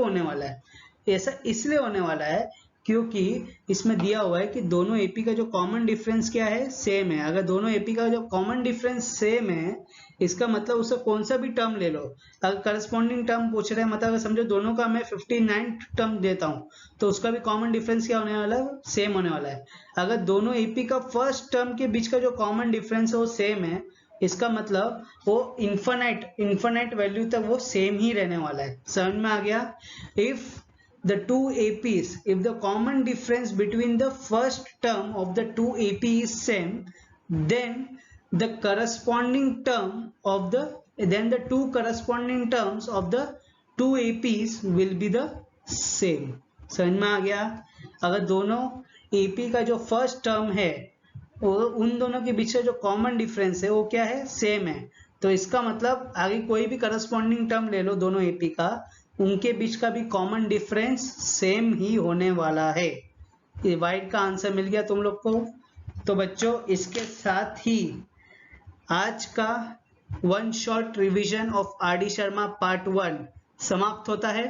होने वाला है, ऐसा इसलिए होने वाला है क्योंकि इसमें दिया हुआ है कि दोनों AP का जो कॉमन डिफरेंस क्या है, सेम है। अगर दोनों AP का जो कॉमन डिफरेंस सेम है, इसका मतलब उससे कौन सा भी टर्म ले लो, अगर करस्पॉन्डिंग टर्म पूछ रहे हैं, मतलब अगर समझो दोनों का मैं 59 टर्म देता हूं तो उसका भी कॉमन डिफरेंस क्या होने वाला है, सेम होने वाला है। अगर दोनों AP का फर्स्ट टर्म के बीच का जो कॉमन डिफरेंस है वो सेम है, इसका मतलब वो इन्फिनाइट वैल्यू तक वो सेम ही रहने वाला है। समझ में आ गया। If the two APs, if the common difference between the first term of the two AP is same, then the corresponding term of the two corresponding terms of the two APs will be the same। समझ में आ गया। अगर दोनों AP का जो first term है वो उन दोनों के बीच जो कॉमन डिफरेंस है वो क्या है, सेम है, तो इसका मतलब आगे कोई भी करस्पॉन्डिंग टर्म ले लो दोनों AP का, उनके बीच का भी कॉमन डिफरेंस सेम ही होने वाला है। ये वाइट का आंसर मिल गया तुम लोग को। तो बच्चों इसके साथ ही आज का one shot revision of RD Sharma part 1 समाप्त होता है।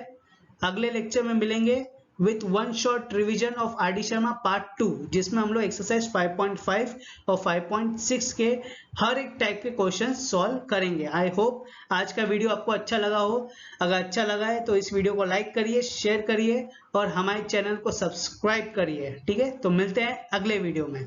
अगले लेक्चर में मिलेंगे with one shot revision of R D Sharma part 2, जिसमें हम लोग एक्सरसाइज 5.5 और 5.6 के हर एक टाइप के क्वेश्चन सॉल्व करेंगे। आई होप आज का वीडियो आपको अच्छा लगा हो। अगर अच्छा लगा है तो इस वीडियो को लाइक करिए, शेयर करिए और हमारे चैनल को सब्सक्राइब करिए। ठीक है, तो मिलते हैं अगले वीडियो में।